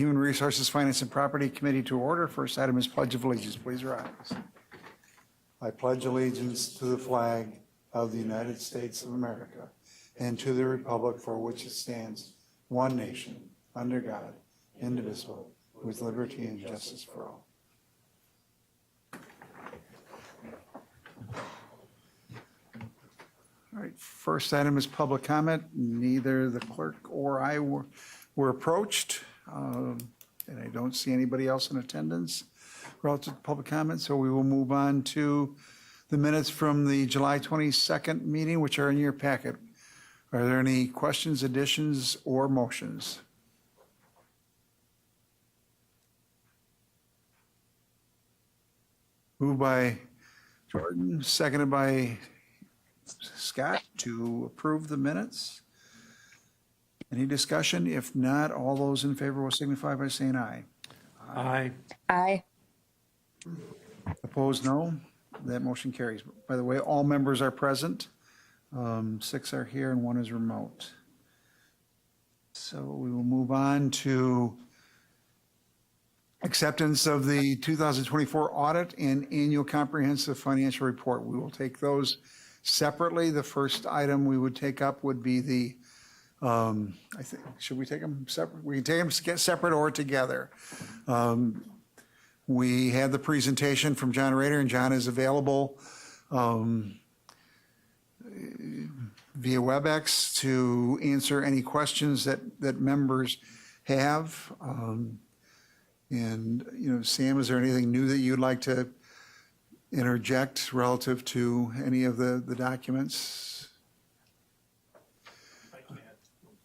Human Resources, Finance, and Property Committee to order. First item is Pledge of Allegiance. Please rise. I pledge allegiance to the flag of the United States of America and to the republic for which it stands, one nation, under God, indivisible, with liberty and justice for all. All right, first item is public comment. Neither the clerk or I were approached, and I don't see anybody else in attendance relative to public comment, so we will move on to the minutes from the July 22nd meeting, which are in your packet. Are there any questions, additions, or motions? Moved by Jordan, seconded by Scott to approve the minutes. Any discussion? If not, all those in favor will signify by saying aye. Aye. Aye. Opposed, no. That motion carries. By the way, all members are present. 6 are here and 1 is remote. So we will move on to acceptance of the 2024 audit and annual comprehensive financial report. We will take those separately. The first item we would take up would be the, I think, should we take them separate? We can take them separate or together. We had the presentation from John Rader, and John is available via WebEx to answer any questions that members have. And, you know, Sam, is there anything new that you'd like to interject relative to any of the documents?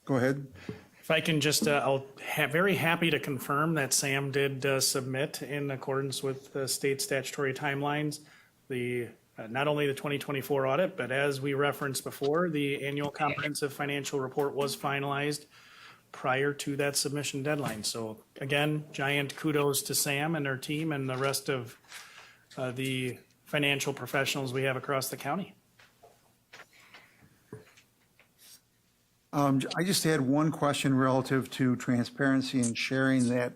Go ahead. If I can just, very happy to confirm that Sam did submit in accordance with the state statutory timelines, not only the 2024 audit, but as we referenced before, the annual comprehensive financial report was finalized prior to that submission deadline. So again, giant kudos to Sam and her team and the rest of the financial professionals we have across the county. I just had one question relative to transparency and sharing that.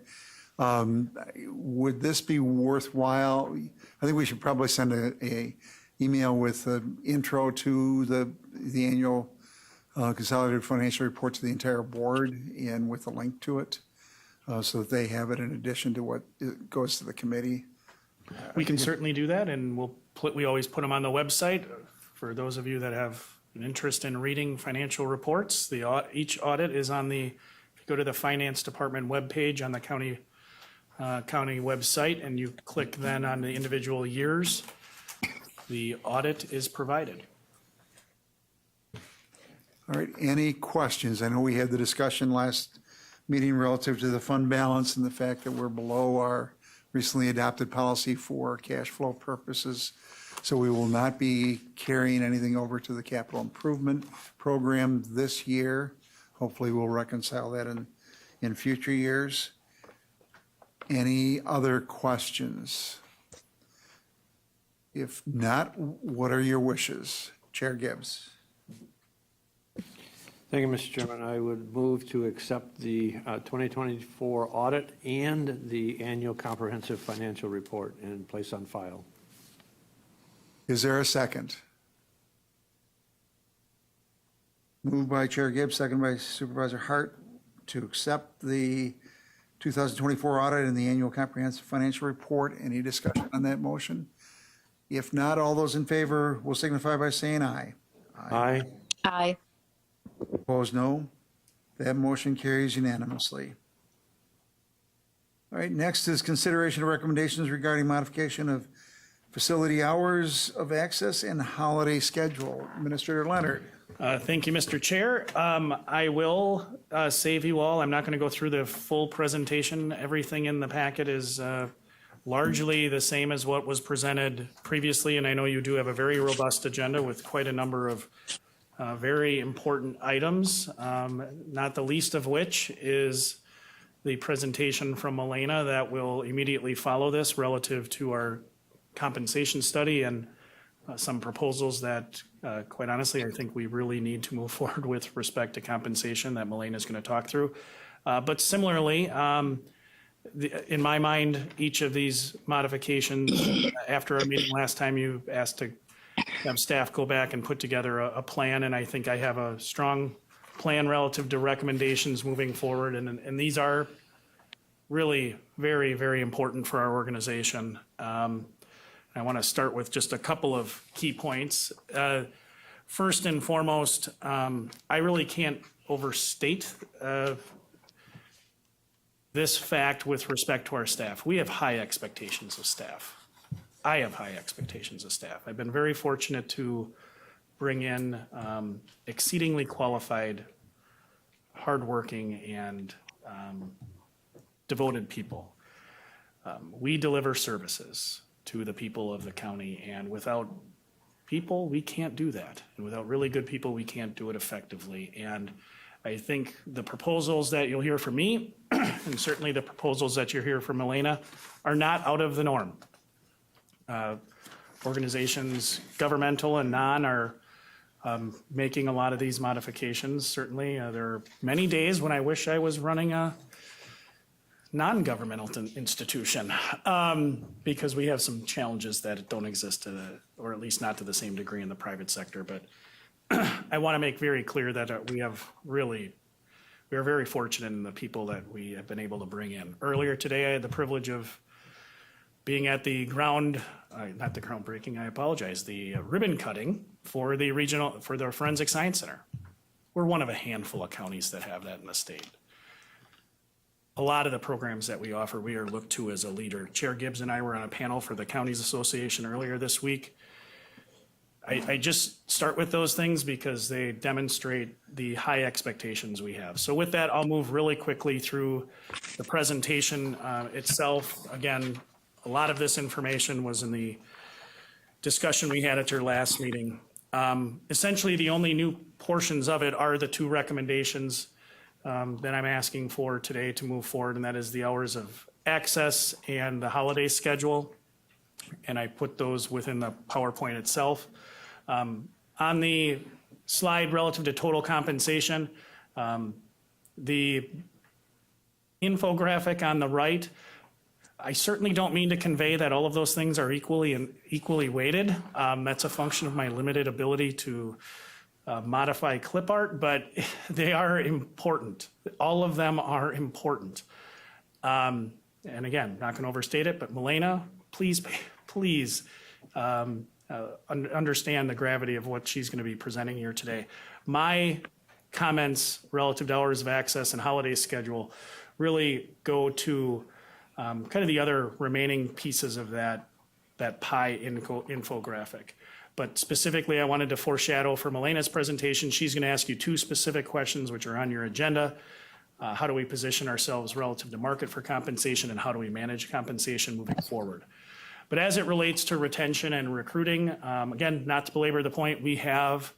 Would this be worthwhile? I think we should probably send a email with an intro to the annual consolidated financial report to the entire board and with a link to it so that they have it in addition to what goes to the committee. We can certainly do that, and we always put them on the website for those of you that have an interest in reading financial reports. Each audit is on if you go to the finance department webpage on the county website, and you click then on the individual years, the audit is provided. All right, any questions? I know we had the discussion last meeting relative to the fund balance and the fact that we're below our recently adopted policy for cash flow purposes. So we will not be carrying anything over to the capital improvement program this year. Hopefully we'll reconcile that in future years. Any other questions? If not, what are your wishes? Chair Gibbs. Thank you, Mr. Chairman. I would move to accept the 2024 audit and the annual comprehensive financial report and place on file. Is there a second? Moved by Chair Gibbs, second by Supervisor Hart to accept the 2024 audit and the annual comprehensive financial report. Any discussion on that motion? If not, all those in favor will signify by saying aye. Aye. Aye. Opposed, no. That motion carries unanimously. All right, next is consideration of recommendations regarding modification of facility hours of access and holiday schedule. Administrator Leonard. Thank you, Mr. Chair. I will save you all. I'm not going to go through the full presentation. Everything in the packet is largely the same as what was presented previously, and I know you do have a very robust agenda with quite a number of very important items, not the least of which is the presentation from Elena that will immediately follow this relative to our compensation study and some proposals that, quite honestly, I think we really need to move forward with respect to compensation that Milena is going to talk through. But similarly, in my mind, each of these modifications, after our meeting last time, you asked to have staff go back and put together a plan, and I think I have a strong plan relative to recommendations moving forward, and these are really very, very important for our organization. I want to start with just a couple of key points. First and foremost, I really can't overstate this fact with respect to our staff. We have high expectations of staff. I have high expectations of staff. I've been very fortunate to bring in exceedingly qualified, hardworking, and devoted people. We deliver services to the people of the county, and without people, we can't do that. And without really good people, we can't do it effectively. And I think the proposals that you'll hear from me, and certainly the proposals that you'll hear from Elena, are not out of the norm. Organizations, governmental and non, are making a lot of these modifications. Certainly, there are many days when I wish I was running a non-governmental institution, because we have some challenges that don't exist or at least not to the same degree in the private sector. But I want to make very clear that we are very fortunate in the people that we have been able to bring in. Earlier today, I had the privilege of being at the not the groundbreaking, I apologize, the ribbon cutting for the Forensic Science Center. We're one of a handful of counties that have that in the state. A lot of the programs that we offer, we are looked to as a leader. Chair Gibbs and I were on a panel for the Counties Association earlier this week. I just start with those things because they demonstrate the high expectations we have. So with that, I'll move really quickly through the presentation itself. Again, a lot of this information was in the discussion we had at your last meeting. Essentially, the only new portions of it are the two recommendations that I'm asking for today to move forward, and that is the hours of access and the holiday schedule. And I put those within the PowerPoint itself. On the slide relative to total compensation, the infographic on the right, I certainly don't mean to convey that all of those things are equally weighted. That's a function of my limited ability to modify clip art, but they are important. All of them are important. And again, not going to overstate it, but Milena, please understand the gravity of what she's going to be presenting here today. My comments relative to hours of access and holiday schedule really go to kind of the other remaining pieces of that pie infographic. But specifically, I wanted to foreshadow for Milena's presentation. She's going to ask you two specific questions which are on your agenda. How do we position ourselves relative to market for compensation, and how do we manage compensation moving forward? But as it relates to retention and recruiting, again, not to belabor the point, we have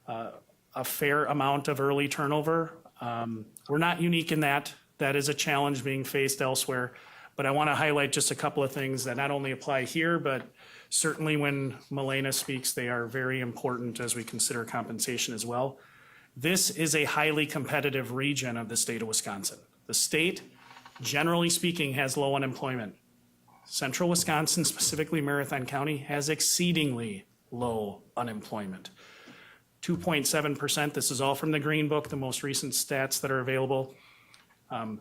a fair amount of early turnover. We're not unique in that. That is a challenge being faced elsewhere. But I want to highlight just a couple of things that not only apply here, but certainly when Milena speaks, they are very important as we consider compensation as well. This is a highly competitive region of the state of Wisconsin. The state, generally speaking, has low unemployment. Central Wisconsin, specifically Marathon County, has exceedingly low unemployment. 2.7%, this is all from the Green Book, the most recent stats that are available.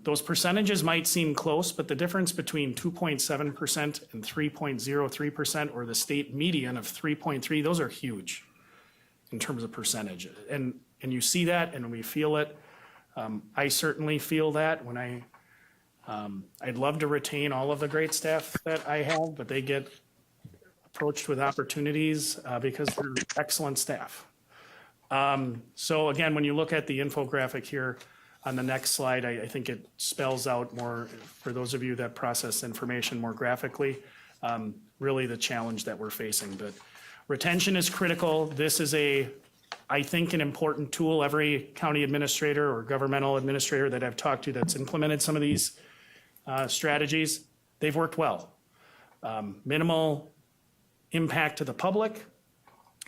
Those percentages might seem close, but the difference between 2.7% and 3.03%, or the state median of 3.3, those are huge in terms of percentage. And you see that, and we feel it. I certainly feel that when I'd love to retain all of the great staff that I have, but they get approached with opportunities because they're excellent staff. So again, when you look at the infographic here on the next slide, I think it spells out more, for those of you that process information more graphically, really the challenge that we're facing. But retention is critical. This is I think, an important tool. Every county administrator or governmental administrator that I've talked to that's implemented some of these strategies, they've worked well. Minimal impact to the public.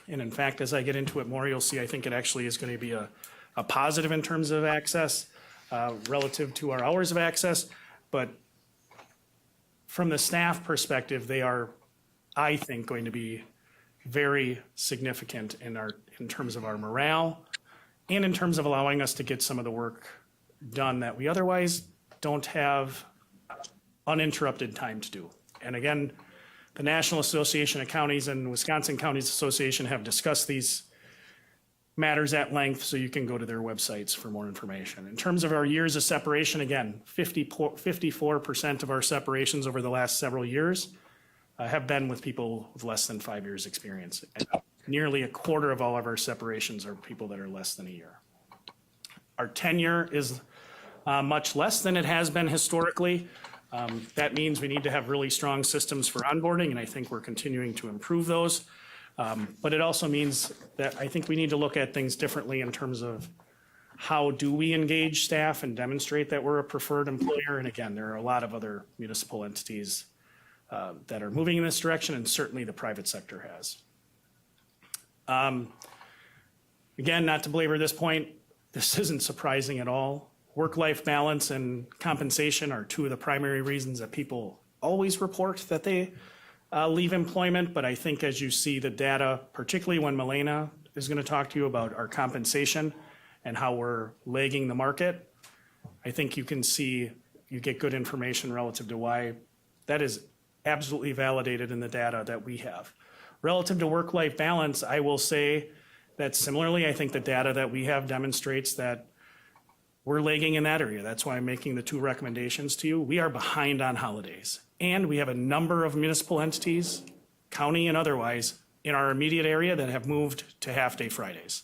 And in fact, as I get into it more, you'll see I think it actually is going to be a positive in terms of access. relative to our hours of access, but from the staff perspective, they are, I think, going to be very significant in terms of our morale and in terms of allowing us to get some of the work done that we otherwise don't have uninterrupted time to do. And again, the National Association of Counties and Wisconsin Counties Association have discussed these matters at length, so you can go to their websites for more information. In terms of our years of separation, again, 54% of our separations over the last several years have been with people with less than 5 years' experience. And nearly a quarter of all of our separations are people that are less than a year. Our tenure is much less than it has been historically. That means we need to have really strong systems for onboarding, and I think we're continuing to improve those. But it also means that I think we need to look at things differently in terms of how do we engage staff and demonstrate that we're a preferred employer. And again, there are a lot of other municipal entities that are moving in this direction, and certainly the private sector has. Again, not to belabor this point, this isn't surprising at all. Work-life balance and compensation are two of the primary reasons that people always report that they leave employment, but I think as you see the data, particularly when Milena is going to talk to you about our compensation and how we're lagging the market, I think you can see, you get good information relative to why that is absolutely validated in the data that we have. Relative to work-life balance, I will say that similarly, I think the data that we have demonstrates that we're lagging in that area. That's why I'm making the two recommendations to you. We are behind on holidays. And we have a number of municipal entities, county and otherwise, in our immediate area that have moved to half-day Fridays.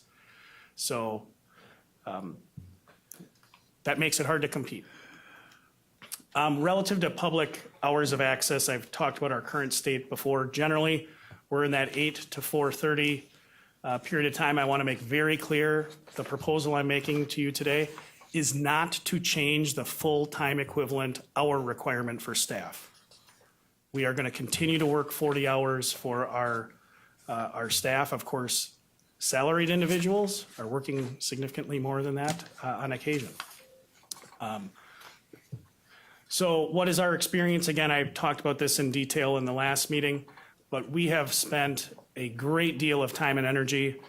So that makes it hard to compete. Relative to public hours of access, I've talked about our current state before. Generally, we're in that 8 to 4:30 period of time. I want to make very clear the proposal I'm making to you today is not to change the full-time equivalent hour requirement for staff. We are going to continue to work 40 hours for our staff. Of course, salaried individuals are working significantly more than that on occasion. So what is our experience? Again, I talked about this in detail in the last meeting, but we have spent a great deal of time and energy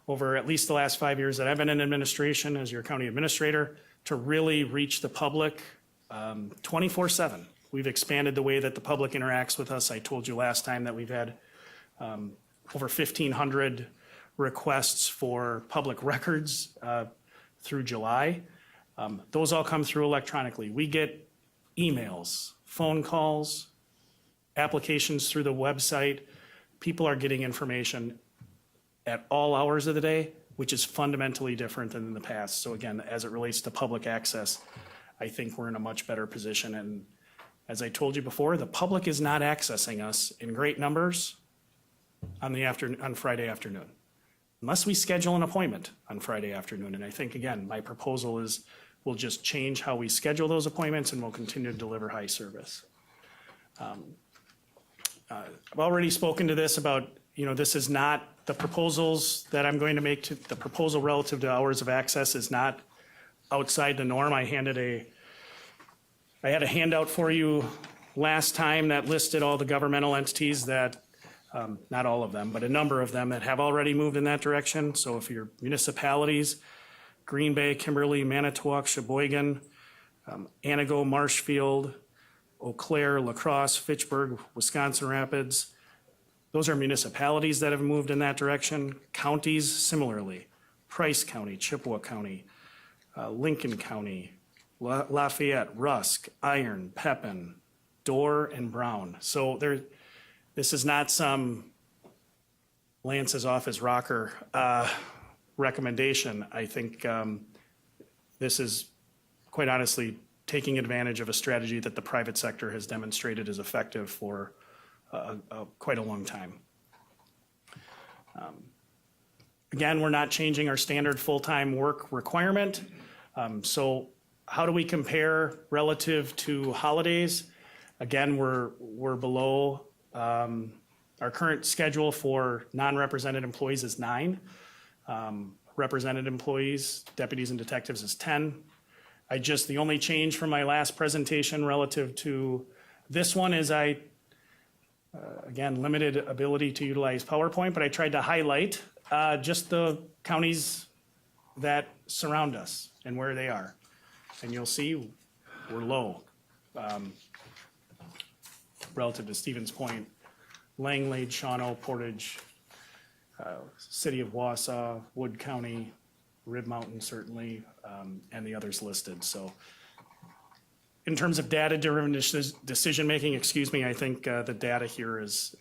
over at least the last 5 years that I've been in administration as your county administrator to really reach the public 24/7. We've expanded the way that the public interacts with us. I told you last time that we've had over 1,500 requests for public records through July. Those all come through electronically. We get emails, phone calls, applications through the website. People are getting information at all hours of the day, which is fundamentally different than in the past. So again, as it relates to public access, I think we're in a much better position. And as I told you before, the public is not accessing us in great numbers on Friday afternoon, unless we schedule an appointment on Friday afternoon. And I think, again, my proposal is we'll just change how we schedule those appointments and we'll continue to deliver high service. I've already spoken to this about, this is not the proposals that I'm going to make the proposal relative to hours of access is not outside the norm. I had a handout for you last time that listed all the governmental entities that, not all of them, but a number of them that have already moved in that direction. So if your municipalities, Green Bay, Kimberly, Manitowoc, Sheboygan, Anago, Marshfield, Eau Claire, La Crosse, Fitchburg, Wisconsin Rapids, those are municipalities that have moved in that direction. Counties, similarly, Price County, Chippewa County, Lincoln County, Lafayette, Rusk, Iron, Pepin, Dorr, and Brown. So this is not some Lance's office rocker recommendation. I think this is, quite honestly, taking advantage of a strategy that the private sector has demonstrated is effective for quite a long time. Again, we're not changing our standard full-time work requirement. So how do we compare relative to holidays? Again, we're below, our current schedule for non-represented employees is 9. Represented employees, deputies and detectives is 10. the only change from my last presentation relative to this one is again, limited ability to utilize PowerPoint, but I tried to highlight just the counties that surround us and where they are. And you'll see we're low relative to Stevens Point, Langlade, Shawano, Portage, City of Wausau, Wood County, Rib Mountain certainly, and the others listed. So in terms of data-driven decision-making, I think the data here is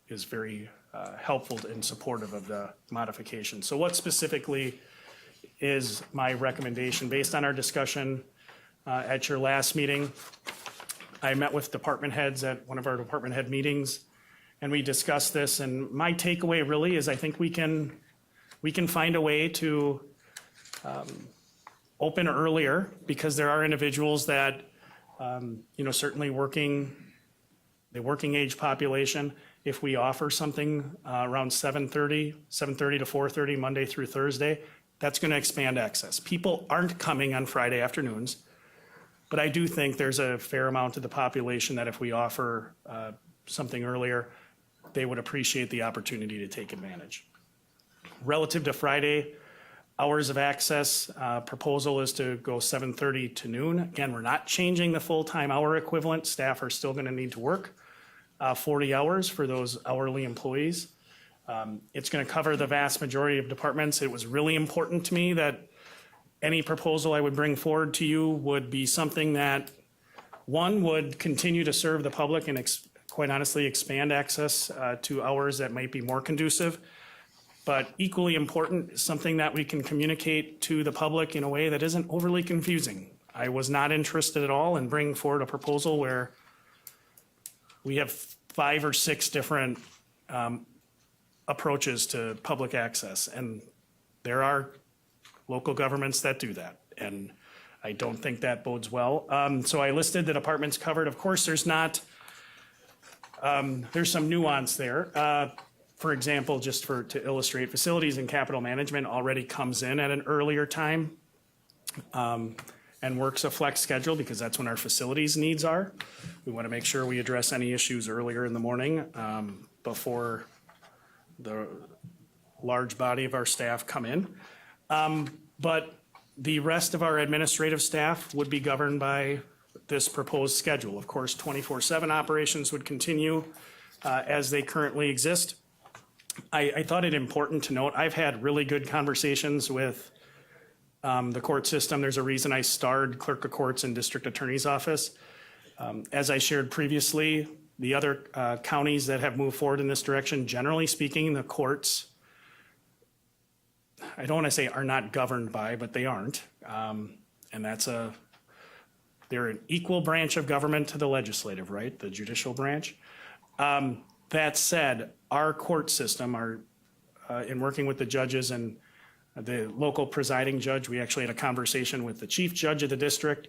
very helpful and supportive of the modification. So what specifically is my recommendation? Based on our discussion at your last meeting, I met with department heads at one of our department head meetings, and we discussed this. And my takeaway really is I think we can find a way to open earlier, because there are individuals that, certainly the working age population, if we offer something around 7:30 to 4:30, Monday through Thursday, that's going to expand access. People aren't coming on Friday afternoons, but I do think there's a fair amount of the population that if we offer something earlier, they would appreciate the opportunity to take advantage. Relative to Friday, hours of access, proposal is to go 7:30 to noon. Again, we're not changing the full-time hour equivalent. Staff are still going to need to work 40 hours for those hourly employees. It's going to cover the vast majority of departments. It was really important to me that any proposal I would bring forward to you would be something that, one, would continue to serve the public and quite honestly expand access to hours that might be more conducive. But equally important, something that we can communicate to the public in a way that isn't overly confusing. I was not interested at all in bringing forward a proposal where we have 5 or 6 different approaches to public access. And there are local governments that do that. And I don't think that bodes well. So I listed the departments covered. Of course, there's some nuance there. For example, just to illustrate, facilities and capital management already comes in at an earlier time and works a flex schedule because that's when our facilities needs are. We want to make sure we address any issues earlier in the morning before the large body of our staff come in. But the rest of our administrative staff would be governed by this proposed schedule. Of course, 24/7 operations would continue as they currently exist. I thought it important to note, I've had really good conversations with the court system. There's a reason I starred clerk of courts and district attorney's office. As I shared previously, the other counties that have moved forward in this direction, generally speaking, the courts, I don't want to say are not governed by, but they aren't. And they're an equal branch of government to the legislative, right? The judicial branch. That said, our court system, in working with the judges and the local presiding judge, we actually had a conversation with the chief judge of the district.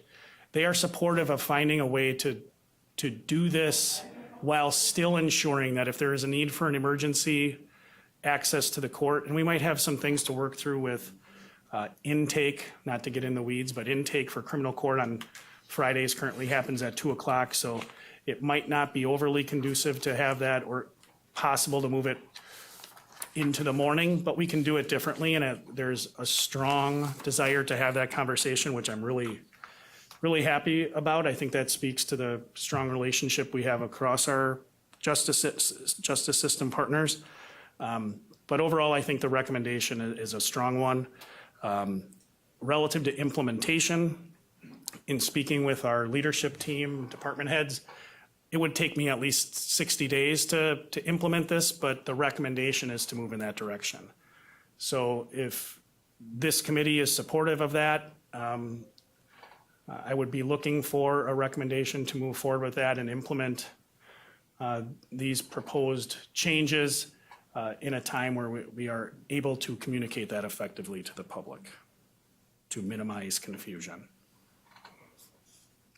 They are supportive of finding a way to do this while still ensuring that if there is a need for an emergency access to the court, and we might have some things to work through with intake, not to get in the weeds, but intake for criminal court on Fridays currently happens at 2:00. So it might not be overly conducive to have that or possible to move it into the morning, but we can do it differently. And there's a strong desire to have that conversation, which I'm really, really happy about. I think that speaks to the strong relationship we have across our justice system partners. But overall, I think the recommendation is a strong one. Relative to implementation, in speaking with our leadership team, department heads, it would take me at least 60 days to implement this, but the recommendation is to move in that direction. So if this committee is supportive of that, I would be looking for a recommendation to move forward with that and implement these proposed changes in a time where we are able to communicate that effectively to the public to minimize confusion.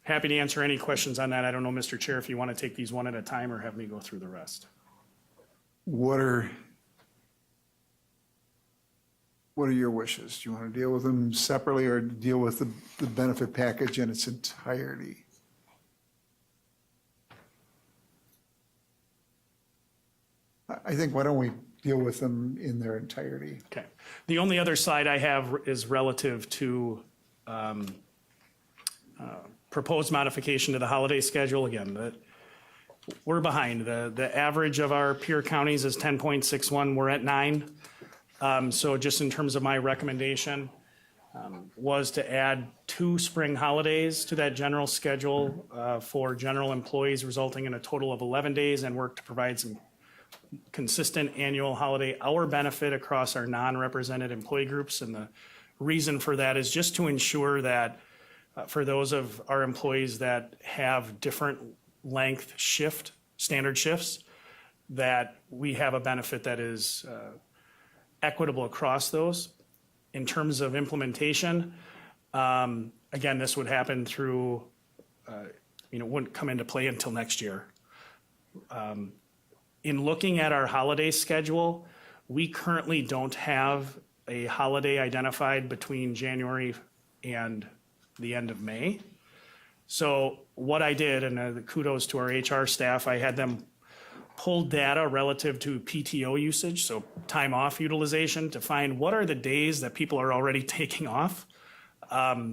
Happy to answer any questions on that. I don't know, Mr. Chair, if you want to take these one at a time or have me go through the rest. What are What are your wishes? Do you want to deal with them separately or deal with the benefit package in its entirety? I think, why don't we deal with them in their entirety? Okay. The only other slide I have is relative to proposed modification to the holiday schedule. Again, we're behind. The average of our peer counties is 10.61. We're at 9. So just in terms of my recommendation, was to add 2 spring holidays to that general schedule for general employees, resulting in a total of 11 days, and work to provide some consistent annual holiday hour benefit across our non-represented employee groups. And the reason for that is just to ensure that for those of our employees that have different length standard shifts, that we have a benefit that is equitable across those. In terms of implementation, again, this would happen through, wouldn't come into play until next year. In looking at our holiday schedule, we currently don't have a holiday identified between January and the end of May. So what I did, and kudos to our HR staff, I had them pull data relative to PTO usage, so time off utilization, to find what are the days that people are already taking off,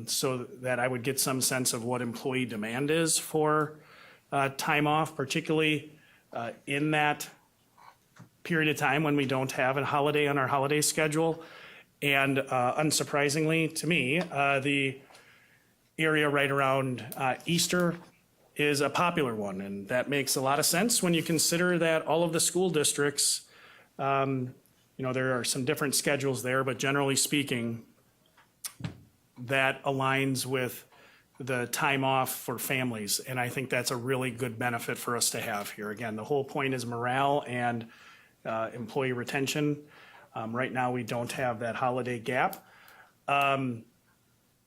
so that I would get some sense of what employee demand is for time off, particularly in that period of time when we don't have a holiday on our holiday schedule. And unsurprisingly to me, the area right around Easter is a popular one, and that makes a lot of sense when you consider that all of the school districts, there are some different schedules there, but generally speaking, that aligns with the time off for families, and I think that's a really good benefit for us to have here. Again, the whole point is morale and employee retention. Right now, we don't have that holiday gap.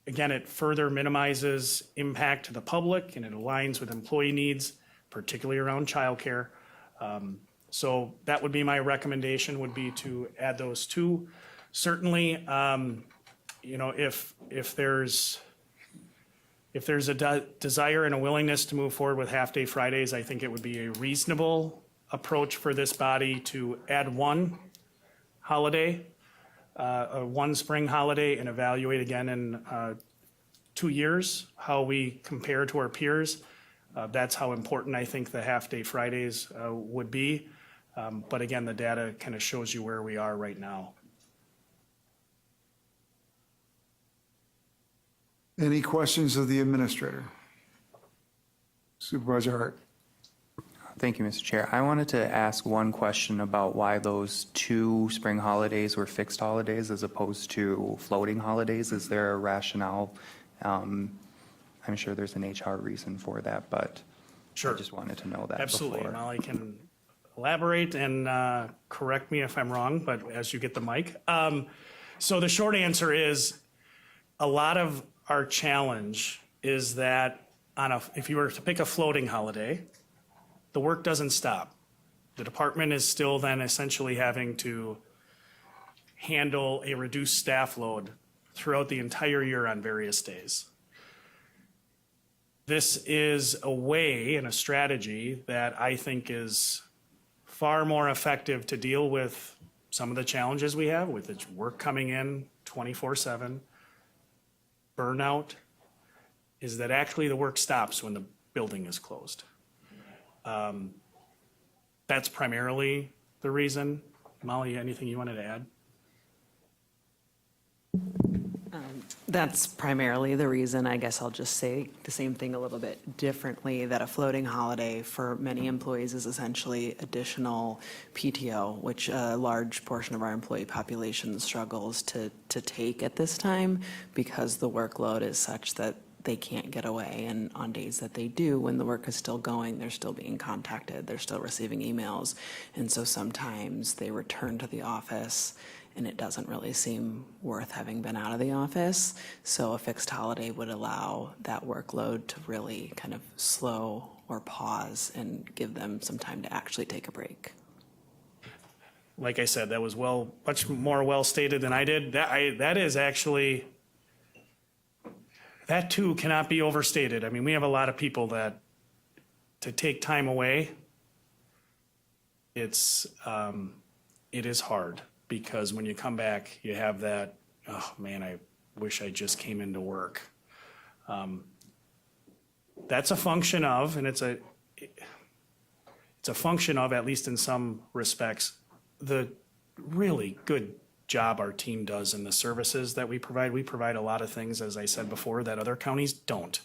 Again, it further minimizes impact to the public, and it aligns with employee needs, particularly around childcare. So that would be my recommendation, would be to add those 2. Certainly, if there's a desire and a willingness to move forward with half-day Fridays, I think it would be a reasonable approach for this body to add 1 holiday, one spring holiday, and evaluate again in 2 years how we compare to our peers. That's how important I think the half-day Fridays would be. But again, the data kind of shows you where we are right now. Any questions of the administrator? Supervisor Hart. Thank you, Mr. Chair. I wanted to ask one question about why those 2 spring holidays were fixed holidays as opposed to floating holidays. Is there a rationale? I'm sure there's an HR reason for that, but Sure. I just wanted to know that Absolutely. before. Molly can elaborate and correct me if I'm wrong, but as you get the mic. So the short answer is a lot of our challenge is that if you were to pick a floating holiday, the work doesn't stop. The department is still then essentially having to handle a reduced staff load throughout the entire year on various days. This is a way and a strategy that I think is far more effective to deal with some of the challenges we have with the work coming in 24/7, burnout, is that actually the work stops when the building is closed. That's primarily the reason. Molly, anything you wanted to add? That's primarily the reason. I guess I'll just say the same thing a little bit differently, that a floating holiday for many employees is essentially additional PTO, which a large portion of our employee population struggles to take at this time because the workload is such that they can't get away. And on days that they do, when the work is still going, they're still being contacted, they're still receiving emails. And so sometimes they return to the office and it doesn't really seem worth having been out of the office. So a fixed holiday would allow that workload to really kind of slow or pause and give them some time to actually take a break. like I said, that was much more well stated than I did. That is actually, that too cannot be overstated. I mean, we have a lot of people that, to take time away, it is hard, because when you come back, you have that, oh man, I wish I just came into work. That's a function of, and it's a function of, at least in some respects, the really good job our team does in the services that we provide. We provide a lot of things, as I said before, that other counties don't,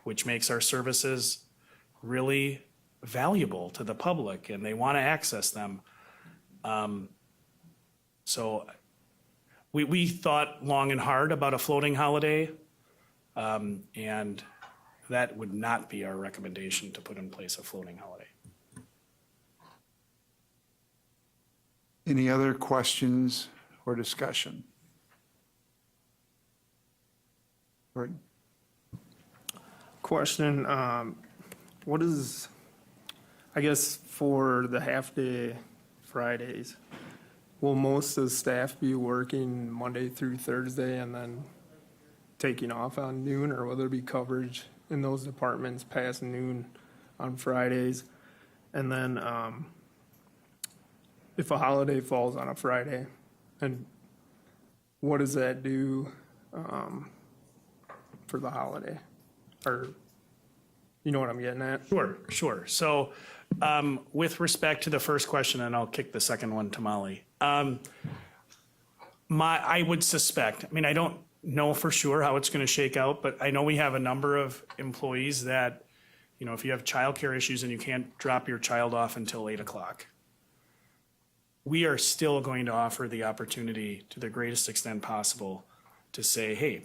which makes our services really valuable to the public, and they want to access them. So we thought long and hard about a floating holiday, and that would not be our recommendation, to put in place a floating holiday. Any other questions or discussion? Gordon? Question, what is, I guess for the half-day Fridays, will most of the staff be working Monday through Thursday and then taking off on noon, or will there be coverage in those departments past noon on Fridays? And then if a holiday falls on a Friday, and what does that do for the holiday? Or, you know what I'm getting at? Sure. So with respect to the first question, and I'll kick the second one to Molly. I would suspect, I mean, I don't know for sure how it's going to shake out, but I know we have a number of employees that, you know, if you have childcare issues and you can't drop your child off until 8 o'clock, we are still going to offer the opportunity to the greatest extent possible to say, hey,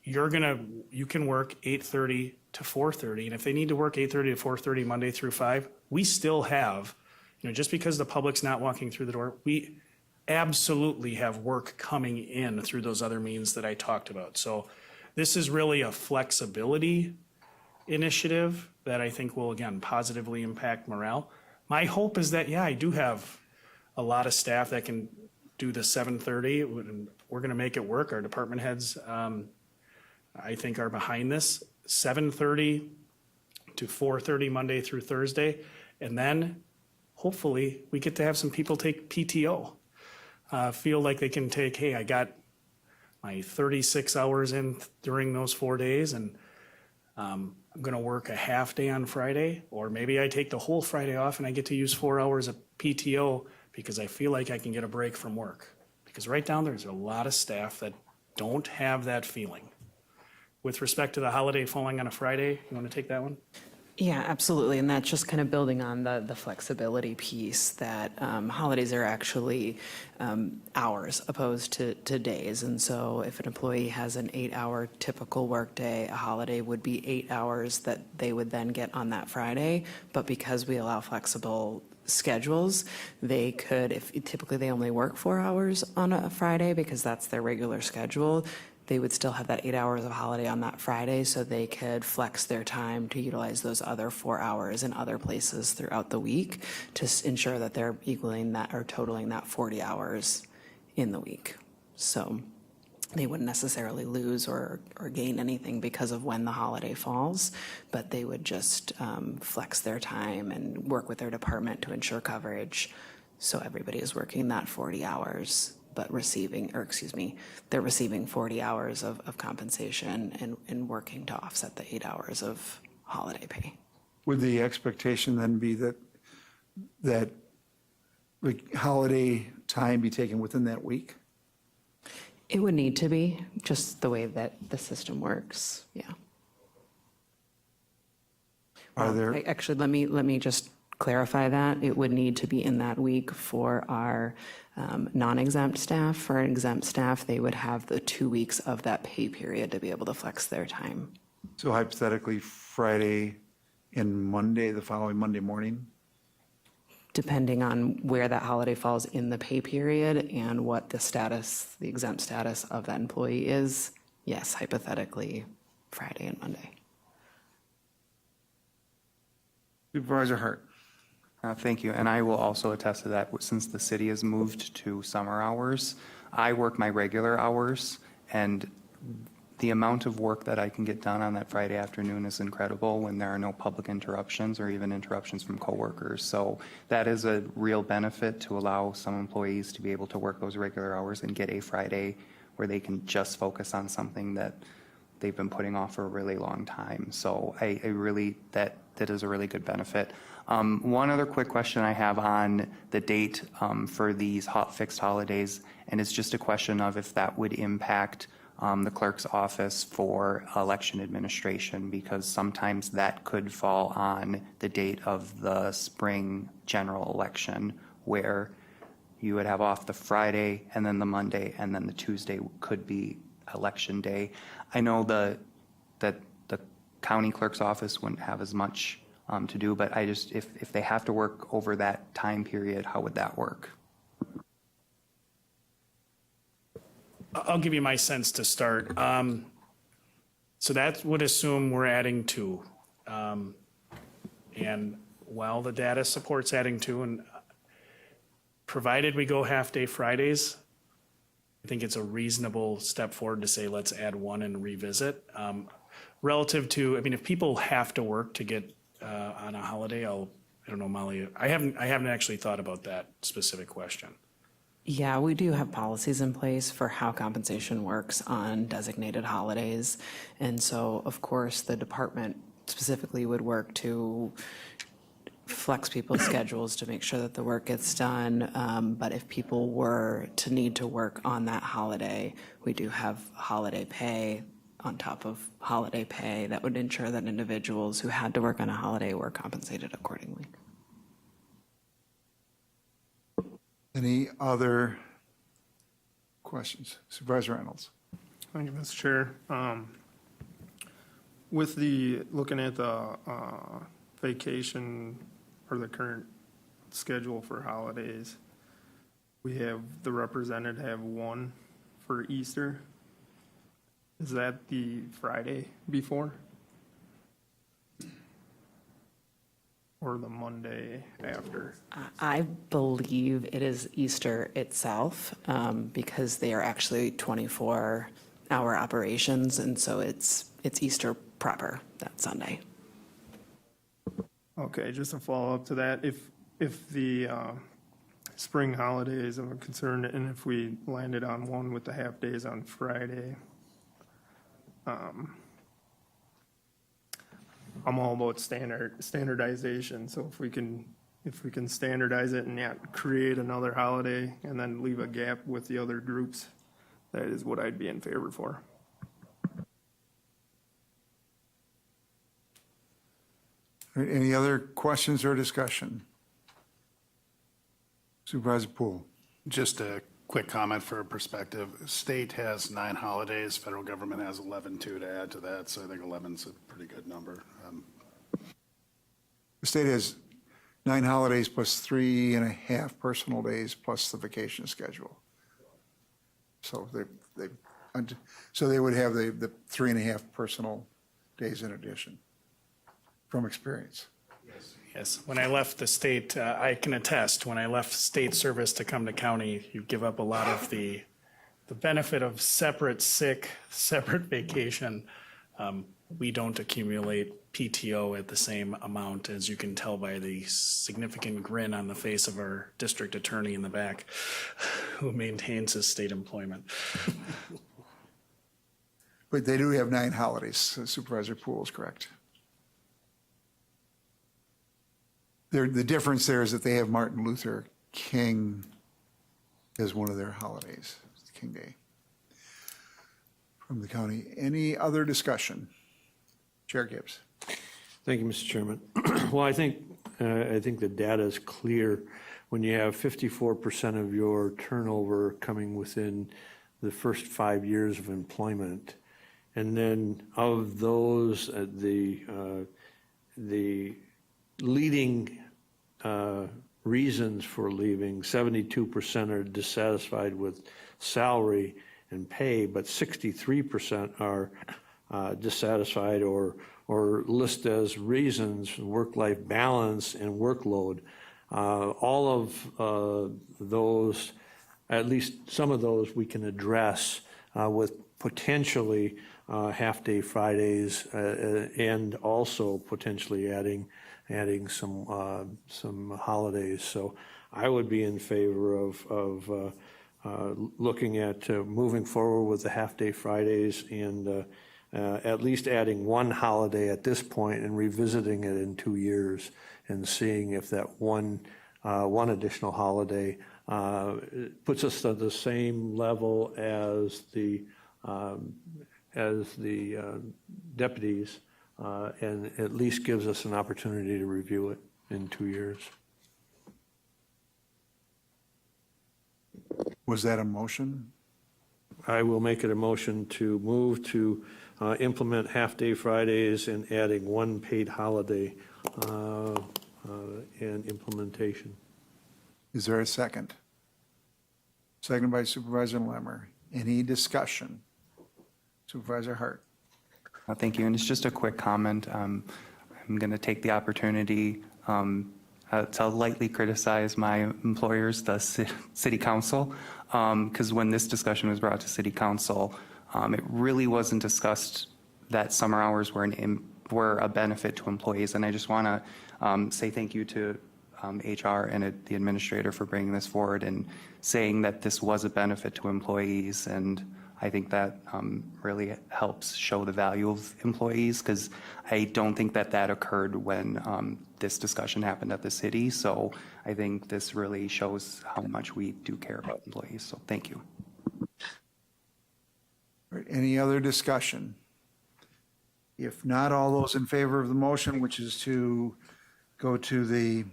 you can work 8:30 to 4:30, and if they need to work 8:30 to 4:30 Monday through 5, we still have, you know, just because the public's not walking through the door, we absolutely have work coming in through those other means that I talked about. So this is really a flexibility initiative that I think will, again, positively impact morale. My hope is that, yeah, I do have a lot of staff that can do the 7:30, and we're going to make it work. Our department heads, I think, are behind this. 7:30 to 4:30 Monday through Thursday, and then hopefully we get to have some people take PTO, feel like they can take, hey, I got my 36 hours in during those 4 days, and I'm going to work a half day on Friday, or maybe I take the whole Friday off and I get to use 4 hours of PTO because I feel like I can get a break from work. Because right down there's a lot of staff that don't have that feeling. With respect to the holiday falling on a Friday, you want to take that one? Yeah, absolutely. And that's just kind of building on the flexibility piece that holidays are actually hours opposed to days. And so if an employee has an 8-hour typical workday, a holiday would be 8 hours that they would then get on that Friday. But because we allow flexible schedules, they could, if typically they only work 4 hours on a Friday because that's their regular schedule, they would still have that 8 hours of holiday on that Friday, so they could flex their time to utilize those other 4 hours in other places throughout the week to ensure that they're equaling that or totaling that 40 hours in the week. So they wouldn't necessarily lose or gain anything because of when the holiday falls, but they would just flex their time and work with their department to ensure coverage. So everybody is working that 40 hours. But they're receiving 40 hours of compensation and working to offset the 8 hours of holiday pay. Would the expectation then be that the holiday time be taken within that week? It would need to be, just the way that the system works, yeah. Are there? Actually, let me just clarify that. It would need to be in that week for our non-exempt staff. For exempt staff, they would have the 2 weeks of that pay period to be able to flex their time. So hypothetically, Friday and Monday, the following Monday morning? Depending on where that holiday falls in the pay period and what the status, the exempt status of that employee is, yes, hypothetically, Friday and Monday. Supervisor Hart. Thank you, and I will also attest to that. Since the city has moved to summer hours, I work my regular hours, and the amount of work that I can get done on that Friday afternoon is incredible when there are no public interruptions or even interruptions from coworkers. So that is a real benefit to allow some employees to be able to work those regular hours and get a Friday where they can just focus on something that they've been putting off for a really long time. So I really, that is a really good benefit. One other quick question I have on the date for these fixed holidays, and it's just a question of if that would impact the clerk's office for election administration, because sometimes that could fall on the date of the spring general election, where you would have off the Friday and then the Monday and then the Tuesday could be election day. I know that the county clerk's office wouldn't have as much to do, but I just, if they have to work over that time period, how would that work? I'll give you my sense to start. So that would assume we're adding 2. And while the data supports adding 2, and provided we go half-day Fridays, I think it's a reasonable step forward to say, let's add 1 and revisit. Relative to, I mean, if people have to work to get on a holiday, I don't know, Molly, I haven't actually thought about that specific question. Yeah, we do have policies in place for how compensation works on designated holidays. And so, of course, the department specifically would work to flex people's schedules to make sure that the work gets done. But if people were to need to work on that holiday, we do have holiday pay on top of holiday pay that would ensure that individuals who had to work on a holiday were compensated accordingly. Any other questions? Supervisor Reynolds? Thank you, Mr. Chair. With looking at the vacation or the current schedule for holidays, we have the represented have 1 for Easter. Is that the Friday before? Or the Monday after? I believe it is Easter itself, because they are actually 24-hour operations, and so it's Easter proper that Sunday. Okay, just a follow-up to that. If the spring holidays, I'm concerned, and if we landed on 1 with the half-days on Friday, I'm all about standardization. So if we can standardize it and not create another holiday and then leave a gap with the other groups, that is what I'd be in favor for. All right, any other questions or discussion? Supervisor Poole? Just a quick comment for perspective. State has 9 holidays, federal government has 11 too to add to that, so I think 11's a pretty good number. The state has 9 holidays plus 3.5 personal days plus the vacation schedule. So they would have the 3.5 personal days in addition from experience. Yes, when I left the state, I can attest, when I left state service to come to county, you give up a lot of the benefit of separate sick, separate vacation. We don't accumulate PTO at the same amount, as you can tell by the significant grin on the face of our district attorney in the back, who maintains his state employment. But they do have 9 holidays. Supervisor Poole is correct. The difference there is that they have Martin Luther King as one of their holidays, King Day. From the county. Any other discussion? Chair Gibbs. Thank you, Mr. Chairman. Well, I think the data is clear. When you have 54% of your turnover coming within the first 5 years of employment, and then of those, the leading reasons for leaving, 72% are dissatisfied with salary and pay, but 63% are dissatisfied or list as reasons work-life balance and workload. All of those, at least some of those, we can address with potentially half-day Fridays and also potentially adding some holidays. So I would be in favor of looking at moving forward with the half-day Fridays and at least adding one holiday at this point and revisiting it in 2 years and seeing if that one additional holiday puts us at the same level as the deputies and at least gives us an opportunity to review it in 2 years. Was that a motion? I will make it a motion to move to implement half-day Fridays and adding one paid holiday and implementation. Is there a second? Second by Supervisor Lemmer. Any discussion? Supervisor Hart. Thank you, and it's just a quick comment. I'm going to take the opportunity to lightly criticize my employers, the city council, because when this discussion was brought to city council, it really wasn't discussed that summer hours were a benefit to employees, and I just want to say thank you to HR and the administrator for bringing this forward and saying that this was a benefit to employees, and I think that really helps show the value of employees, because I don't think that occurred when this discussion happened at the city. So I think this really shows how much we do care about employees. So thank you. All right, any other discussion? If not, all those in favor of the motion, which is to go to the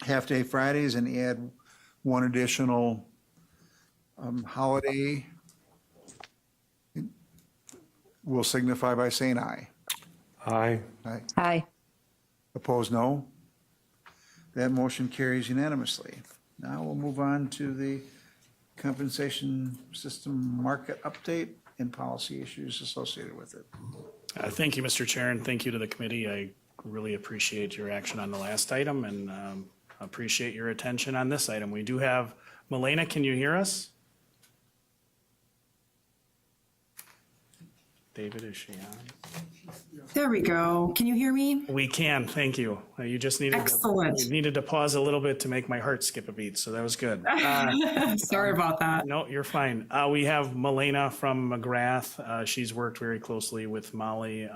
half-day Fridays and add one additional holiday, will signify by saying aye. Aye. Aye. Aye. Opposed, no. That motion carries unanimously. Now we'll move on to the compensation system market update and policy issues associated with it. Thank you, Mr. Chair, and thank you to the committee. I really appreciate your action on the last item and appreciate your attention on this item. We do have, Milena, can you hear us? David, is she on? There we go. Can you hear me? We can, thank you. You just needed Excellent. you needed to pause a little bit to make my heart skip a beat, so that was good. Sorry about that. No, you're fine. We have Milena from McGrath. She's worked very closely with Molly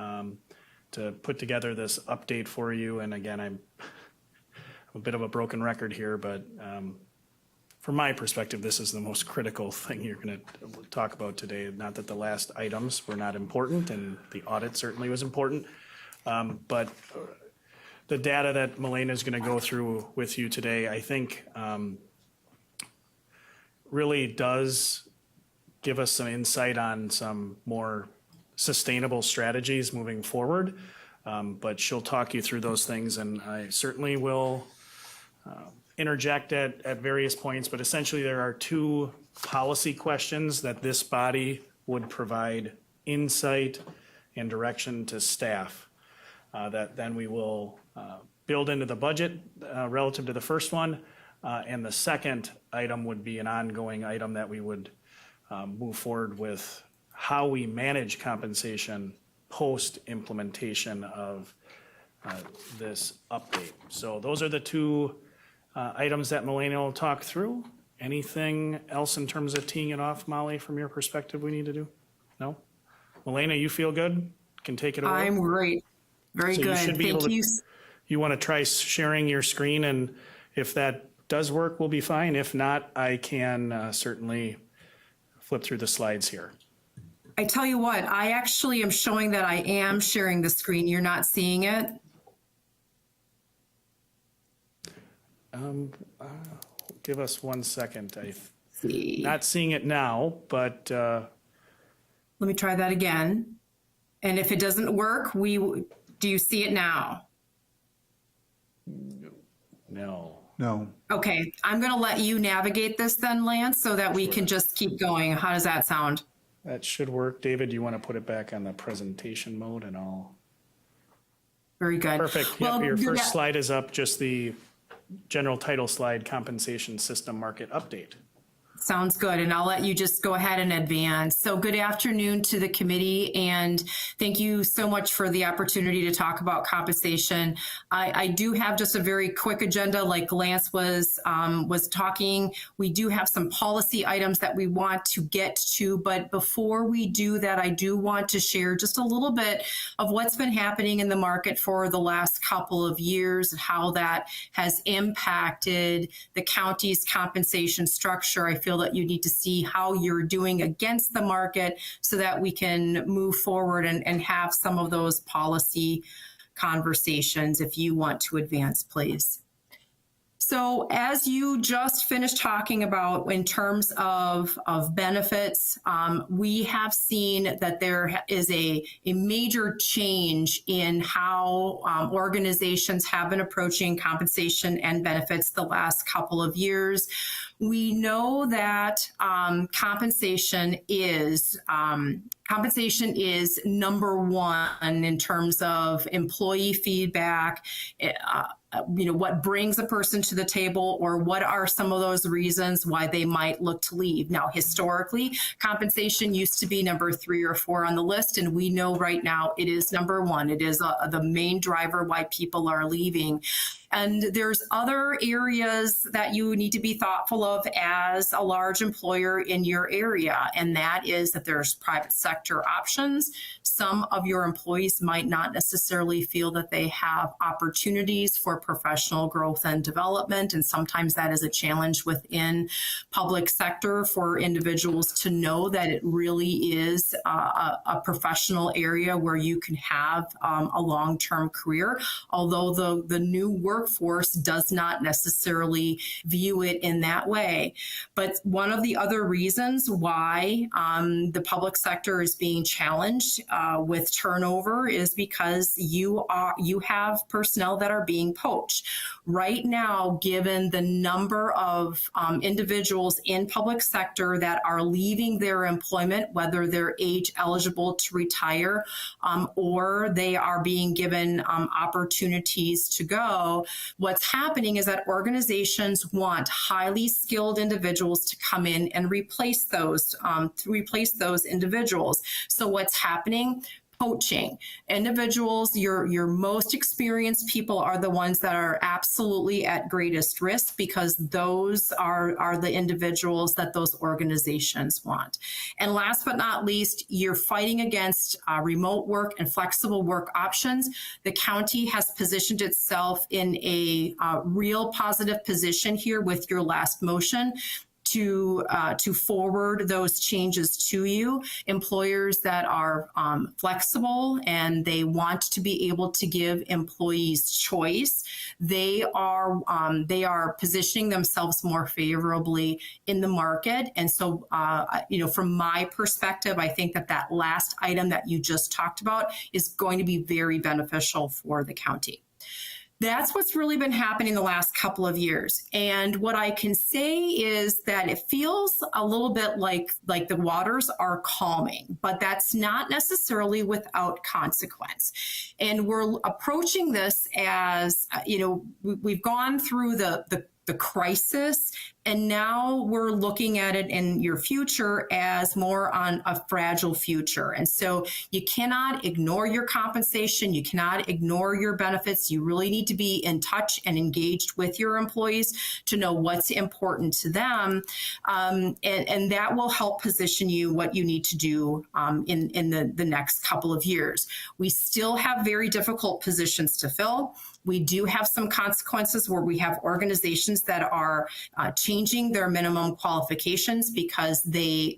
to put together this update for you. And again, I'm a bit of a broken record here, but from my perspective, this is the most critical thing you're going to talk about today. Not that the last items were not important, and the audit certainly was important, but the data that Milena is going to go through with you today, I think really does give us some insight on some more sustainable strategies moving forward. But she'll talk you through those things, and I certainly will interject at various points, but essentially there are two policy questions that this body would provide insight and direction to staff that then we will build into the budget relative to the first one. And the second item would be an ongoing item that we would move forward with how we manage compensation post-implementation of this update. So those are the two items that Milena will talk through. Anything else in terms of teeing it off, Molly, from your perspective we need to do? No? Milena, you feel good? Can take it away? I'm great. Very So you good. should be able Thank to- you. You want to try sharing your screen, and if that does work, we'll be fine. If not, I can certainly flip through the slides here. I tell you what, I actually am showing that I am sharing the screen. You're not seeing it? Give us 1 second. I'm See. not seeing it now, but Let me try that again. And if it doesn't work, do you see it now? no. No. Okay, I'm going to let you navigate this then, Lance, so that we can just keep going. How does that sound? That should work. David, you want to put it back on the presentation mode and all? Very good. Perfect. Well, Yep, your yeah. first slide is up, just the general title slide, compensation system market update. Sounds good, and I'll let you just go ahead and advance. So good afternoon to the committee, and thank you so much for the opportunity to talk about compensation. I do have just a very quick agenda, like Lance was talking. We do have some policy items that we want to get to, but before we do that, I do want to share just a little bit of what's been happening in the market for the last couple of years and how that has impacted the county's compensation structure. I feel that you need to see how you're doing against the market so that we can move forward and have some of those policy conversations. If you want to advance, please. So as you just finished talking about in terms of benefits, we have seen that there is a major change in how organizations have been approaching compensation and benefits the last couple of years. We know that compensation is number one in terms of employee feedback. What brings a person to the table, or what are some of those reasons why they might look to leave. Now, historically, compensation used to be number 3 or 4 on the list, and we know right now it is number 1. It is the main driver why people are leaving. And there's other areas that you need to be thoughtful of as a large employer in your area, and that is that there's private sector options. Some of your employees might not necessarily feel that they have opportunities for professional growth and development, and sometimes that is a challenge within public sector for individuals to know that it really is a professional area where you can have a long-term career, although the new workforce does not necessarily view it in that way. But one of the other reasons why the public sector is being challenged with turnover is because you have personnel that are being poached. Right now, given the number of individuals in public sector that are leaving their employment, whether they're age eligible to retire or they are being given opportunities to go, what's happening is that organizations want highly skilled individuals to come in and replace those individuals. So what's happening? Poaching. Individuals, your most experienced people are the ones that are absolutely at greatest risk, because those are the individuals that those organizations want. And last but not least, you're fighting against remote work and flexible work options. The county has positioned itself in a real positive position here with your last motion to forward those changes to you. Employers that are flexible and they want to be able to give employees choice, they are positioning themselves more favorably in the market. And so, from my perspective, I think that last item that you just talked about is going to be very beneficial for the county. That's what's really been happening the last couple of years. And what I can say is that it feels a little bit like the waters are calming, but that's not necessarily without consequence. And we're approaching this as, we've gone through the crisis, and now we're looking at it in your future as more on a fragile future. And so you cannot ignore your compensation. You cannot ignore your benefits. You really need to be in touch and engaged with your employees to know what's important to them. And that will help position you what you need to do in the next couple of years. We still have very difficult positions to fill. We do have some consequences where we have organizations that are changing their minimum qualifications because they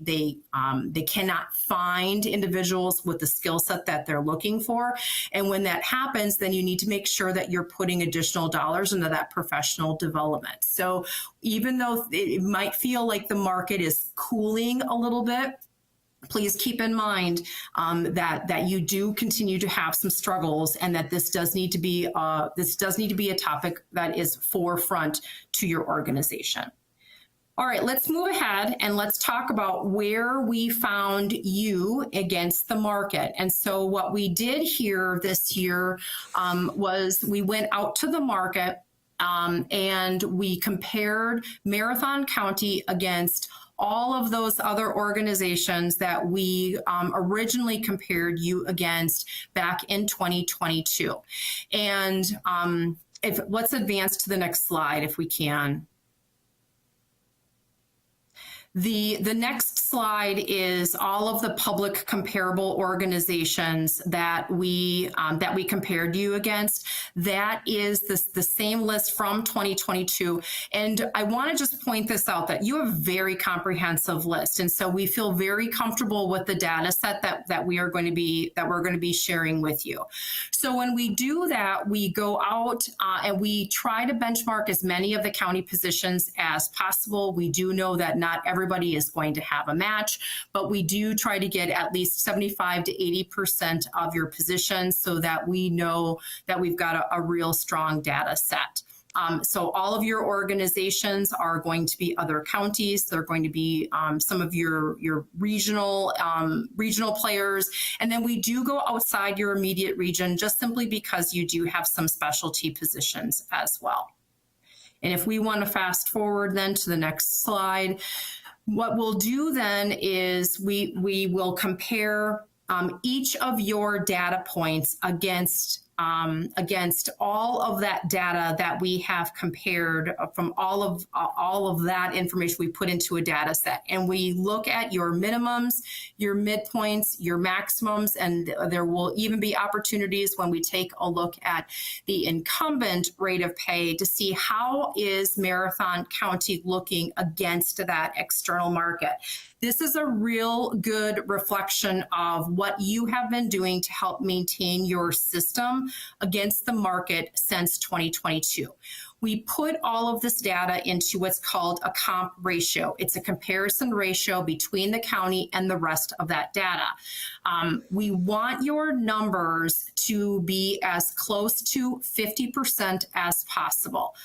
cannot find individuals with the skill set that they're looking for. And when that happens, then you need to make sure that you're putting additional dollars into that professional development. So even though it might feel like the market is cooling a little bit, please keep in mind that you do continue to have some struggles, and that this does need to be a topic that is forefront to your organization. All right, let's move ahead and let's talk about where we found you against the market. And so what we did here this year was we went out to the market and we compared Marathon County against all of those other organizations that we originally compared you against back in 2022. And let's advance to the next slide if we can. The next slide is all of the public comparable organizations that we compared you against. That is the same list from 2022. And I want to just point this out that you have a very comprehensive list. And so we feel very comfortable with the data set that we're going to be sharing with you. So when we do that, we go out and we try to benchmark as many of the county positions as possible. We do know that not everybody is going to have a match, but we do try to get at least 75 to 80% of your positions so that we know that we've got a real strong data set. So all of your organizations are going to be other counties. They're going to be some of your regional players. And then we do go outside your immediate region just simply because you do have some specialty positions as well. And if we want to fast forward then to the next slide, what we'll do then is we will compare each of your data points against all of that data that we have compared from all of that information we put into a data set. And we look at your minimums, your midpoints, your maximums, and there will even be opportunities when we take a look at the incumbent rate of pay to see how is Marathon County looking against that external market. This is a real good reflection of what you have been doing to help maintain your system against the market since 2022. We put all of this data into what's called a comp ratio. It's a comparison ratio between the county and the rest of that data. We want your numbers to be as close to 50% as possible.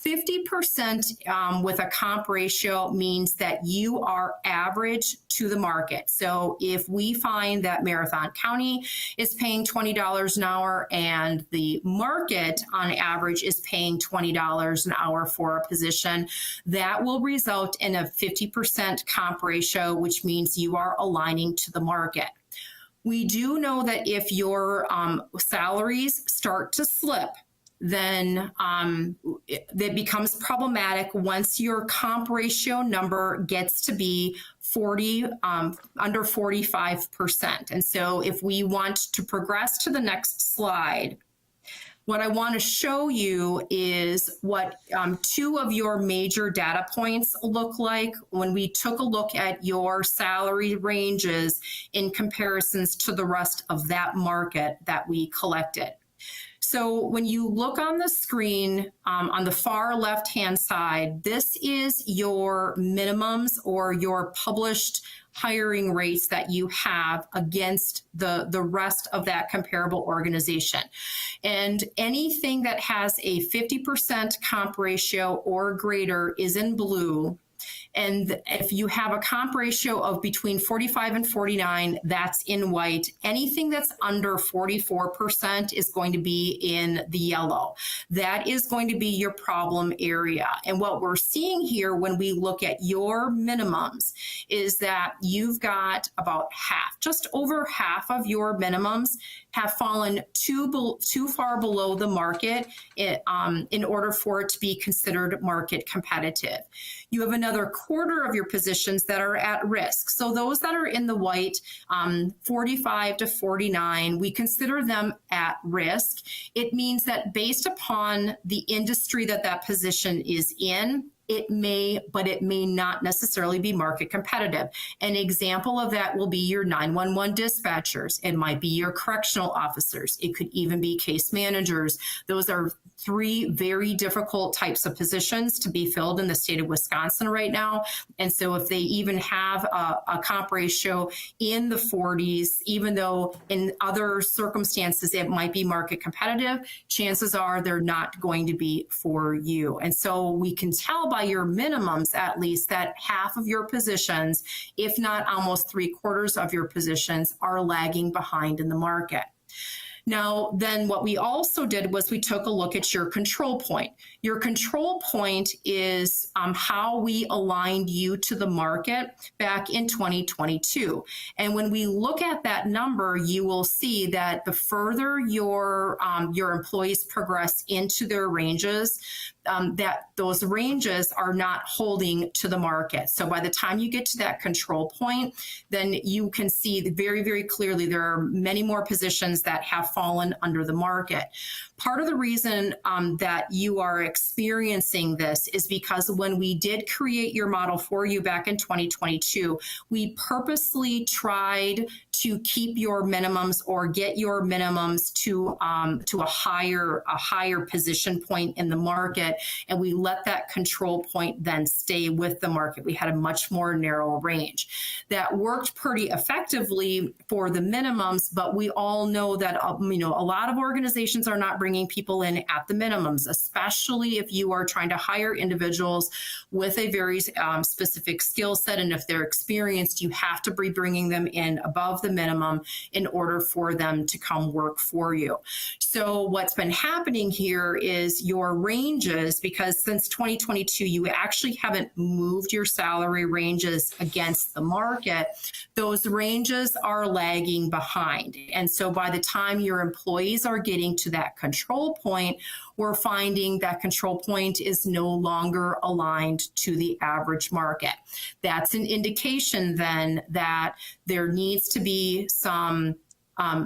50% with a comp ratio means that you are average to the market. So if we find that Marathon County is paying $20 an hour and the market on average is paying $20 an hour for a position, that will result in a 50% comp ratio, which means you are aligning to the market. We do know that if your salaries start to slip, then that becomes problematic once your comp ratio number gets to be under 45%. And so if we want to progress to the next slide, what I want to show you is what two of your major data points look like when we took a look at your salary ranges in comparisons to the rest of that market that we collected. So when you look on the screen on the far left-hand side, this is your minimums or your published hiring rates that you have against the rest of that comparable organization. And anything that has a 50% comp ratio or greater is in blue. And if you have a comp ratio of between 45 and 49, that's in white. Anything that's under 44% is going to be in the yellow. That is going to be your problem area. And what we're seeing here when we look at your minimums is that you've got about half, just over half of your minimums have fallen too far below the market in order for it to be considered market competitive. You have another quarter of your positions that are at risk. So those that are in the white, 45 to 49, we consider them at risk. It means that based upon the industry that position is in, it may, but it may not necessarily be market competitive. An example of that will be your 911 dispatchers. It might be your correctional officers. It could even be case managers. Those are three very difficult types of positions to be filled in the state of Wisconsin right now. And so if they even have a comp ratio in the 40s, even though in other circumstances it might be market competitive, chances are they're not going to be for you. And so we can tell by your minimums, at least, that half of your positions, if not almost 3/4 of your positions, are lagging behind in the market. Now, then what we also did was we took a look at your control point. Your control point is how we aligned you to the market back in 2022. And when we look at that number, you will see that the further your employees progress into their ranges, that those ranges are not holding to the market. So by the time you get to that control point, then you can see very, very clearly there are many more positions that have fallen under the market. Part of the reason that you are experiencing this is because when we did create your model for you back in 2022, we purposely tried to keep your minimums or get your minimums to a higher position point in the market, and we let that control point then stay with the market. We had a much more narrow range. That worked pretty effectively for the minimums, but we all know that a lot of organizations are not bringing people in at the minimums, especially if you are trying to hire individuals with a very specific skill set, and if they're experienced, you have to be bringing them in above the minimum in order for them to come work for you. So what's been happening here is your ranges, because since 2022, you actually haven't moved your salary ranges against the market, those ranges are lagging behind. And so by the time your employees are getting to that control point, we're finding that control point is no longer aligned to the average market. That's an indication then that there needs to be some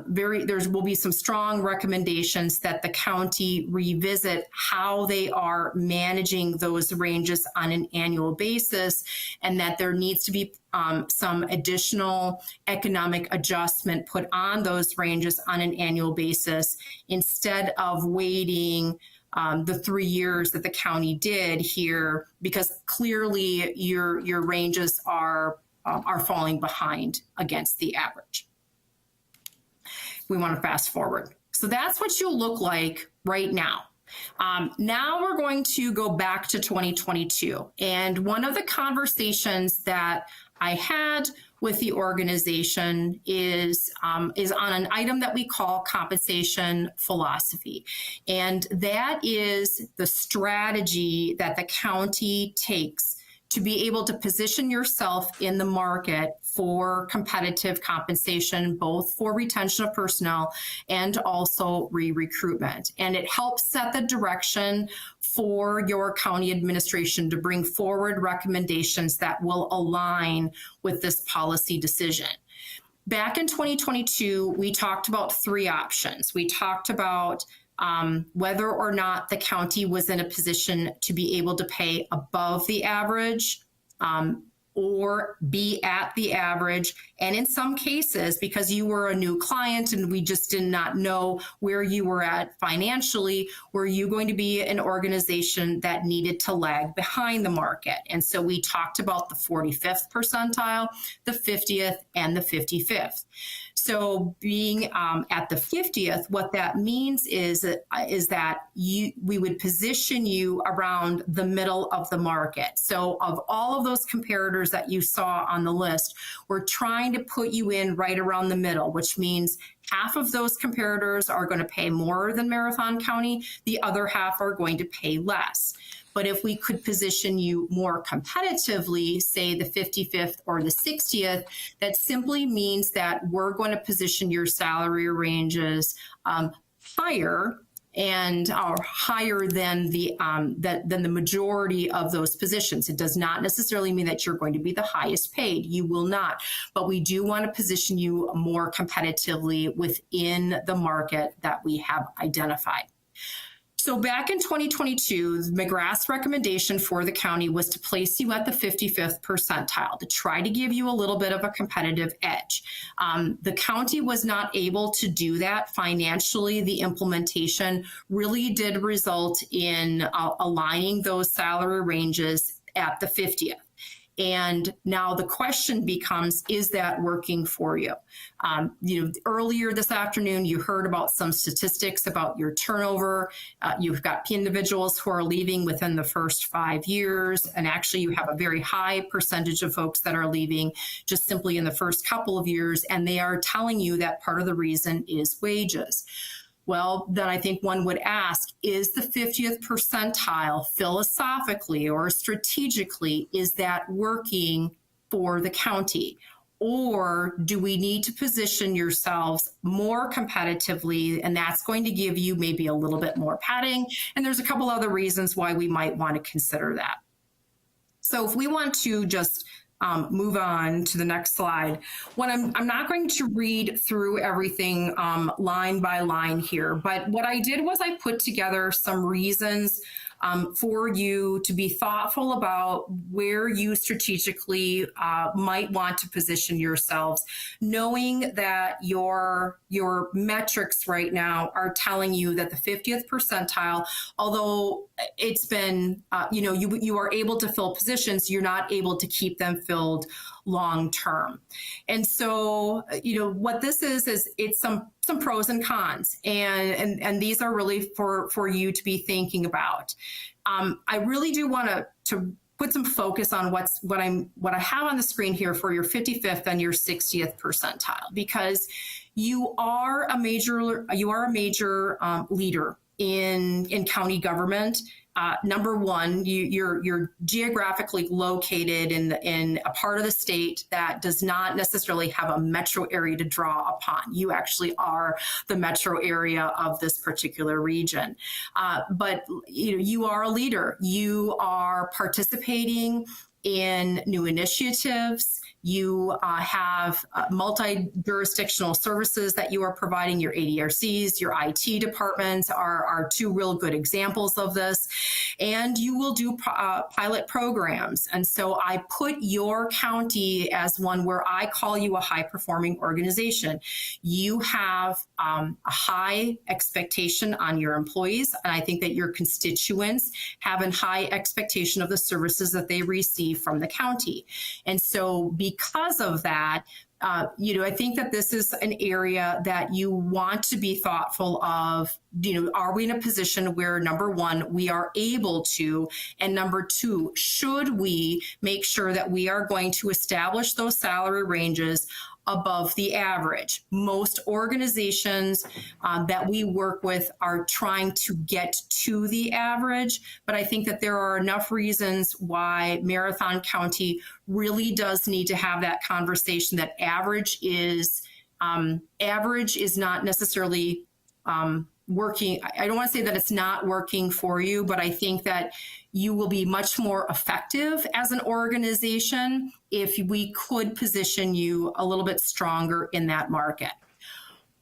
there will be some strong recommendations that the county revisit how they are managing those ranges on an annual basis, and that there needs to be some additional economic adjustment put on those ranges on an annual basis instead of waiting the 3 years that the county did here, because clearly your ranges are falling behind against the average. We want to fast forward. So that's what you'll look like right now. Now we're going to go back to 2022. And one of the conversations that I had with the organization is on an item that we call compensation philosophy. And that is the strategy that the county takes to be able to position yourself in the market for competitive compensation, both for retention of personnel and also re-recruitment. And it helps set the direction for your county administration to bring forward recommendations that will align with this policy decision. Back in 2022, we talked about 3 options. We talked about whether or not the county was in a position to be able to pay above the average or be at the average. And in some cases, because you were a new client and we just did not know where you were at financially, were you going to be an organization that needed to lag behind the market? And so we talked about the 45th percentile, the 50th, and the 55th. So being at the 50th, what that means is that we would position you around the middle of the market. So of all of those comparators that you saw on the list, we're trying to put you in right around the middle, which means half of those comparators are going to pay more than Marathon County. The other half are going to pay less. But if we could position you more competitively, say the 55th or the 60th, that simply means that we're going to position your salary ranges higher and are higher than the majority of those positions. It does not necessarily mean that you're going to be the highest paid. You will not. But we do want to position you more competitively within the market that we have identified. So back in 2022, McGrath's recommendation for the county was to place you at the 55th percentile to try to give you a little bit of a competitive edge. The county was not able to do that financially. The implementation really did result in aligning those salary ranges at the 50th. And now the question becomes, is that working for you? Earlier this afternoon, you heard about some statistics about your turnover. You've got individuals who are leaving within the first 5 years. And actually, you have a very high percentage of folks that are leaving just simply in the first couple of years. And they are telling you that part of the reason is wages. Well, then I think one would ask, is the 50th percentile philosophically or strategically, is that working for the county? Or do we need to position yourselves more competitively? And that's going to give you maybe a little bit more padding. And there's a couple other reasons why we might want to consider that. So if we want to just move on to the next slide. I'm not going to read through everything line by line here, but what I did was I put together some reasons for you to be thoughtful about where you strategically might want to position yourselves, knowing that your metrics right now are telling you that the 50th percentile, although it's been, you are able to fill positions, you're not able to keep them filled long term. And so, what this is it's some pros and cons, and these are really for you to be thinking about. I really do want to put some focus on what I have on the screen here for your 55th and your 60th percentile, because you are a major leader in county government. Number one, you're geographically located in a part of the state that does not necessarily have a metro area to draw upon. You actually are the metro area of this particular region. But you are a leader. You are participating in new initiatives. You have multi-jurisdictional services that you are providing. Your ADRCs, your IT departments are two real good examples of this. And you will do pilot programs. And so I put your county as one where I call you a high-performing organization. You have a high expectation on your employees, and I think that your constituents have a high expectation of the services that they receive from the county. And so because of that, I think that this is an area that you want to be thoughtful of. Are we in a position where, number one, we are able to, and number two, should we make sure that we are going to establish those salary ranges above the average? Most organizations that we work with are trying to get to the average, but I think that there are enough reasons why Marathon County really does need to have that conversation that average is not necessarily working. I don't want to say that it's not working for you, but I think that you will be much more effective as an organization if we could position you a little bit stronger in that market.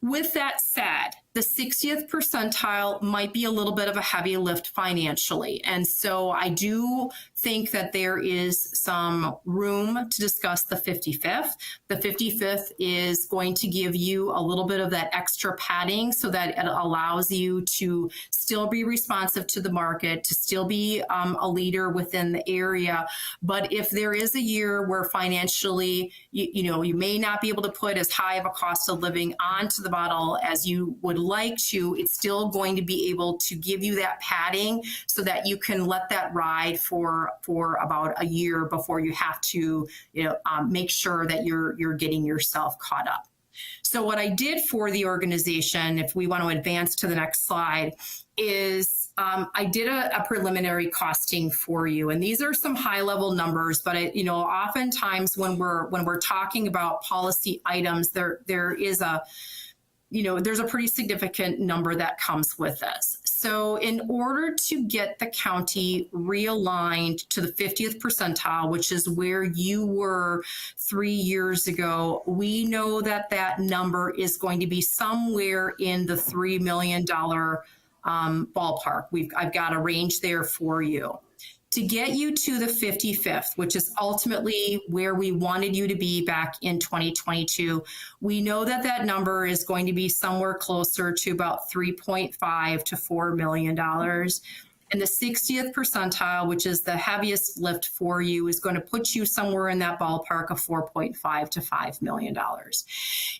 With that said, the 60th percentile might be a little bit of a heavy lift financially. And so I do think that there is some room to discuss the 55th. The 55th is going to give you a little bit of that extra padding so that it allows you to still be responsive to the market, to still be a leader within the area. But if there is a year where financially, you may not be able to put as high of a cost of living onto the model as you would like to, it's still going to be able to give you that padding so that you can let that ride for about a year before you have to make sure that you're getting yourself caught up. So what I did for the organization, if we want to advance to the next slide, is I did a preliminary costing for you, and these are some high-level numbers. But oftentimes when we're talking about policy items, there is there's a pretty significant number that comes with this. So in order to get the county realigned to the 50th percentile, which is where you were 3 years ago, we know that number is going to be somewhere in the $3 million ballpark. I've got a range there for you. To get you to the 55th, which is ultimately where we wanted you to be back in 2022, we know that number is going to be somewhere closer to about $3.5 to $4 million. And the 60th percentile, which is the heaviest lift for you, is going to put you somewhere in that ballpark of $4.5 to $5 million.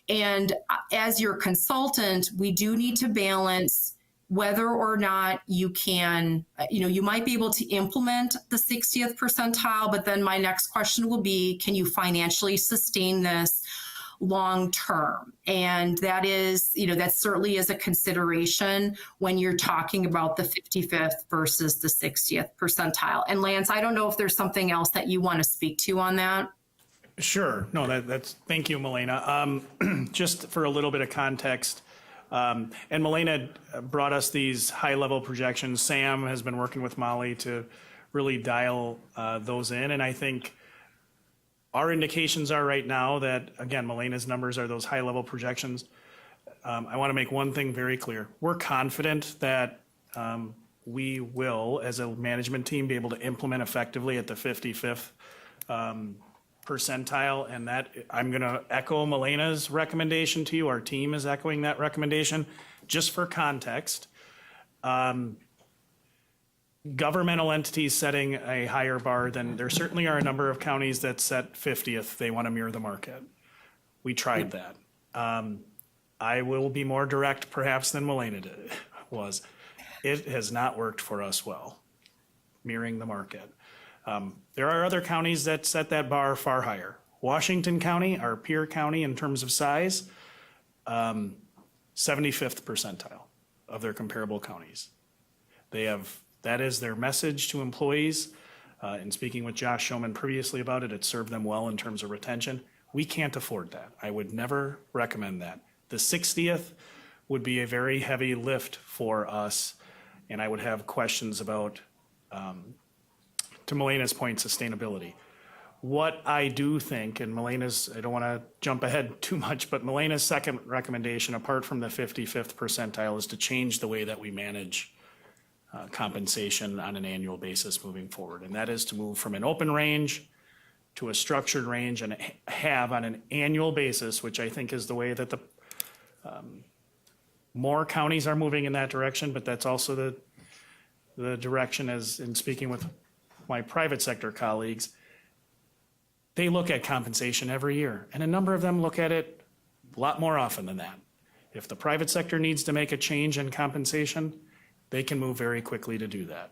And as your consultant, we do need to balance whether or not you can, you might be able to implement the 60th percentile, but then my next question will be, can you financially sustain this long term? And that is, that certainly is a consideration when you're talking about the 55th versus the 60th percentile. And Lance, I don't know if there's something else that you want to speak to on that. Sure. No, thank you, Milena. Just for a little bit of context, and Milena brought us these high-level projections. Sam has been working with Molly to really dial those in, and I think our indications are right now that, again, Milena's numbers are those high-level projections. I want to make one thing very clear. We're confident that we will, as a management team, be able to implement effectively at the 55th percentile, and that I'm going to echo Milena's recommendation to you. Our team is echoing that recommendation. Just for context, governmental entities setting a higher bar than, there certainly are a number of counties that set 50th. They want to mirror the market. We tried that. I will be more direct perhaps than Milena was. It has not worked for us well, mirroring the market. There are other counties that set that bar far higher. Washington County, our peer county in terms of size, 75th percentile of their comparable counties. That is their message to employees. In speaking with Josh Showman previously about it, it served them well in terms of retention. We can't afford that. I would never recommend that. The 60th would be a very heavy lift for us, and I would have questions about, to Milena's point, sustainability. What I do think, and Milena's, I don't want to jump ahead too much, but Milena's second recommendation, apart from the 55th percentile, is to change the way that we manage compensation on an annual basis moving forward. And that is to move from an open range to a structured range and have on an annual basis, which I think is the way that the more counties are moving in that direction, but that's also the direction, as in speaking with my private sector colleagues, they look at compensation every year, and a number of them look at it a lot more often than that. If the private sector needs to make a change in compensation, they can move very quickly to do that.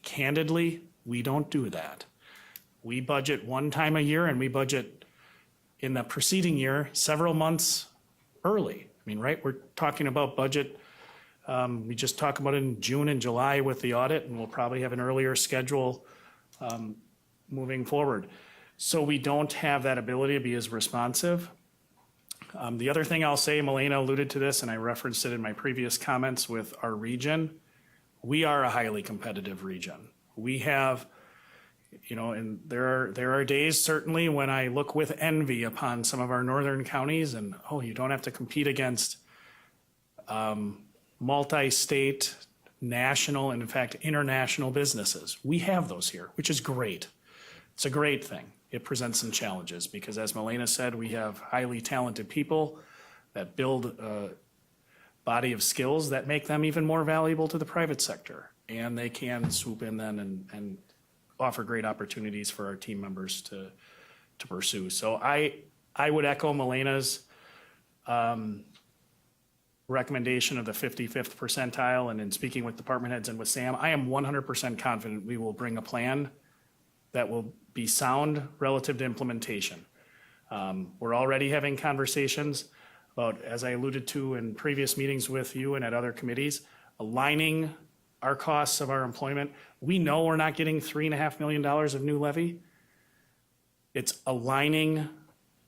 Candidly, we don't do that. We budget one time a year, and we budget in the preceding year several months early. I mean, right, we're talking about budget. We just talk about it in June and July with the audit, and we'll probably have an earlier schedule moving forward. So we don't have that ability to be as responsive. The other thing I'll say, Milena alluded to this, and I referenced it in my previous comments with our region. We are a highly competitive region. We have, and there are days certainly when I look with envy upon some of our northern counties, and you don't have to compete against multi-state, national, and in fact international businesses. We have those here, which is great. It's a great thing. It presents some challenges because, as Milena said, we have highly talented people that build a body of skills that make them even more valuable to the private sector. And they can swoop in then and offer great opportunities for our team members to pursue. So I would echo Milena's recommendation of the 55th percentile. And in speaking with department heads and with Sam, I am 100% confident we will bring a plan that will be sound relative to implementation. We're already having conversations about, as I alluded to in previous meetings with you and at other committees, aligning our costs of our employment. We know we're not getting $3.5 million of new levy. It's aligning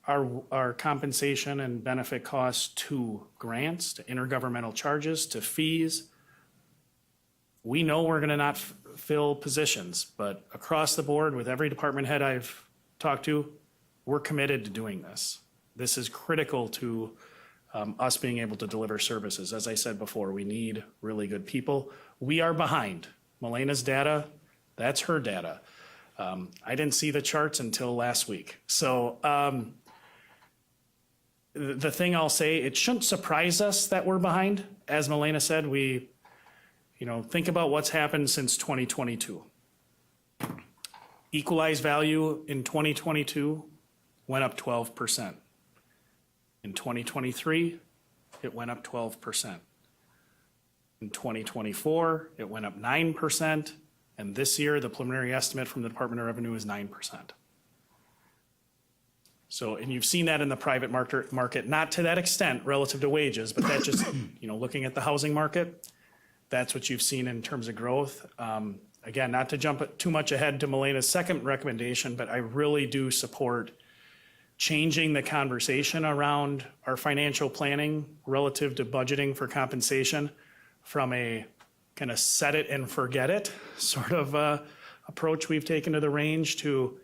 our compensation and benefit costs to grants, to intergovernmental charges, to fees. We know we're going to not fill positions, but across the board with every department head I've talked to, we're committed to doing this. This is critical to us being able to deliver services. As I said before, we need really good people. We are behind. Milena's data, that's her data. I didn't see the charts until last week. So the thing I'll say, it shouldn't surprise us that we're behind. As Milena said, we think about what's happened since 2022. Equalized value in 2022 went up 12%. In 2023, it went up 12%. In 2024, it went up 9%. And this year, the preliminary estimate from the Department of Revenue is 9%. So, and you've seen that in the private market, not to that extent relative to wages, but that just, looking at the housing market, that's what you've seen in terms of growth. Again, not to jump too much ahead to Melena's second recommendation, but I really do support changing the conversation around our financial planning relative to budgeting for compensation from a kind of set it and forget it sort of approach we've taken to the range to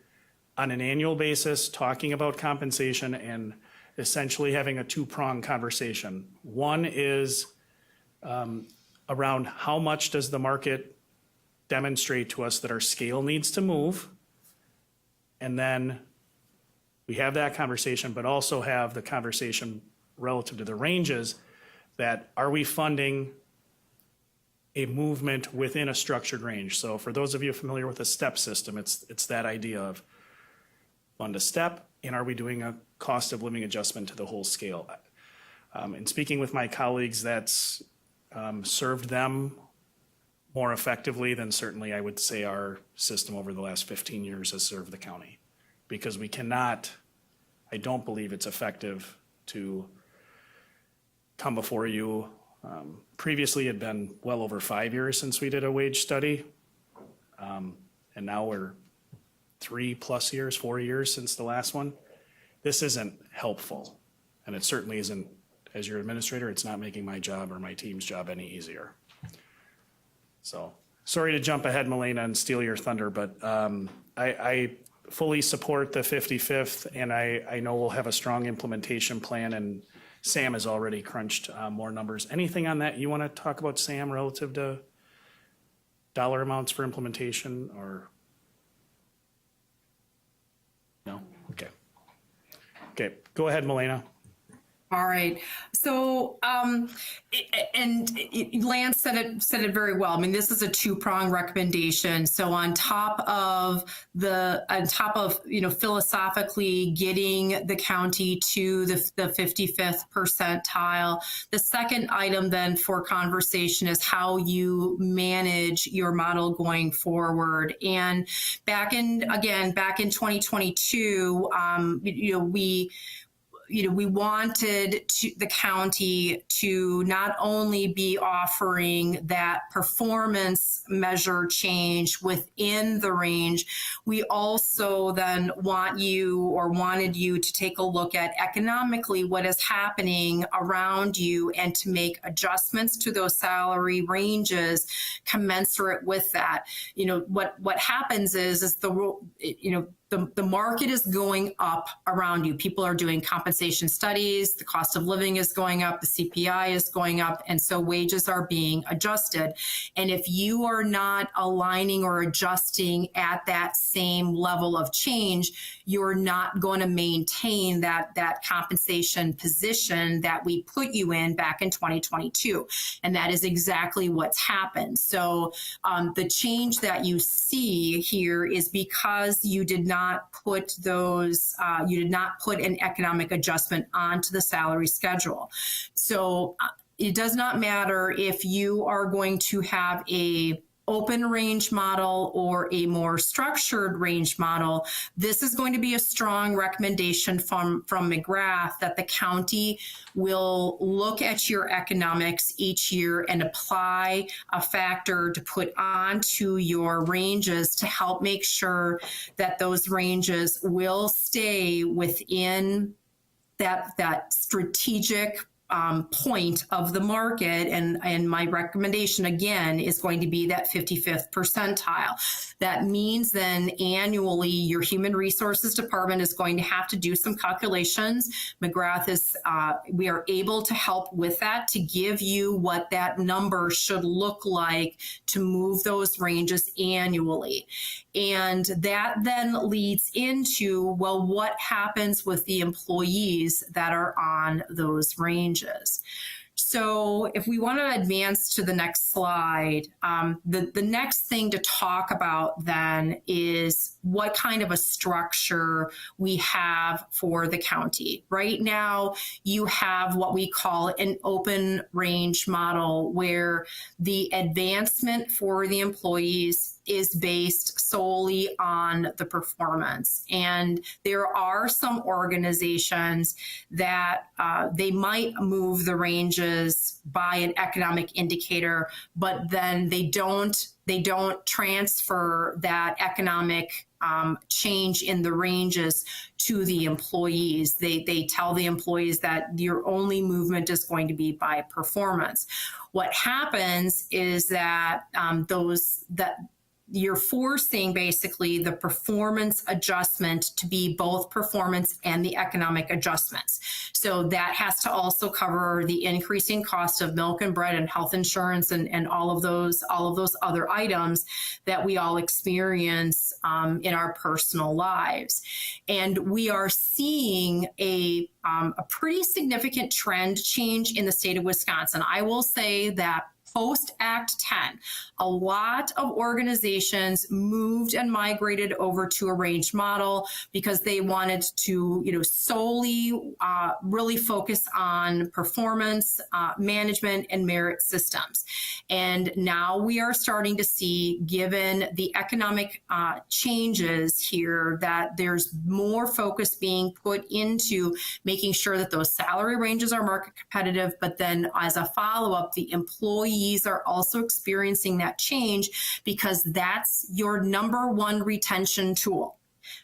on an annual basis, talking about compensation and essentially having a two-pronged conversation. One is around how much does the market demonstrate to us that our scale needs to move, and then we have that conversation, but also have the conversation relative to the ranges that are we funding a movement within a structured range. So for those of you familiar with the STEP system, it's that idea of fund a step, and are we doing a cost of living adjustment to the whole scale? And speaking with my colleagues, that's served them more effectively than certainly I would say our system over the last 15 years has served the county. Because we cannot, I don't believe it's effective to come before you. Previously, it had been well over 5 years since we did a wage study. And now we're 3+ years, 4 years since the last one. This isn't helpful. And it certainly isn't, as your administrator, it's not making my job or my team's job any easier. So sorry to jump ahead, Melena, and steal your thunder, but I fully support the 55th, and I know we'll have a strong implementation plan, and Sam has already crunched more numbers. Anything on that you want to talk about, Sam, relative to dollar amounts for implementation, or? No? Okay. Okay, go ahead, Melena. All right. So, Lance said it very well. I mean, this is a two-pronged recommendation. So on top of philosophically getting the county to the 55th percentile, the second item then for conversation is how you manage your model going forward. And back in 2022, we wanted the county to not only be offering that performance measure change within the range, we also then wanted you to take a look at economically what is happening around you and to make adjustments to those salary ranges commensurate with that. What happens is the market is going up around you. People are doing compensation studies. The cost of living is going up. The CPI is going up. And so wages are being adjusted. And if you are not aligning or adjusting at that same level of change, you're not going to maintain that compensation position that we put you in back in 2022. And that is exactly what's happened. So the change that you see here is because you did not put an economic adjustment onto the salary schedule. So it does not matter if you are going to have a open range model or a more structured range model. This is going to be a strong recommendation from McGrath that the county will look at your economics each year and apply a factor to put onto your ranges to help make sure that those ranges will stay within that strategic point of the market. And my recommendation again is going to be that 55th percentile. That means then annually your human resources department is going to have to do some calculations. McGrath we are able to help with that to give you what that number should look like to move those ranges annually. And that then leads into, well, what happens with the employees that are on those ranges? So if we want to advance to the next slide, the next thing to talk about then is what kind of a structure we have for the county. Right now, you have what we call an open range model where the advancement for the employees is based solely on the performance. And there are some organizations that they might move the ranges by an economic indicator, but then they don't transfer that economic change in the ranges to the employees. They tell the employees that your only movement is going to be by performance. What happens is that you're forcing basically the performance adjustment to be both performance and the economic adjustments. So that has to also cover the increasing cost of milk and bread and health insurance and all of those other items that we all experience in our personal lives. And we are seeing a pretty significant trend change in the state of Wisconsin. I will say that post Act 10, a lot of organizations moved and migrated over to a range model because they wanted to, solely really focus on performance management and merit systems. And now we are starting to see, given the economic changes here, that there's more focus being put into making sure that those salary ranges are market competitive, but then as a follow-up, the employees are also experiencing that change because that's your number one retention tool.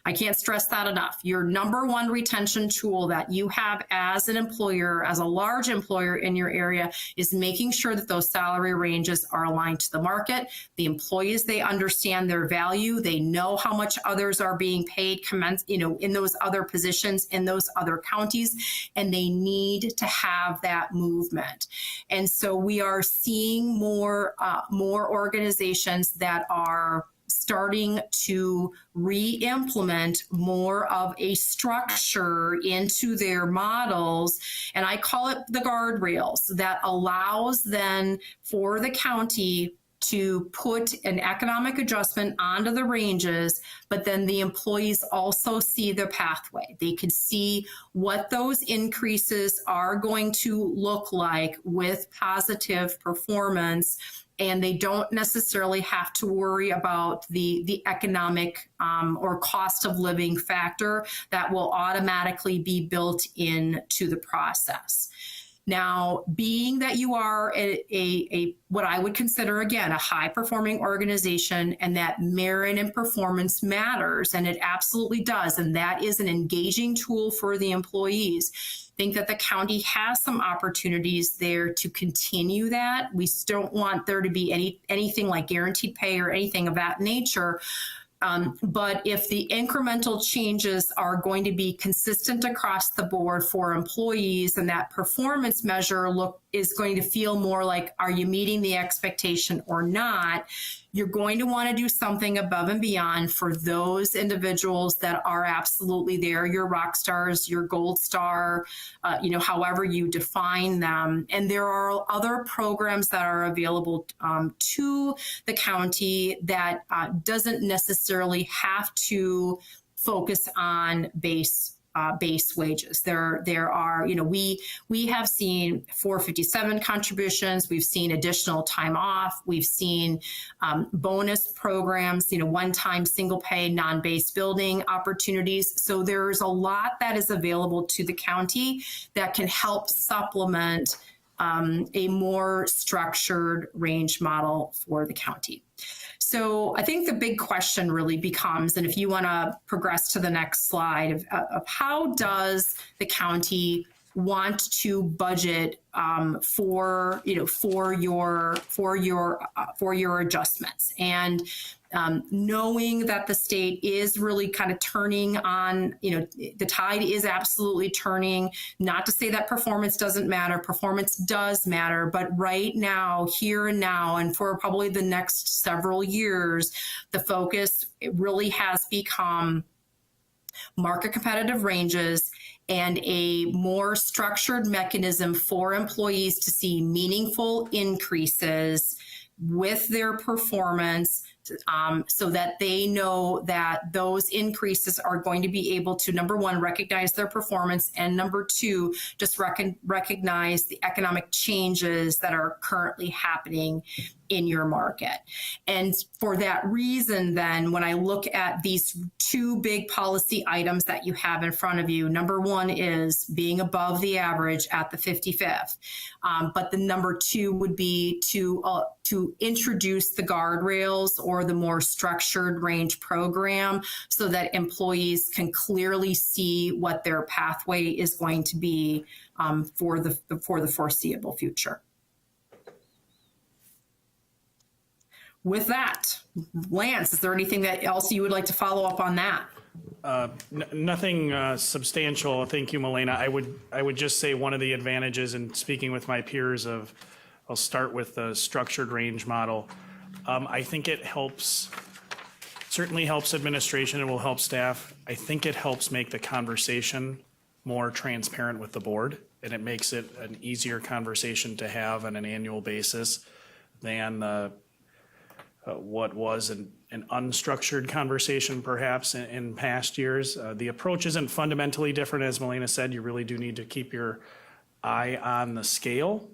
I can't stress that enough. Your number one retention tool that you have as an employer, as a large employer in your area, is making sure that those salary ranges are aligned to the market. The employees, they understand their value. They know how much others are being paid, in those other positions, in those other counties, and they need to have that movement. And so we are seeing more organizations that are starting to re-implement more of a structure into their models. And I call it the guardrails that allows then for the county to put an economic adjustment onto the ranges, but then the employees also see the pathway. They can see what those increases are going to look like with positive performance, and they don't necessarily have to worry about the economic or cost of living factor that will automatically be built into the process. Now, being that you are a what I would consider, again, a high-performing organization, and that merit and performance matters, and it absolutely does, and that is an engaging tool for the employees, I think that the county has some opportunities there to continue that. We still don't want there to be anything like guaranteed pay or anything of that nature. But if the incremental changes are going to be consistent across the board for employees, and that performance measure is going to feel more like, are you meeting the expectation or not? You're going to want to do something above and beyond for those individuals that are absolutely there, your rock stars, your gold star, however you define them. And there are other programs that are available to the county that doesn't necessarily have to focus on base wages. There are, we have seen 457 contributions. We've seen additional time off. We've seen bonus programs, one-time single pay, non-base building opportunities. So there's a lot that is available to the county that can help supplement a more structured range model for the county. So I think the big question really becomes, and if you want to progress to the next slide, of how does the county want to budget for your adjustments, and knowing that the state is really kind of turning on, the tide is absolutely turning. Not to say that performance doesn't matter. Performance does matter. But right now, here and now, and for probably the next several years, the focus really has become market competitive ranges and a more structured mechanism for employees to see meaningful increases with their performance, so that they know that those increases are going to be able to, number one, recognize their performance, and number two, just recognize the economic changes that are currently happening in your market. And for that reason, then, when I look at these two big policy items that you have in front of you, number one is being above the average at the 55th. But the number two would be to introduce the guardrails or the more structured range program so that employees can clearly see what their pathway is going to be for the foreseeable future. With that, Lance, is there anything else you would like to follow up on that? Nothing substantial. Thank you, Milena. I would just say one of the advantages in speaking with my peers I'll start with the structured range model. I think it certainly helps administration. It will help staff. I think it helps make the conversation more transparent with the board, and it makes it an easier conversation to have on an annual basis than what was an unstructured conversation perhaps in past years. The approach isn't fundamentally different, as Milena said. You really do need to keep your eye on the scale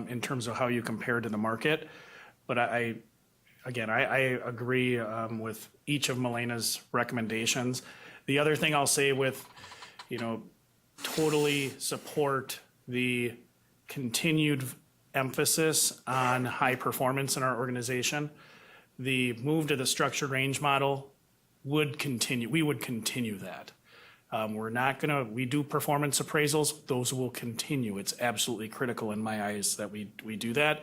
in terms of how you compare to the market. But I agree with each of Milena's recommendations. The other thing I'll say totally support the continued emphasis on high performance in our organization. The move to the structured range model would continue. We would continue that. We do performance appraisals. Those will continue. It's absolutely critical in my eyes that we do that.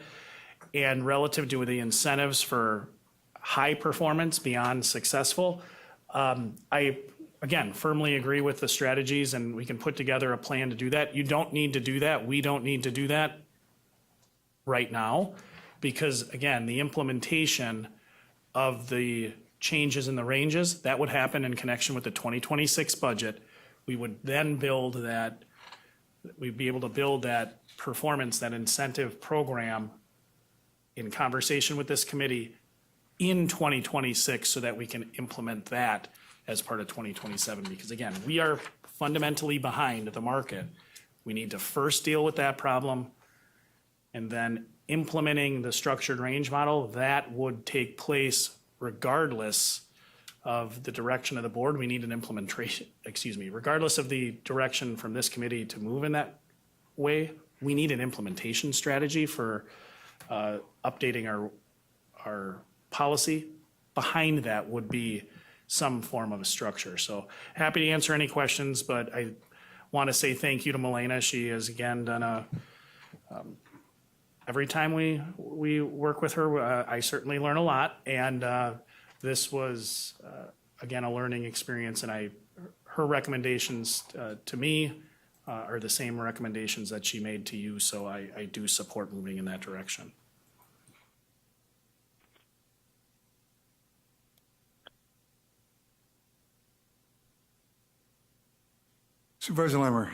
And relative to the incentives for high performance beyond successful, I, again, firmly agree with the strategies, and we can put together a plan to do that. You don't need to do that. We don't need to do that right now, because again, the implementation of the changes in the ranges, that would happen in connection with the 2026 budget. We would then we'd be able to build that performance, that incentive program in conversation with this committee in 2026 so that we can implement that as part of 2027. Because again, we are fundamentally behind the market. We need to first deal with that problem, and then implementing the structured range model, that would take place regardless of the direction of the board. We need an implementation, regardless of the direction from this committee to move in that way, we need an implementation strategy for updating our policy. Behind that would be some form of a structure. So happy to answer any questions, but I want to say thank you to Milena. She has again done every time we work with her, I certainly learn a lot, and this was again a learning experience. And her recommendations to me are the same recommendations that she made to you. So I do support moving in that direction. Supervisor Lemmer.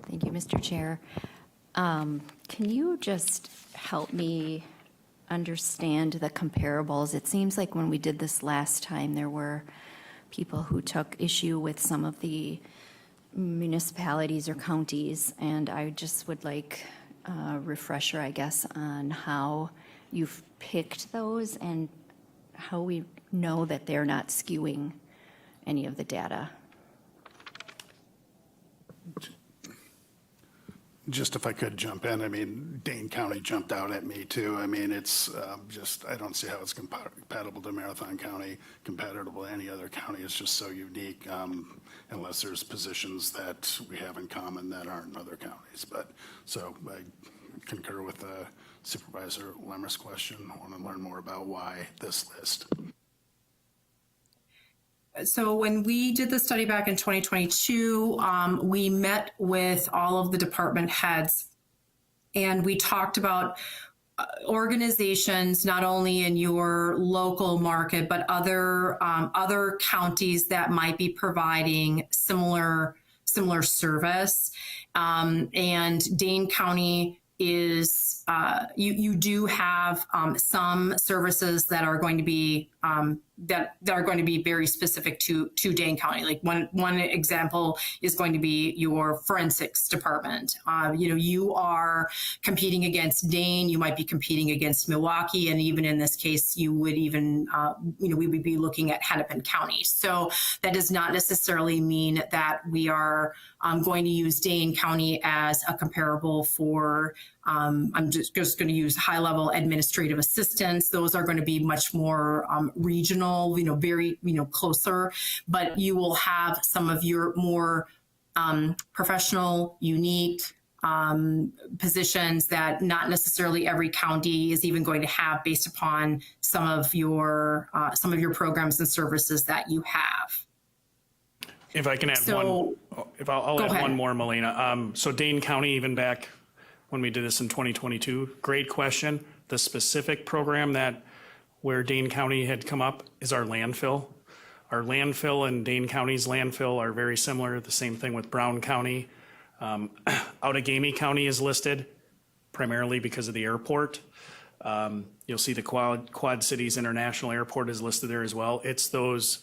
Thank you, Mr. Chair. Can you just help me understand the comparables? It seems like when we did this last time, there were people who took issue with some of the municipalities or counties, and I just would like a refresher, I guess, on how you've picked those and how we know that they're not skewing any of the data. Just if I could jump in, I mean, Dane County jumped out at me too. I mean, it's I don't see how it's compatible to Marathon County, compatible to any other county. It's just so unique, unless there's positions that we have in common that aren't in other counties. But so I concur with Supervisor Lemmer's question. I want to learn more about why this list. So when we did the study back in 2022, we met with all of the department heads, and we talked about organizations, not only in your local market, but other counties that might be providing similar service. And Dane County is, you do have some services that are going to be that are going to be very specific to Dane County. Like one example is going to be your forensics department. You are competing against Dane, you might be competing against Milwaukee, and even in this case, you would even, we would be looking at Hennepin County. So that does not necessarily mean that we are going to use Dane County as a comparable for, I'm just going to use high-level administrative assistants. Those are going to be much more regional, very, closer, but you will have some of your more professional, unique positions that not necessarily every county is even going to have based upon some of your programs and services that you have. If I can add So- I'll Go add ahead. one more, Melina. So Dane County, even back when we did this in 2022, great question. The specific program where Dane County had come up is our landfill. Our landfill and Dane County's landfill are very similar. The same thing with Brown County. Outagamie County is listed primarily because of the airport. You'll see the Quad Cities International Airport is listed there as well. It's those,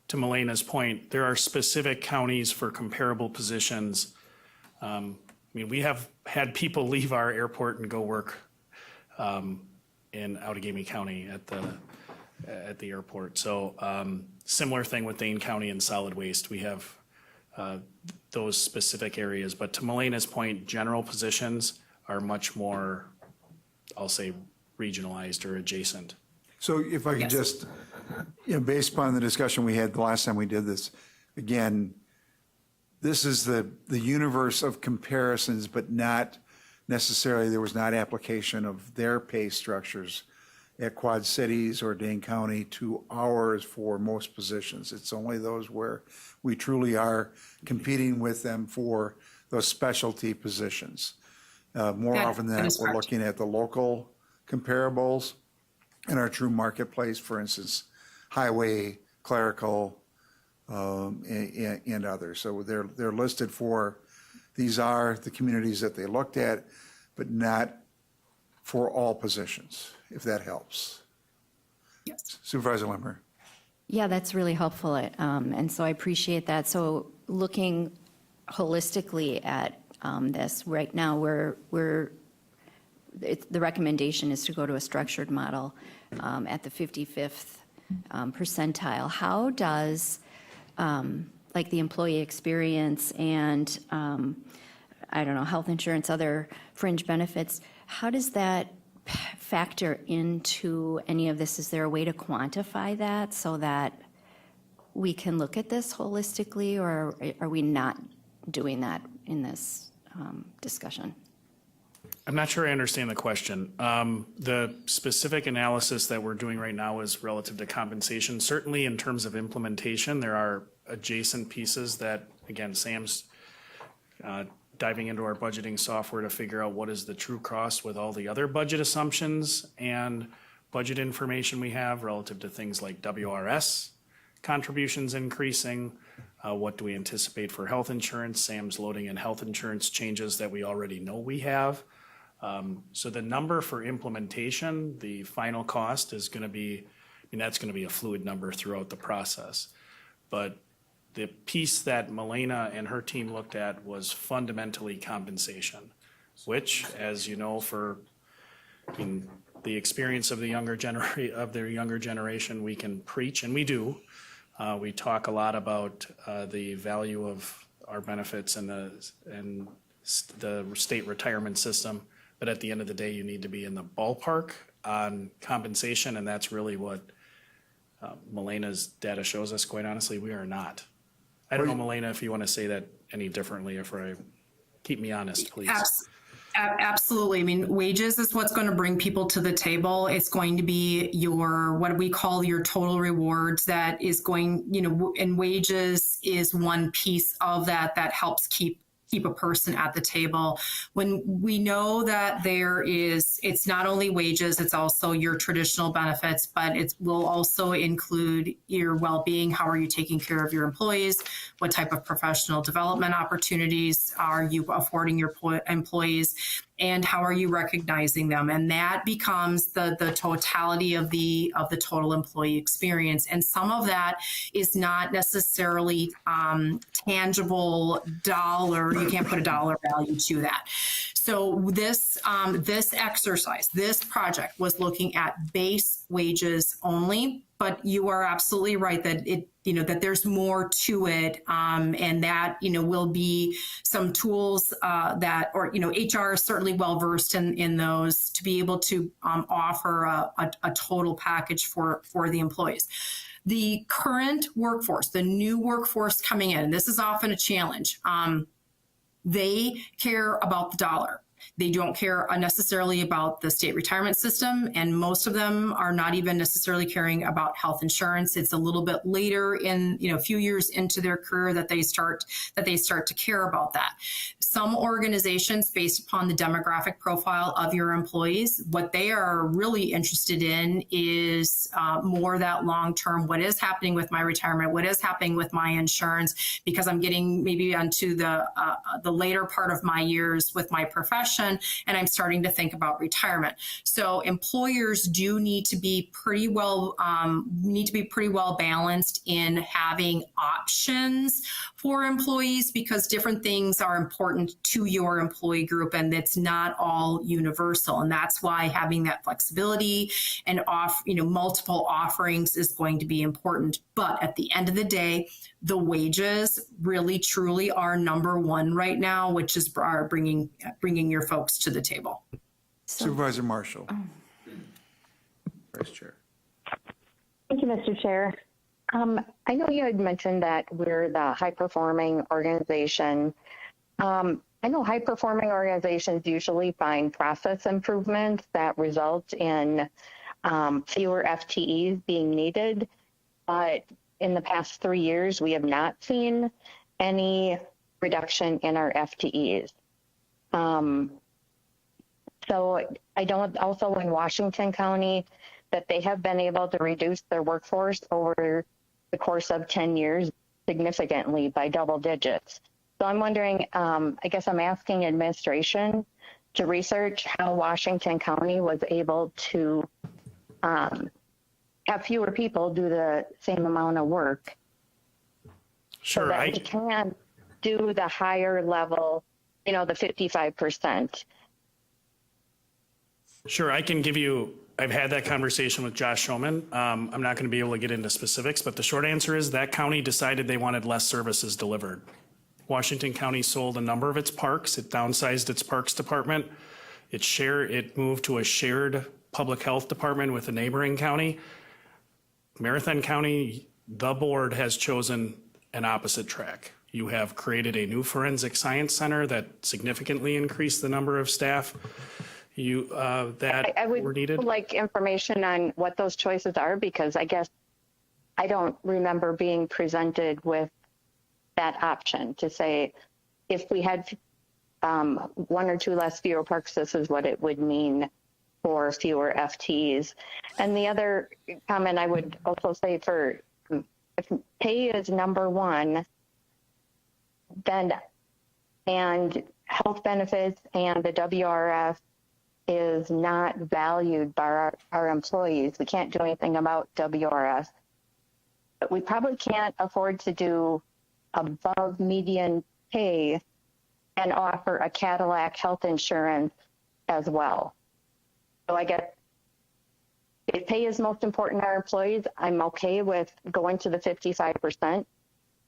to Melena's point, there are specific counties for comparable positions. We have had people leave our airport and go work in Outagamie County at the airport. So similar thing with Dane County and solid waste. We have those specific areas. But to Melena's point, general positions are much more, I'll say, regionalized or adjacent. So if I could just, based upon the discussion we had the last time we did this, again, this is the universe of comparisons, but not necessarily, there was not application of their pay structures at Quad Cities or Dane County to ours for most positions. It's only those where we truly are competing with them for those specialty positions. More That- often than that not, is we're correct. looking at the local comparables in our true marketplace, for instance, highway, clerical, and others. So they're listed for, these are the communities that they looked at, but not for all positions, if that helps. Yes. Supervisor Limmer. Yeah, that's really helpful, and so I appreciate that. So looking holistically at this, right now, the recommendation is to go to a structured model at the 55th percentile. How does, like the employee experience and, I don't know, health insurance, other fringe benefits, how does that factor into any of this? Is there a way to quantify that so that we can look at this holistically, or are we not doing that in this discussion? I'm not sure I understand the question. The specific analysis that we're doing right now is relative to compensation. Certainly in terms of implementation, there are adjacent pieces that, again, Sam's diving into our budgeting software to figure out what is the true cost with all the other budget assumptions and budget information we have relative to things like WRS contributions increasing. What do we anticipate for health insurance? Sam's loading in health insurance changes that we already know we have. So the number for implementation, the final cost is going to be, that's going to be a fluid number throughout the process. But the piece that Melena and her team looked at was fundamentally compensation, which, as you know, the experience of the younger generation, we can preach, and we do. We talk a lot about the value of our benefits and the state retirement system. But at the end of the day, you need to be in the ballpark on compensation, and that's really what Melena's data shows us. Quite honestly, we are not. I don't know, Melena, if you want to say that any differently, keep me honest, please. Absolutely. Wages is what's going to bring people to the table. It's going to be what we call your total rewards that is going, and wages is one piece of that helps keep keep a person at the table. When we know that it's not only wages, it's also your traditional benefits, but it will also include your well-being. How are you taking care of your employees? What type of professional development opportunities are you affording your employees? And how are you recognizing them? And that becomes the totality of the total employee experience. And some of that is not necessarily tangible dollar. You can't put a dollar value to that. So this exercise, this project was looking at base wages only. But you are absolutely right that that there's more to it, and that will be some tools HR is certainly well versed in those to be able to offer a total package for the employees. The current workforce, the new workforce coming in, and this is often a challenge. They care about the dollar. They don't care necessarily about the state retirement system, and most of them are not even necessarily caring about health insurance. It's a little bit later in, a few years into their career that they start to care about that. Some organizations, based upon the demographic profile of your employees, what they are really interested in is more that long-term, what is happening with my retirement, what is happening with my insurance, because I'm getting maybe onto the later part of my years with my profession, and I'm starting to think about retirement. So employers do need to be pretty well balanced in having options for employees, because different things are important to your employee group, and it's not all universal. And that's why having that flexibility and multiple offerings is going to be important. But at the end of the day, the wages really truly are number one right now, which is bringing your folks to the table. Supervisor Marshall. Vice Chair. Thank you, Mr. Chair. I know you had mentioned that we're the high-performing organization. I know high-performing organizations usually find process improvements that result in fewer FTEs being needed, but in the past 3 years, we have not seen any reduction in our FTEs. So I know also in Washington County that they have been able to reduce their workforce over the course of 10 years significantly by double digits. So I'm wondering, I guess I'm asking administration to research how Washington County was able to have fewer people do the same amount of work. Sure. So that we can do the higher level, the 55%. Sure, I can give you, I've had that conversation with Josh Schoman. I'm not going to be able to get into specifics, but the short answer is that county decided they wanted less services delivered. Washington County sold a number of its parks. It downsized its parks department. It moved to a shared public health department with a neighboring county. Marathon County, the board has chosen an opposite track. You have created a new forensic science center that significantly increased the number of staff that were needed. I would like information on what those choices are, because I guess I don't remember being presented with that option to say, if we had one or two less fewer parks, this is what it would mean for fewer FTEs. And the other comment I would also say, if pay is number one, then and health benefits and the WRF is not valued by our employees. We can't do anything about WRF. But we probably can't afford to do above median pay and offer a Cadillac health insurance as well. So I guess if pay is most important to our employees, I'm okay with going to the 55%,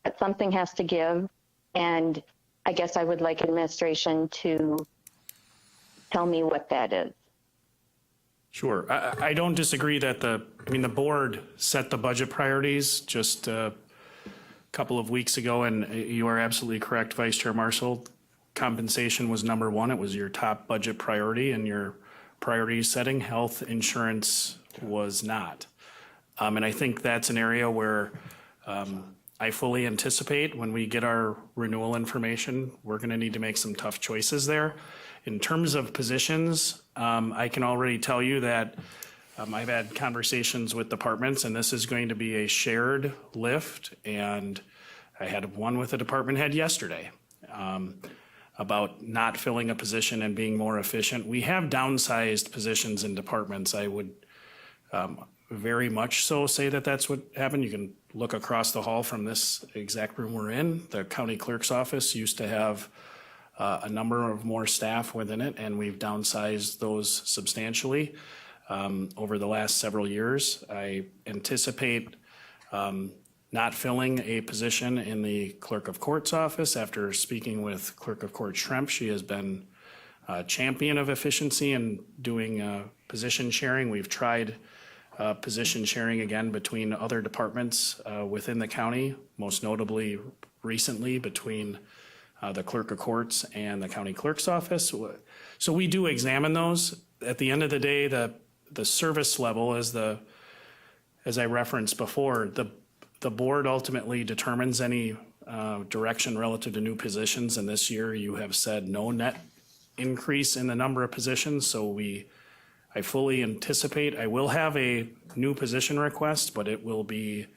but something has to give. And I guess I would like administration to tell me what that is. Sure. I don't disagree that the board set the budget priorities just a couple of weeks ago, and you are absolutely correct, Vice Chair Marshall. Compensation was number one. It was your top budget priority in your priority setting. Health insurance was not. And I think that's an area where I fully anticipate when we get our renewal information, we're going to need to make some tough choices there. In terms of positions, I can already tell you that I've had conversations with departments, and this is going to be a shared lift. And I had one with a department head yesterday about not filling a position and being more efficient. We have downsized positions in departments. I would very much so say that that's what happened. You can look across the hall from this exact room we're in. The county clerk's office used to have a number of more staff within it, and we've downsized those substantially over the last several years. I anticipate not filling a position in the clerk of court's office. After speaking with clerk of court Schremp, she has been a champion of efficiency and doing position sharing. We've tried position sharing again between other departments within the county, most notably recently between the clerk of courts and the county clerk's office. So we do examine those. At the end of the day, the service level, as I referenced before, the board ultimately determines any direction relative to new positions. And this year you have said no net increase in the number of positions. So I fully anticipate I will have a new position request, but it will be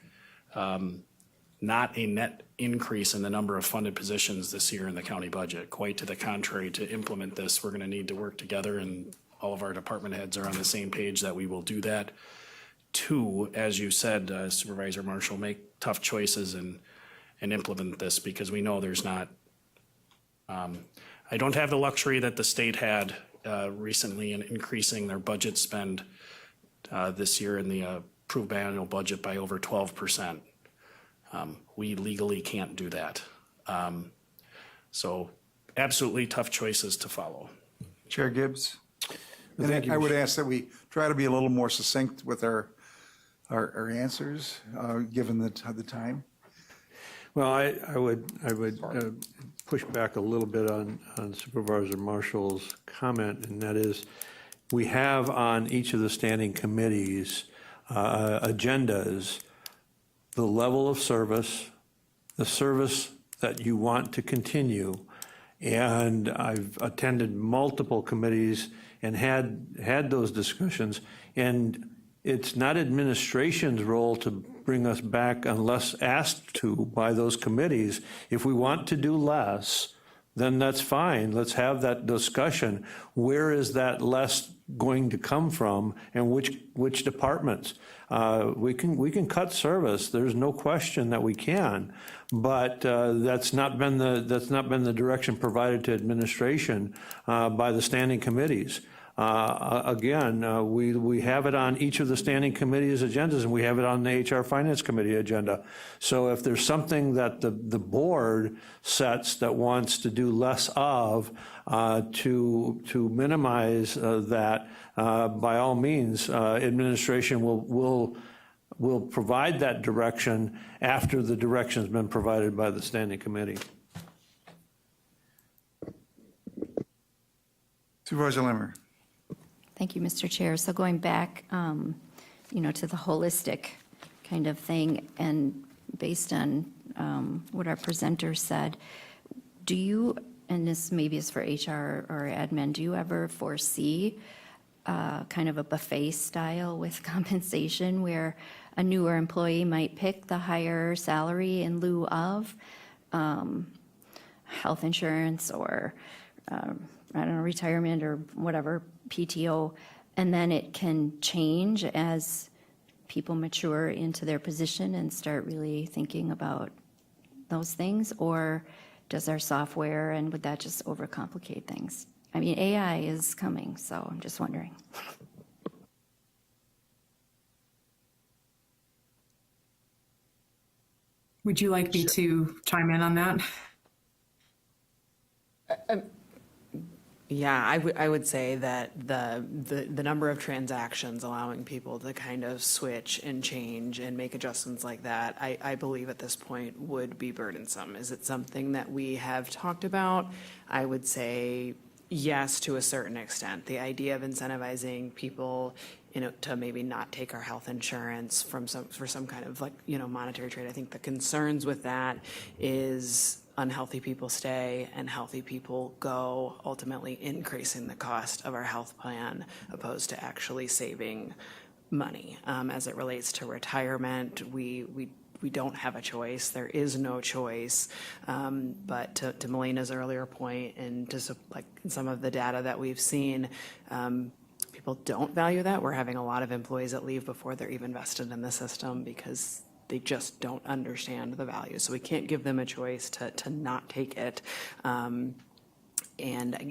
not a net increase in the number of funded positions this year in the county budget. Quite to the contrary, to implement this, we're going to need to work together, and all of our department heads are on the same page that we will do that. Two, as you said, Supervisor Marshall, make tough choices and implement this, because we know there's not, I don't have the luxury that the state had recently in increasing their budget spend this year in the approved annual budget by over 12%. We legally can't do that. So absolutely tough choices to follow. Chair Gibbs? And Thank you, I would Mr. ask that we try to be a little more succinct with our answers, given the time. Well, I would push back a little bit on Supervisor Marshall's comment, and that is, we have on each of the standing committees agendas the level of service, the service that you want to continue. And I've attended multiple committees and had those discussions. And it's not administration's role to bring us back unless asked to by those committees. If we want to do less, then that's fine. Let's have that discussion. Where is that less going to come from, and which departments? We can cut service. There's no question that we can, but that's not been the direction provided to administration by the standing committees. Again, we have it on each of the standing committees' agendas, and we have it on the HR Finance Committee agenda. So if there's something that the board sets that wants to do less of to minimize that, by all means, administration will provide that direction after the direction's been provided by the standing committee. Supervisor Lemmer? Thank you, Mr. Chair. So going back, to the holistic kind of thing, and based on what our presenter said, do you, and this maybe is for HR or admin, do you ever foresee kind of a buffet style with compensation where a newer employee might pick the higher salary in lieu of health insurance or, retirement or whatever, PTO, and then it can change as people mature into their position and start really thinking about those things? Or does our software, and would that just overcomplicate things? I mean, AI is coming, so I'm just wondering. Would you like me to chime in on that? Yeah, I would say that the number of transactions allowing people to kind of switch and change and make adjustments like that, I believe at this point would be burdensome. Is it something that we have talked about? I would say yes, to a certain extent. The idea of incentivizing people to maybe not take our health insurance for some kind of monetary trade. I think the concerns with that is unhealthy people stay and healthy people go, ultimately increasing the cost of our health plan opposed to actually saving money. As it relates to retirement, we don't have a choice. There is no choice. But to Melina's earlier point, and to some of the data that we've seen, people don't value that. We're having a lot of employees that leave before they're even vested in the system because they just don't understand the value. So we can't give them a choice to not take it. And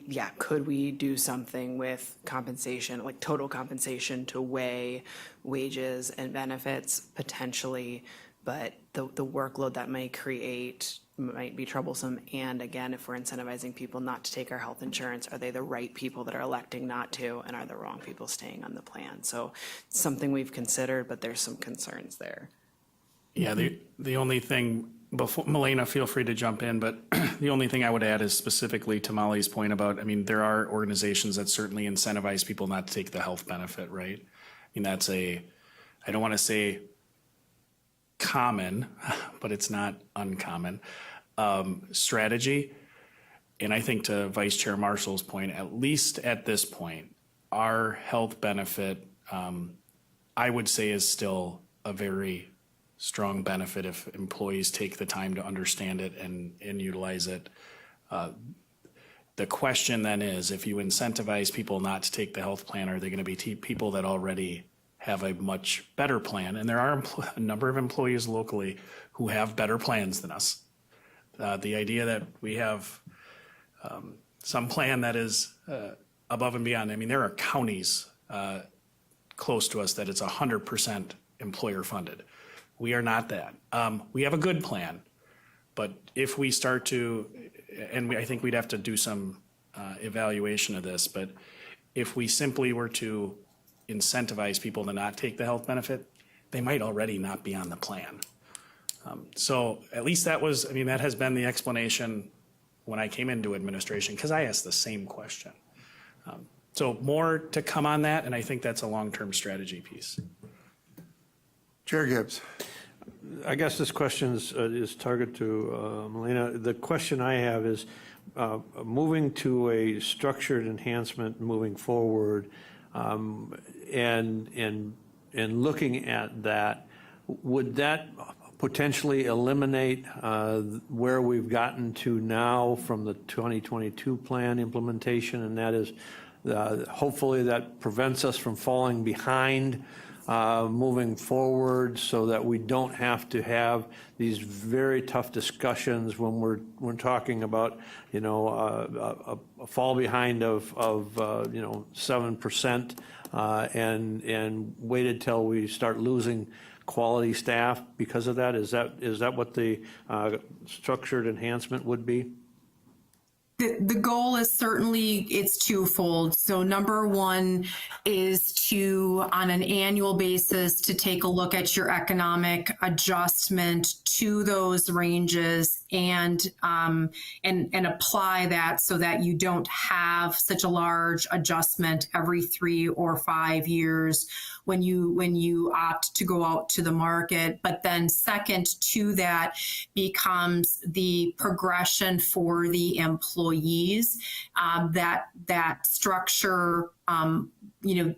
yeah, could we do something with compensation, like total compensation to weigh wages and benefits? Potentially, but the workload that may create might be troublesome. And again, if we're incentivizing people not to take our health insurance, are they the right people that are electing not to, and are the wrong people staying on the plan? So it's something we've considered, but there's some concerns there. Yeah, the only thing, before, Melina, feel free to jump in, but the only thing I would add is specifically to Molly's point about, there are organizations that certainly incentivize people not to take the health benefit, right? That's I don't want to say common, but it's not uncommon strategy. And I think to Vice Chair Marshall's point, at least at this point, our health benefit, I would say, is still a very strong benefit if employees take the time to understand it and utilize it. The question then is, if you incentivize people not to take the health plan, are they going to be people that already have a much better plan? And there are a number of employees locally who have better plans than us. The idea that we have some plan that is above and beyond, there are counties close to us that it's 100% employer funded. We are not that. We have a good plan, but if we start to, I think we'd have to do some evaluation of this, but if we simply were to incentivize people to not take the health benefit, they might already not be on the plan. So at least that was, that has been the explanation when I came into administration, because I asked the same question. So more to come on that, and I think that's a long-term strategy piece. Chair Gibbs. I guess this question is targeted to Melina. The question I have is, moving to a structured enhancement moving forward, and looking at that, would that potentially eliminate where we've gotten to now from the 2022 plan implementation, and that is hopefully that prevents us from falling behind moving forward, so that we don't have to have these very tough discussions when we're talking about a fall behind of 7% and waited till we start losing quality staff because of that? Is that what the structured enhancement would be? The goal is certainly, it's twofold. So number one is to, on an annual basis, to take a look at your economic adjustment to those ranges and apply that so that you don't have such a large adjustment every 3 or 5 years when you opt to go out to the market. But then second to that becomes the progression for the employees. That structure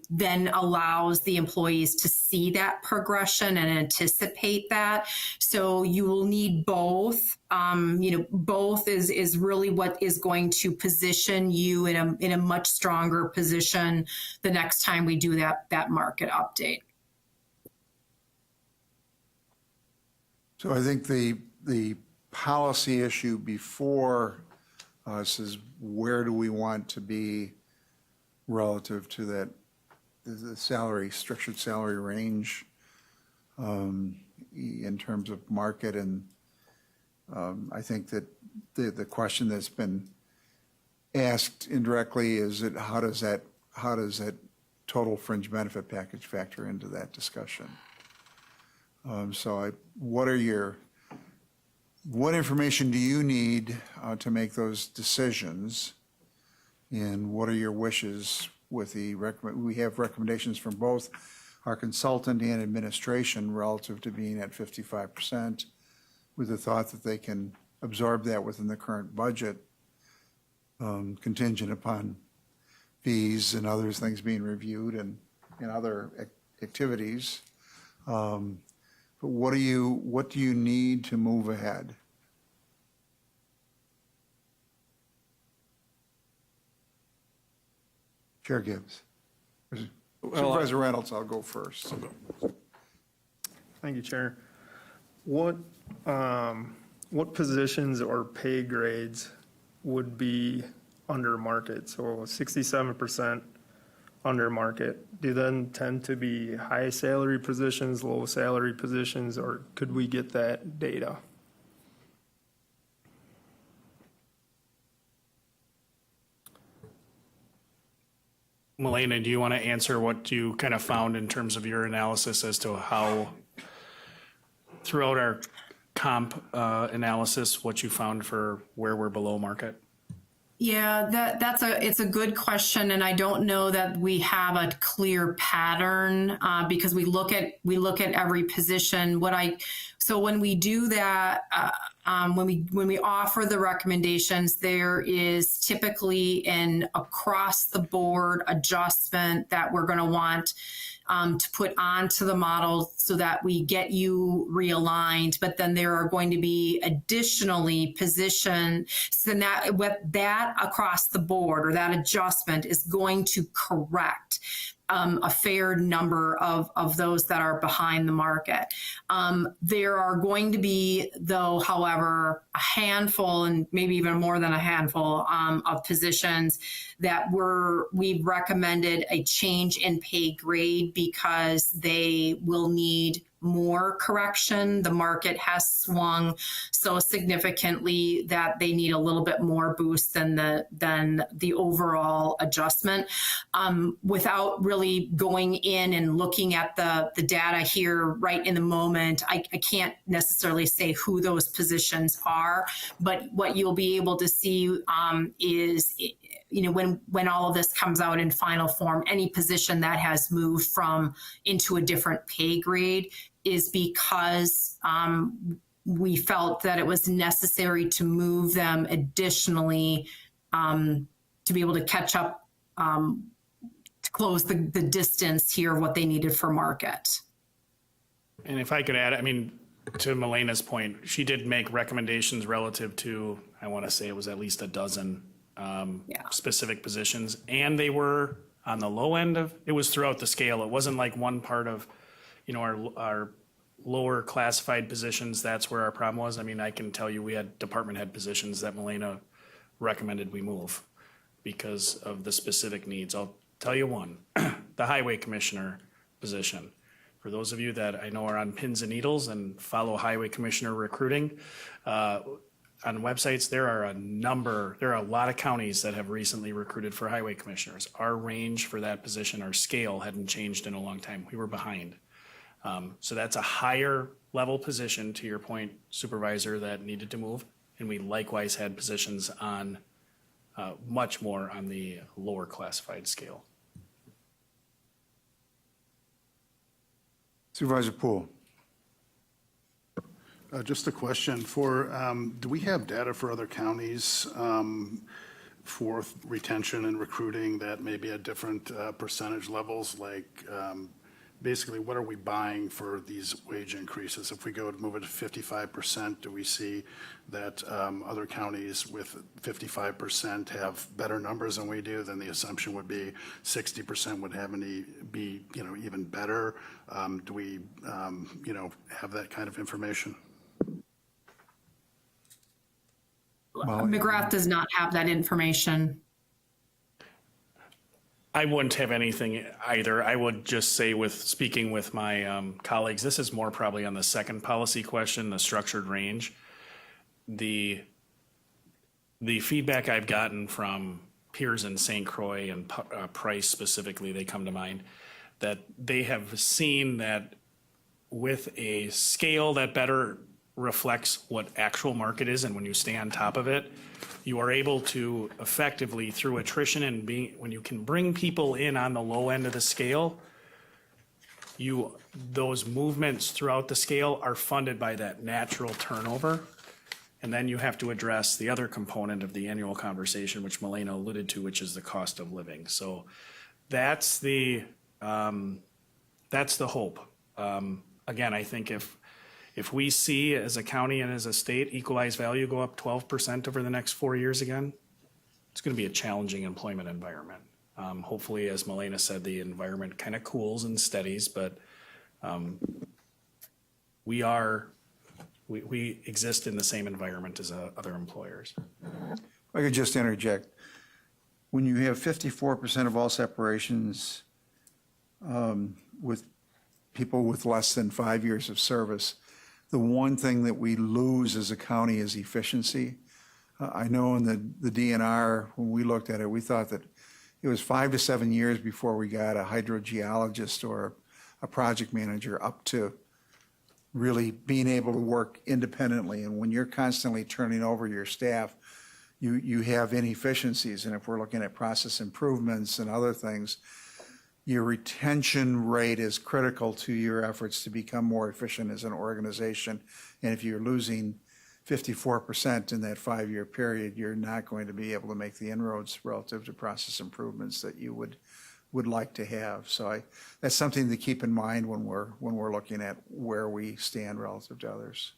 then allows the employees to see that progression and anticipate that. So you will need both. Both is really what is going to position you in a much stronger position the next time we do that market update. So I think the policy issue before us is, where do we want to be relative to that, the structured salary range in terms of market. And I think that the question that's been asked indirectly is that how does that total fringe benefit package factor into that discussion? What information do you need to make those decisions? And what are your wishes with we have recommendations from both our consultant and administration relative to being at 55%, with the thought that they can absorb that within the current budget, contingent upon fees and other things being reviewed and other activities. But what do you need to move ahead? Chair Gibbs. Supervisor Reynolds, I'll go first. Thank you, Chair. What positions or pay grades would be under market? So 67% under market. Do then tend to be high salary positions, low salary positions, or could we get that data? Milena, do you want to answer what you kind of found in terms of your analysis as to how, throughout our comp analysis, what you found for where we're below market? Yeah, it's a good question, and I don't know that we have a clear pattern because we look at every position. So when we do that, when we offer the recommendations, there is typically an across the board adjustment that we're going to want to put onto the model so that we get you realigned. But then there are going to be additionally position, so that across the board or that adjustment is going to correct a fair number of those that are behind the market. There are going to be, though, however, a handful and maybe even more than a handful of positions that we've recommended a change in pay grade because they will need more correction. The market has swung so significantly that they need a little bit more boost than the overall adjustment. Without really going in and looking at the data here right in the moment, I can't necessarily say who those positions are, but what you'll be able to see is, when all of this comes out in final form, any position that has moved into a different pay grade is because we felt that it was necessary to move them additionally to be able to catch up, to close the distance here of what they needed for market. And if I could add, to Milena's point, she did make recommendations relative to, I want to say it was at least a dozen specific positions, and they were on the low end of, it was throughout the scale. It wasn't like one part of, our lower classified positions, that's where our problem was. I can tell you we had department head positions that Milena recommended we move because of the specific needs. I'll tell you one, the highway commissioner position. For those of you that I know are on pins and needles and follow highway commissioner recruiting, on websites, there are a lot of counties that have recently recruited for highway commissioners. Our range for that position, our scale hadn't changed in a long time. We were behind. So that's a higher level position, to your point, Supervisor, that needed to move. And we likewise had positions on much more on the lower classified scale. Supervisor Poole. Just a question do we have data for other counties for retention and recruiting that may be at different percentage levels? Like, basically, what are we buying for these wage increases? If we go to move it to 55%, do we see that other counties with 55% have better numbers than we do? Then the assumption would be 60% would be even better. Do we have that kind of information? McGrath does not have that information. I wouldn't have anything either. I would just say, speaking with my colleagues, this is more probably on the second policy question, the structured range. The feedback I've gotten from peers in St. Croix and Price specifically, they come to mind, that they have seen that with a scale that better reflects what actual market is, and when you stay on top of it, you are able to effectively, through attrition and when you can bring people in on the low end of the scale, those movements throughout the scale are funded by that natural turnover. And then you have to address the other component of the annual conversation, which Malena alluded to, which is the cost of living. So that's the hope. Again, I think if we see as a county and as a state equalized value go up 12% over the next 4 years again, it's going to be a challenging employment environment. Hopefully, as Malena said, the environment kind of cools and steadies, but we exist in the same environment as other employers. If I could just interject. When you have 54% of all separations with people with less than 5 years of service, the one thing that we lose as a county is efficiency. I know in the DNR, when we looked at it, we thought that it was 5 to 7 years before we got a hydrogeologist or a project manager up to really being able to work independently. And when you're constantly turning over your staff, you have inefficiencies. And if we're looking at process improvements and other things, your retention rate is critical to your efforts to become more efficient as an organization. And if you're losing 54% in that 5-year period, you're not going to be able to make the inroads relative to process improvements that you would like to have. So that's something to keep in mind when we're looking at where we stand relative to others.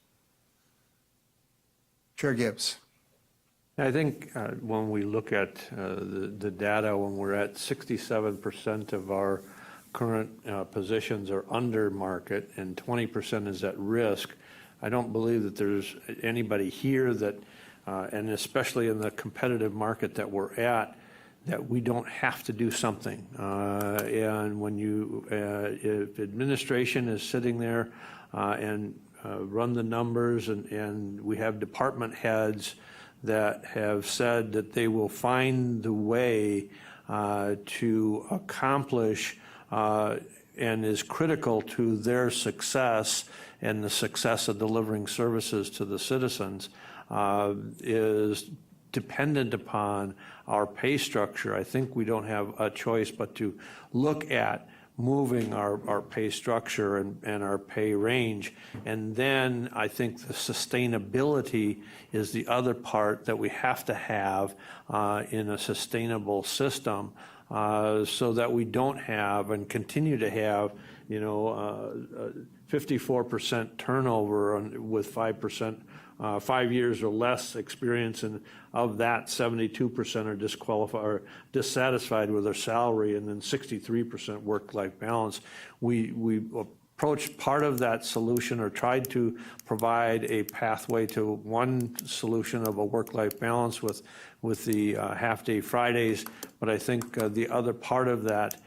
Chair Gibbs. I think when we look at the data, when we're at 67% of our current positions are under market and 20% is at risk, I don't believe that there's anybody here that, and especially in the competitive market that we're at, that we don't have to do something. And when if administration is sitting there and run the numbers and we have department heads that have said that they will find the way to accomplish and is critical to their success and the success of delivering services to the citizens is dependent upon our pay structure. I think we don't have a choice but to look at moving our pay structure and our pay range. And then I think the sustainability is the other part that we have to have in a sustainable system so that we don't have and continue to have, 54% turnover with 5%, 5 years or less experience, and of that, 72% are disqualified or dissatisfied with their salary, and then 63% work-life balance. We approached part of that solution or tried to provide a pathway to one solution of a work-life balance with the half-day Fridays, but I think the other part of that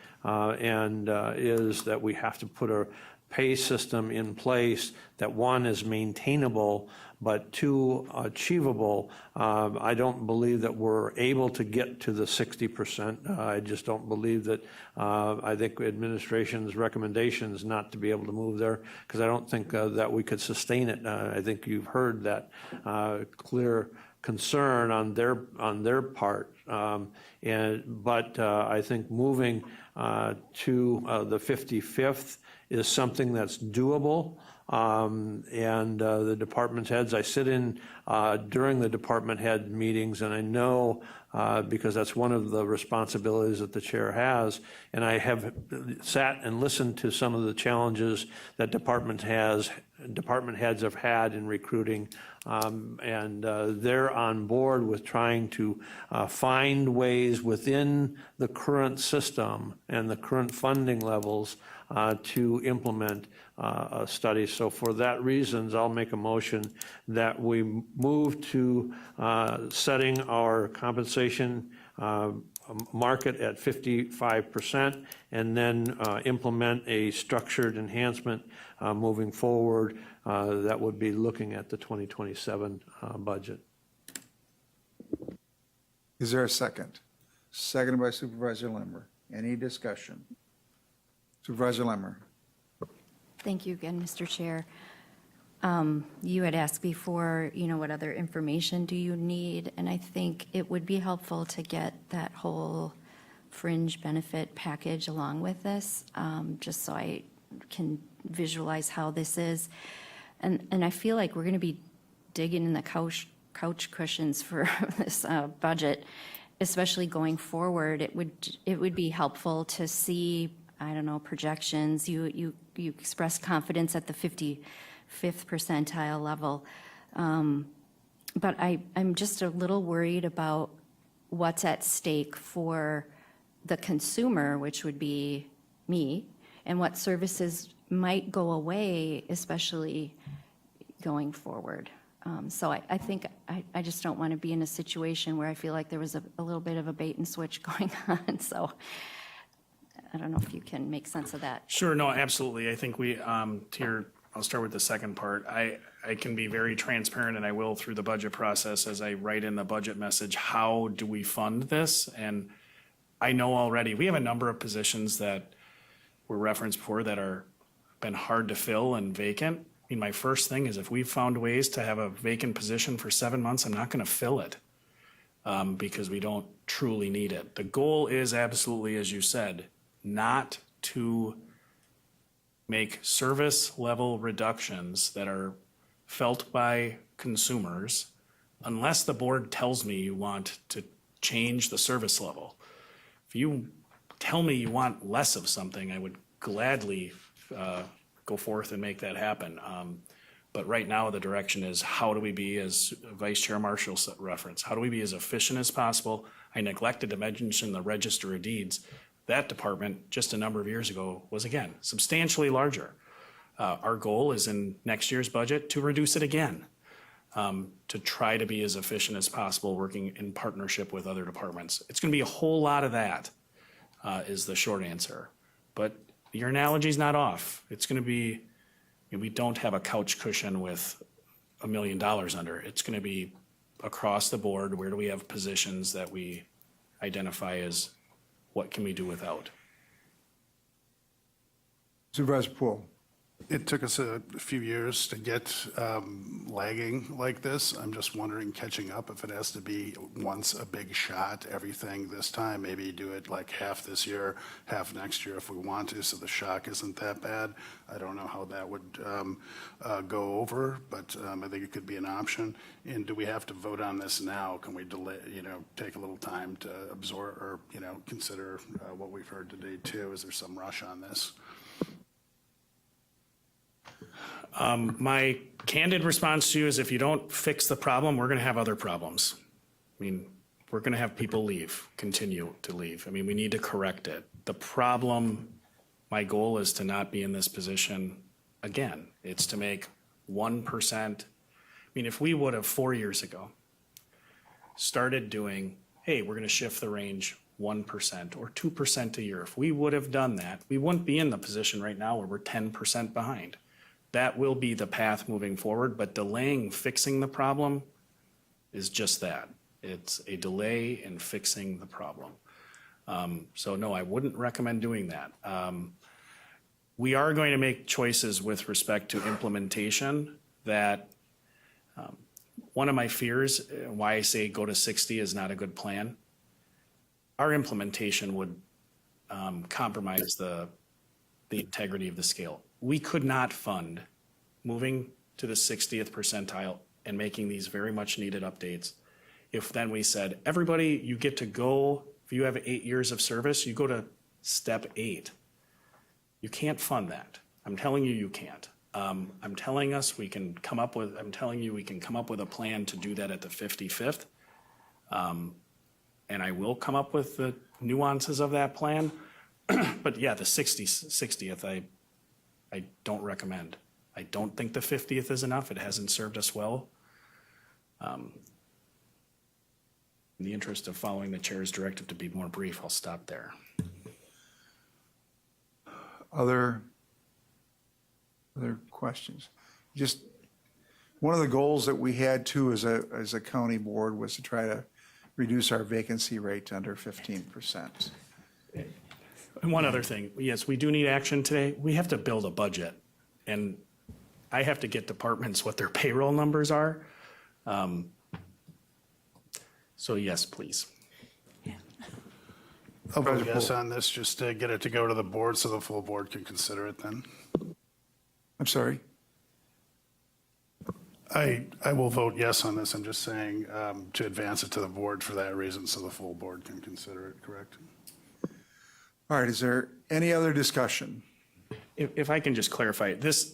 is that we have to put a pay system in place that, one, is maintainable, but two, achievable. I don't believe that we're able to get to the 60%. I just don't believe that. I think administration's recommendation is not to be able to move there because I don't think that we could sustain it. I think you've heard that clear concern on their part. But I think moving to the 55th is something that's doable. And the department heads, I sit in during the department head meetings, and I know because that's one of the responsibilities that the chair has, and I have sat and listened to some of the challenges that department heads have had in recruiting, and they're on board with trying to find ways within the current system and the current funding levels to implement a study. So for that reasons, I'll make a motion that we move to setting our compensation market at 55% and then implement a structured enhancement moving forward that would be looking at the 2027 budget. Is there a second? Seconded by Supervisor Lemmer. Any discussion? Supervisor Lemmer. Thank you again, Mr. Chair. You had asked before, what other information do you need? And I think it would be helpful to get that whole fringe benefit package along with this, just so I can visualize how this is. And I feel like we're going to be digging in the couch cushions for this budget, especially going forward. It would be helpful to see, I don't know, projections. You express confidence at the 55th percentile level. But I'm just a little worried about what's at stake for the consumer, which would be me, and what services might go away, especially going forward. So I think I just don't want to be in a situation where I feel like there was a little bit of a bait and switch going on. So I don't know if you can make sense of that. Sure, no, absolutely. I think I'll start with the second part. I can be very transparent, and I will through the budget process as I write in the budget message, how do we fund this? And I know already, we have a number of positions that were referenced before that are been hard to fill and vacant. I mean, my first thing is if we've found ways to have a vacant position for 7 months, I'm not going to fill it because we don't truly need it. The goal is absolutely, as you said, not to make service level reductions that are felt by consumers unless the board tells me you want to change the service level. If you tell me you want less of something, I would gladly go forth and make that happen. But right now, the direction is how do we be, as Vice Chair Marshall referenced, how do we be as efficient as possible? I neglected to mention the Register of Deeds. That department, just a number of years ago, was again substantially larger. Our goal is in next year's budget to reduce it again, to try to be as efficient as possible, working in partnership with other departments. It's going to be a whole lot of that, is the short answer. But your analogy's not off. It's going to be, we don't have a couch cushion with $1 million under. It's going to be across the board. Where do we have positions that we identify as what can we do without? Supervisor Poole. It took us a few years to get lagging like this. I'm just wondering, catching up, if it has to be once a big shot, everything this time, maybe do it like half this year, half next year if we want to, so the shock isn't that bad. I don't know how that would go over, but I think it could be an option. And do we have to vote on this now? Can we delay, take a little time to absorb or, consider what we've heard today too? Is there some rush on this? My candid response to you is if you don't fix the problem, we're going to have other problems. I mean, we're going to have people continue to leave. I mean, we need to correct it. The problem, my goal is to not be in this position again. It's to make 1%. I mean, if we would have 4 years ago started doing, hey, we're going to shift the range 1% or 2% a year, if we would have done that, we wouldn't be in the position right now where we're 10% behind. That will be the path moving forward, but delaying fixing the problem is just that. It's a delay in fixing the problem. So no, I wouldn't recommend doing that. We are going to make choices with respect to implementation that one of my fears, why I say go to 60 is not a good plan. Our implementation would compromise the integrity of the scale. We could not fund moving to the 60th percentile and making these very much needed updates if then we said, everybody, you get to go, if you have 8 years of service, you go to step 8. You can't fund that. I'm telling you, you can't. I'm telling you we can come up with a plan to do that at the 55th. And I will come up with the nuances of that plan. But yeah, the 60th, I don't recommend. I don't think the 50th is enough. It hasn't served us well. In the interest of following the chair's directive to be more brief, I'll stop there. Other questions? Just one of the goals that we had too as a county board was to try to reduce our vacancy rate to under 15%. And one other thing, yes, we do need action today. We have to build a budget. And I have to get departments what their payroll numbers are. So yes, please. I'll vote yes on this, just to get it to go to the board so the full board can consider it then. I'm sorry. I will vote yes on this. I'm just saying to advance it to the board for that reason, so the full board can consider it, correct? All right, is there any other discussion? If I can just clarify, the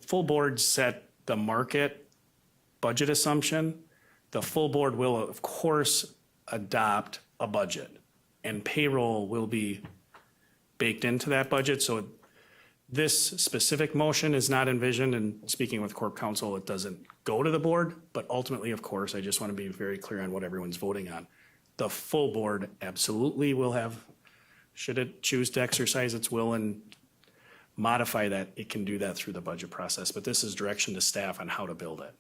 full board set the market budget assumption. The full board will, of course, adopt a budget, and payroll will be baked into that budget. So this specific motion is not envisioned, and speaking with Corp Counsel, it doesn't go to the board, but ultimately, of course, I just want to be very clear on what everyone's voting on. The full board absolutely will have, should it choose to exercise its will and modify that, it can do that through the budget process, but this is direction to staff on how to build it.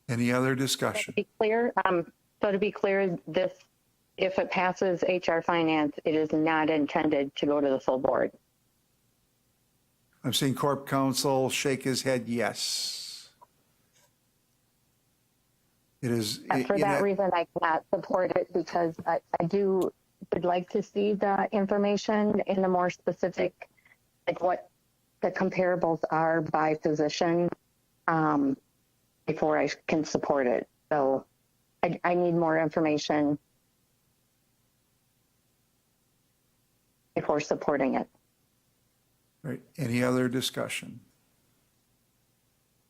Any other discussion? To be clear, this, if it passes HR Finance, it is not intended to go to the full board. I'm seeing Corp Counsel shake his head yes. It is. And for that reason, I cannot support it, because I would like to see the information in the more specific, like what the comparables are by position, before I can support it. So I need more information before supporting it. Right, any other discussion?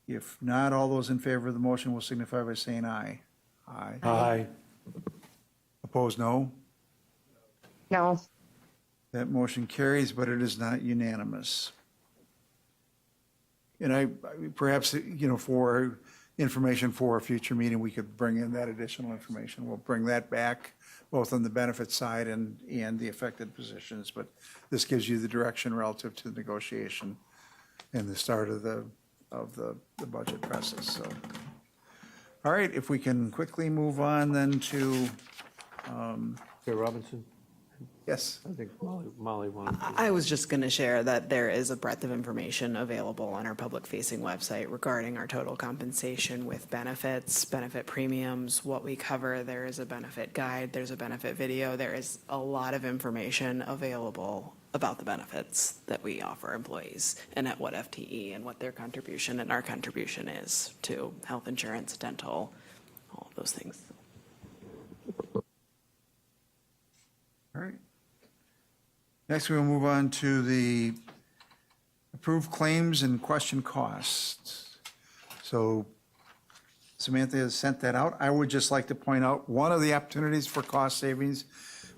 If not, all those in favor of the motion will signify by saying aye. Aye. Aye. Opposed, no? No, That motion carries, but it is not unanimous. And perhaps, for information for a future meeting, we could bring in that additional information. We'll bring that back, both on the benefit side and the affected positions. But this gives you the direction relative to the negotiation and the start of the budget process, so. All right, if we can quickly move on then to, Chair Robinson, yes, I think Molly wanted to. I was just going to share that there is a breadth of information available on our public-facing website regarding our total compensation with benefits, benefit premiums, what we cover. There is a benefit guide, there's a benefit video. There is a lot of information available about the benefits that we offer employees and at what FTE and what their contribution and our contribution is to health insurance, dental, all of those things. all right. Next, we will move on to the approved claims and question costs. So Samantha has sent that out. I would just like to point out, one of the opportunities for cost savings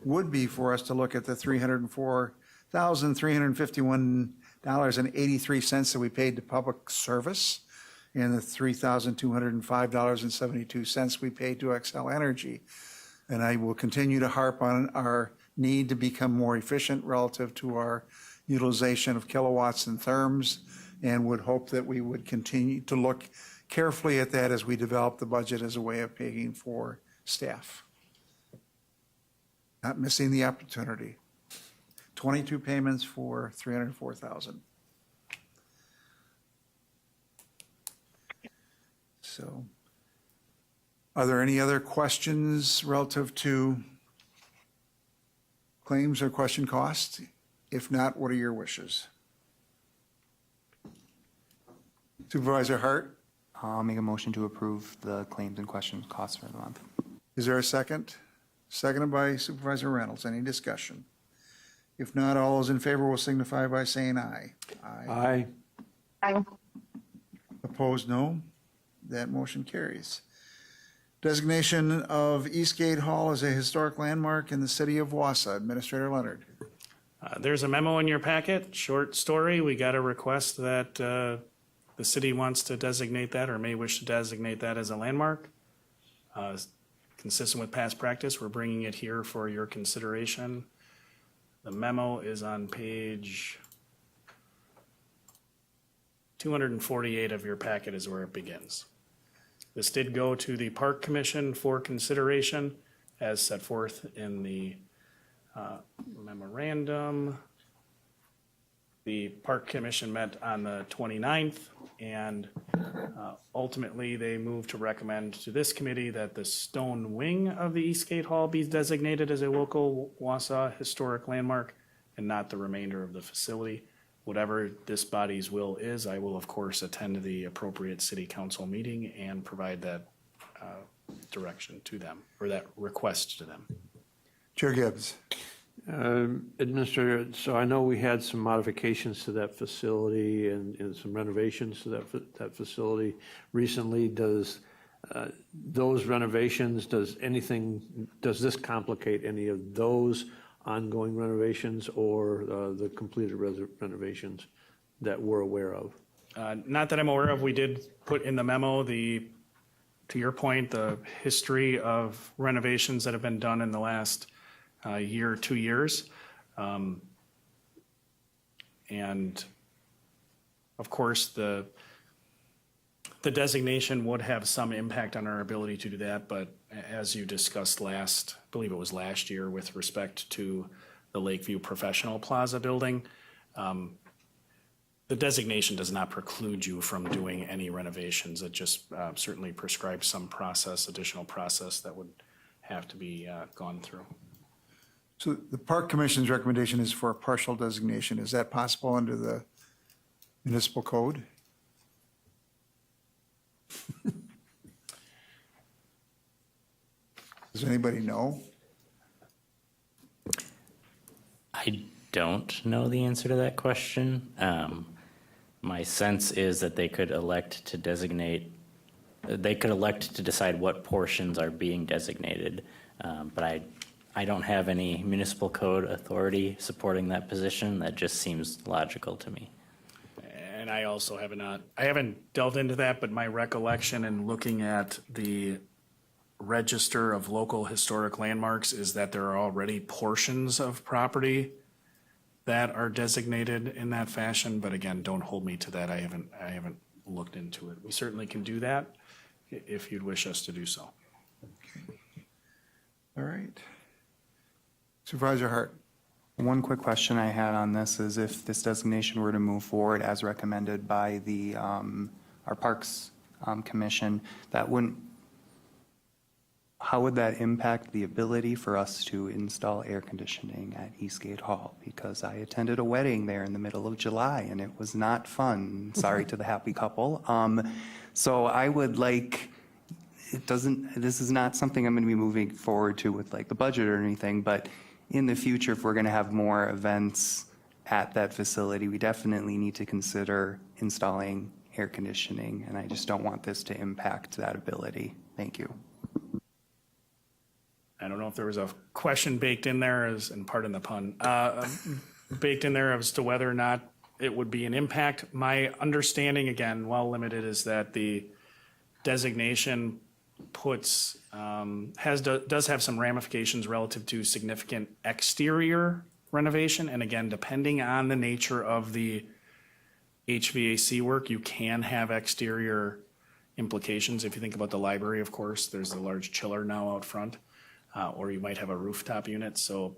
would be for us to look at the $304,351.83 that we paid to public service and the $3,205.72 we paid to Xcel Energy. And I will continue to harp on our need to become more efficient relative to our utilization of kilowatts and therms, and would hope that we would continue to look carefully at that as we develop the budget as a way of paying for staff. Not missing the opportunity. 22 payments for $304,000. So, are there any other questions relative to claims or question costs? If not, what are your wishes? Supervisor Hart, I'll make a motion to approve the claims and question costs for the month. is there a second? Seconded by Supervisor Reynolds. Any discussion? If not, all those in favor will signify by saying aye. Aye. Opposed, no. That motion carries. Designation of Eastgate Hall as a historic landmark in the city of Wausau. Administrator Leonard. There's a memo in your packet, short story. We got a request that the city wants to designate that or may wish to designate that as a landmark. Consistent with past practice, we're bringing it here for your consideration. The memo is on page 248 of your packet is where it begins. This did go to the Park Commission for consideration as set forth in the memorandum. The Park Commission met on the 29th, and ultimately, they moved to recommend to this committee that the stone wing of the Eastgate Hall be designated as a local Wausau historic landmark and not the remainder of the facility. Whatever this body's will is, I will, of course, attend the appropriate city council meeting and provide that direction to them, or that request to them. Chair Gibbs. Administrator, so I know we had some modifications to that facility and some renovations to that facility recently. Does those renovations, does this complicate any of those ongoing renovations or the completed renovations that we're aware of? Not that I'm aware of. We did put in the memo to your point, the history of renovations that have been done in the last year, 2 years. And of course, the designation would have some impact on our ability to do that, but as you discussed I believe it was last year with respect to the Lakeview Professional Plaza building, the designation does not preclude you from doing any renovations. It just certainly prescribes some additional process that would have to be gone through. So the Park Commission's recommendation is for a partial designation. Is that possible under the municipal code? Does anybody know? I don't know the answer to that question. My sense is that they could elect to decide what portions are being designated, but I don't have any municipal code authority supporting that position. That just seems logical to me. And I also I haven't delved into that, but my recollection in looking at the Register of Local Historic Landmarks is that there are already portions of property that are designated in that fashion, but again, don't hold me to that. I haven't looked into it. We certainly can do that if you'd wish us to do so. All right. Supervisor Hart. One quick question I had on this is if this designation were to move forward as recommended by our Parks Commission, how would that impact the ability for us to install air conditioning at Eastgate Hall? Because I attended a wedding there in the middle of July and it was not fun. Sorry to the happy couple. So I would this is not something I'm going to be moving forward to with like the budget or anything, but in the future, if we're going to have more events at that facility, we definitely need to consider installing air conditioning, and I just don't want this to impact that ability. Thank you. I don't know if there was a question baked in there and pardon the pun, baked in there as to whether or not it would be an impact. My understanding, again, while limited, is that the designation does have some ramifications relative to significant exterior renovation. And again, depending on the nature of the HVAC work, you can have exterior implications. If you think about the library, of course, there's a large chiller now out front, or you might have a rooftop unit. So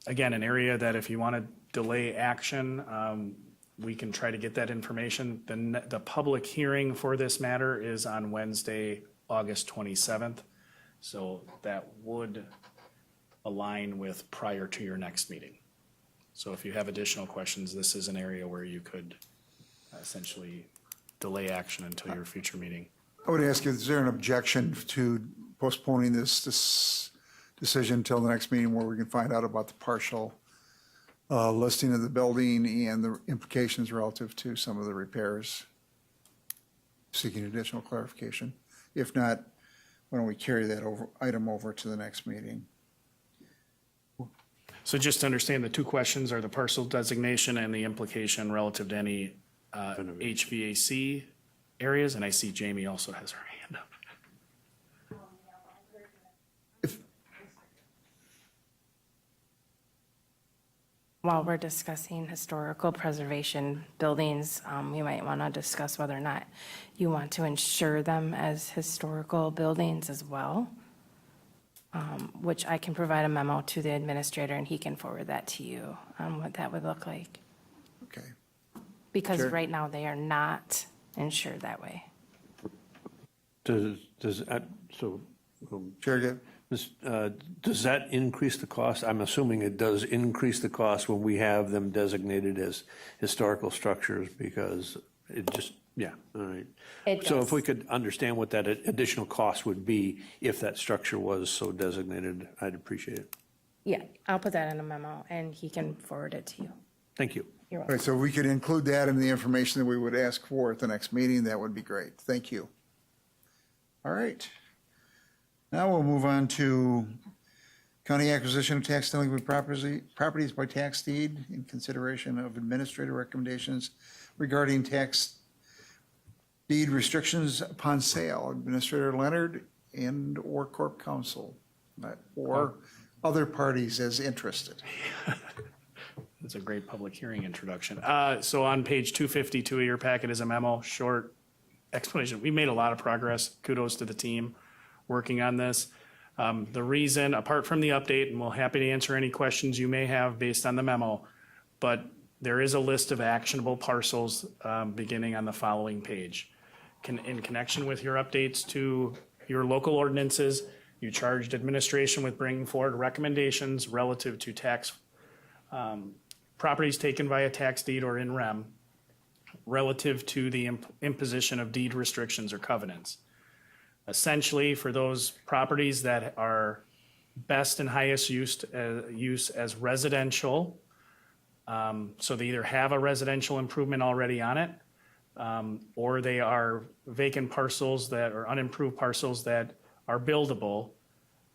again, an area that if you want to delay action, we can try to get that information. The public hearing for this matter is on Wednesday, August 27th. So that would align with prior to your next meeting. So if you have additional questions, this is an area where you could essentially delay action until your future meeting. I would ask you, is there an objection to postponing this decision until the next meeting where we can find out about the partial listing of the building and the implications relative to some of the repairs? Seeking additional clarification. If not, why don't we carry that item over to the next meeting? So just to understand, the two questions are the parcel designation and the implication relative to any HVAC areas. And I see Jamie also has her hand up. While we're discussing historical preservation buildings, we might want to discuss whether or not you want to insure them as historical buildings as well, which I can provide a memo to the administrator and he can forward that to you on what that would look like. because Sure. right now they are not insured that way. Chair Gay? Does that increase the cost? I'm assuming it does increase the cost when we have them designated as historical structures because it just, yeah, all right. It So if does. we could understand what that additional cost would be if that structure was so designated, I'd appreciate it. Yeah, I'll put that in a memo and he can forward it to you. Thank you. You're All welcome. right, so we could include that in the information that we would ask for at the next meeting. That would be great. Thank you. All right. Now we'll move on to county acquisition of tax delinquent properties by tax deed in consideration of administrative recommendations regarding tax deed restrictions upon sale. Administrator Leonard and/or Corp Counsel, or other parties as interested. It's a great public hearing introduction. So on page 252 of your packet is a memo, short explanation. We made a lot of progress. Kudos to the team working on this. The reason, apart from the update, and we're happy to answer any questions you may have based on the memo, but there is a list of actionable parcels beginning on the following page. In connection with your updates to your local ordinances, you charged administration with bringing forward recommendations relative to tax properties taken via tax deed or in rem relative to the imposition of deed restrictions or covenants. Essentially, for those properties that are best and highest use as residential, so they either have a residential improvement already on it, or they are vacant parcels that are unimproved parcels that are buildable.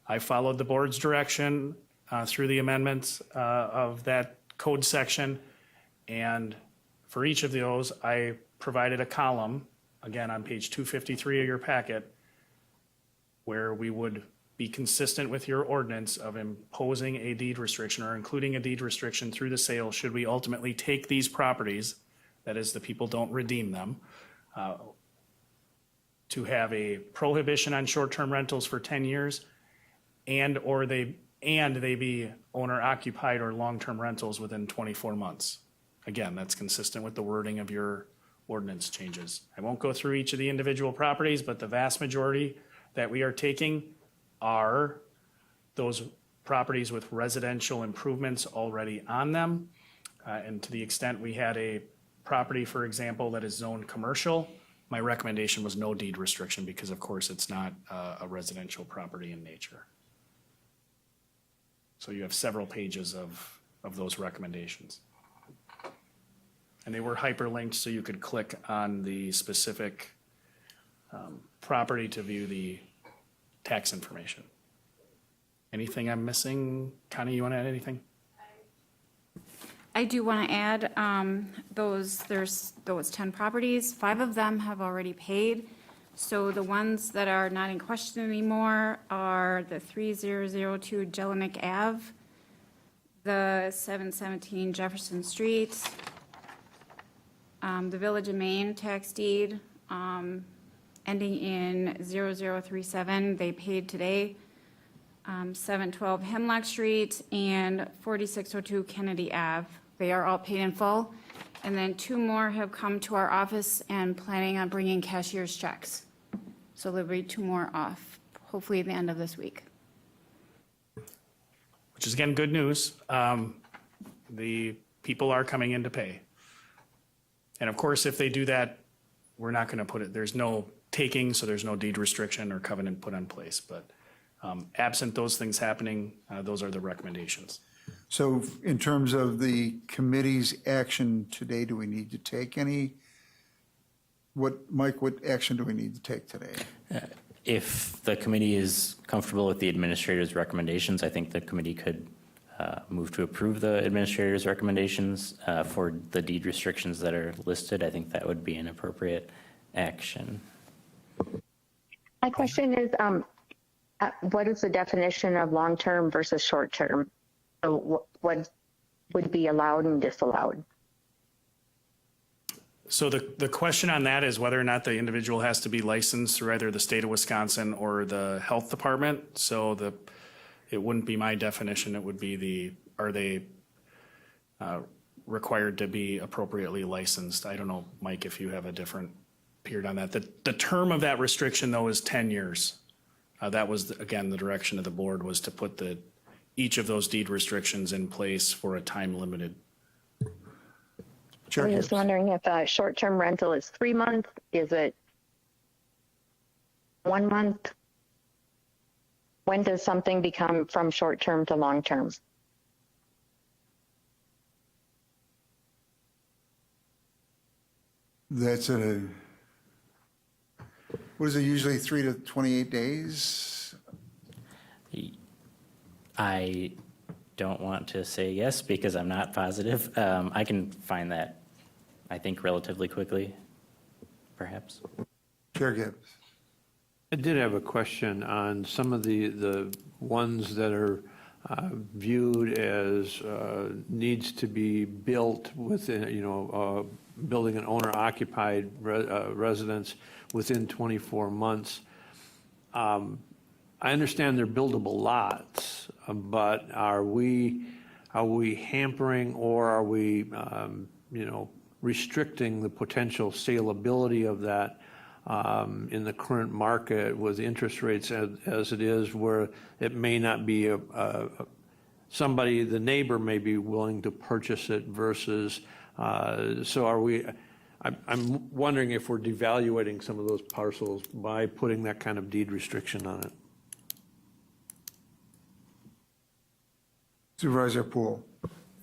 I followed the board's direction through the amendments of that code section, and for each of those, I provided a column, again on page 253 of your packet, where we would be consistent with your ordinance of imposing a deed restriction or including a deed restriction through the sale should we ultimately take these properties, that is, the people don't redeem them, to have a prohibition on short-term rentals for 10 years and they be owner occupied or long-term rentals within 24 months. Again, that's consistent with the wording of your ordinance changes. I won't go through each of the individual properties, but the vast majority that we are taking are those properties with residential improvements already on them. And to the extent we had a property, for example, that is zoned commercial, my recommendation was no deed restriction because of course it's not a residential property in nature. So you have several pages of those recommendations. And they were hyperlinked so you could click on the specific property to view the tax information. Anything I'm missing? Connie, you want to add anything? I do want to add, there's those 10 properties, 5 of them have already paid. So the ones that are not in question anymore are the 3002 Jelinek Ave, the 717 Jefferson Street, the Village of Maine tax deed, ending in 0037, they paid today. 712 Hemlock Street and 4602 Kennedy Ave. They are all paid in full. And then 2 more have come to our office and planning on bringing cashier's checks. So there'll be 2 more off, hopefully at the end of this week. Which is again, good news. The people are coming in to pay. And of course, if they do that, we're not going to put it, there's no taking, so there's no deed restriction or covenant put in place. But absent those things happening, those are the recommendations. So in terms of the committee's action today, do we need to take any? Mike, what action do we need to take today? If the committee is comfortable with the administrator's recommendations, I think the committee could move to approve the administrator's recommendations for the deed restrictions that are listed. I think that would be an appropriate action. My question is, what is the definition of long-term versus short-term? So what would be allowed and disallowed? So the question on that is whether or not the individual has to be licensed through either the state of Wisconsin or the health department. So it wouldn't be my definition. It would be are they required to be appropriately licensed. I don't know, Mike, if you have a different period on that. The term of that restriction, though, is 10 years. That was, again, the direction of the board was to put each of those deed restrictions in place for a time-limited. Chair I'm just Gibbs. wondering if a short-term rental is 3 months, is it 1 month? When does something become from short-term to long-term? That's what is it, usually 3 to 28 days? I don't want to say yes because I'm not positive. I can find that, I think, relatively quickly, perhaps. Chair Gibbs. I did have a question on some of the ones that are viewed as needs to be built within, building an owner-occupied residence within 24 months. I understand they're buildable lots, but are we hampering or are we, restricting the potential saleability of that in the current market with interest rates as it is, where it may not be the neighbor may be willing to purchase it versus, so are we, I'm wondering if we're devaluating some of those parcels by putting that kind of deed restriction on it. Supervisor Poole.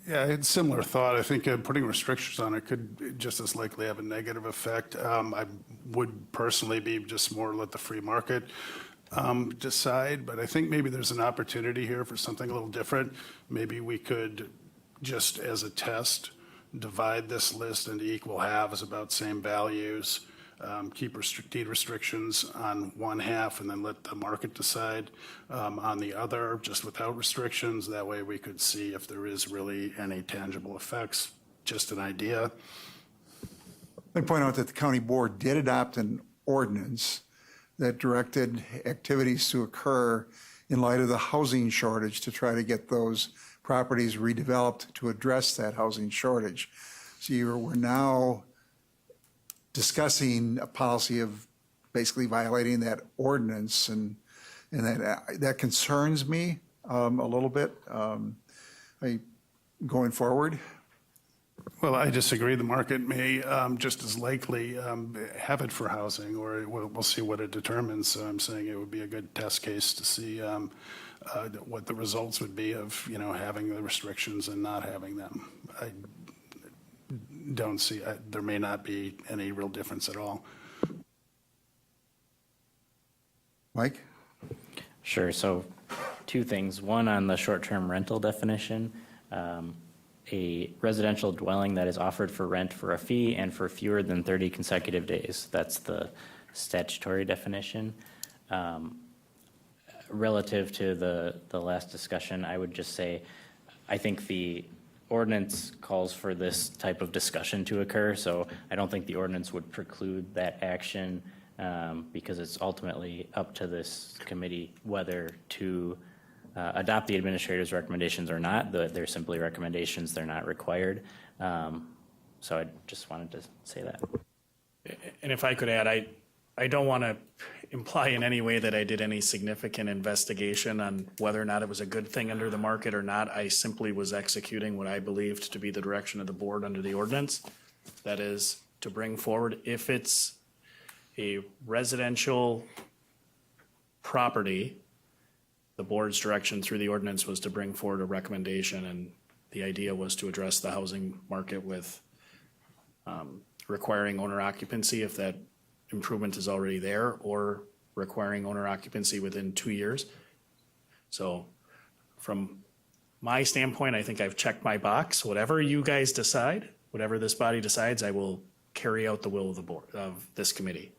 Yeah, I had a similar thought. I think putting restrictions on it could just as likely have a negative effect. I would personally be just more let the free market decide, but I think maybe there's an opportunity here for something a little different. Maybe we could, just as a test, divide this list into equal halves, about same values, keep deed restrictions on one half and then let the market decide on the other, just without restrictions. That way we could see if there is really any tangible effects. Just an idea. Let me point out that the county board did adopt an ordinance that directed activities to occur in light of the housing shortage to try to get those properties redeveloped to address that housing shortage. So we're now discussing a policy of basically violating that ordinance, and that concerns me a little bit going forward. Well, I disagree. The market may just as likely have it for housing, or we'll see what it determines. So I'm saying it would be a good test case to see what the results would be of having the restrictions and not having them. I don't see, there may not be any real difference at all. Mike? Sure, so two things. One, on the short-term rental definition, a residential dwelling that is offered for rent for a fee and for fewer than 30 consecutive days. That's the statutory definition. Relative to the last discussion, I would just say, I think the ordinance calls for this type of discussion to occur, so I don't think the ordinance would preclude that action because it's ultimately up to this committee whether to adopt the administrator's recommendations or not. They're simply recommendations, they're not required. So I just wanted to say that. And if I could add, I don't want to imply in any way that I did any significant investigation on whether or not it was a good thing under the market or not. I simply was executing what I believed to be the direction of the board under the ordinance. That is to bring forward, if it's a residential property, the board's direction through the ordinance was to bring forward a recommendation, and the idea was to address the housing market with requiring owner occupancy if that improvement is already there, or requiring owner occupancy within 2 years. So from my standpoint, I think I've checked my box. Whatever you guys decide, whatever this body decides, I will carry out the will of the board, of this committee.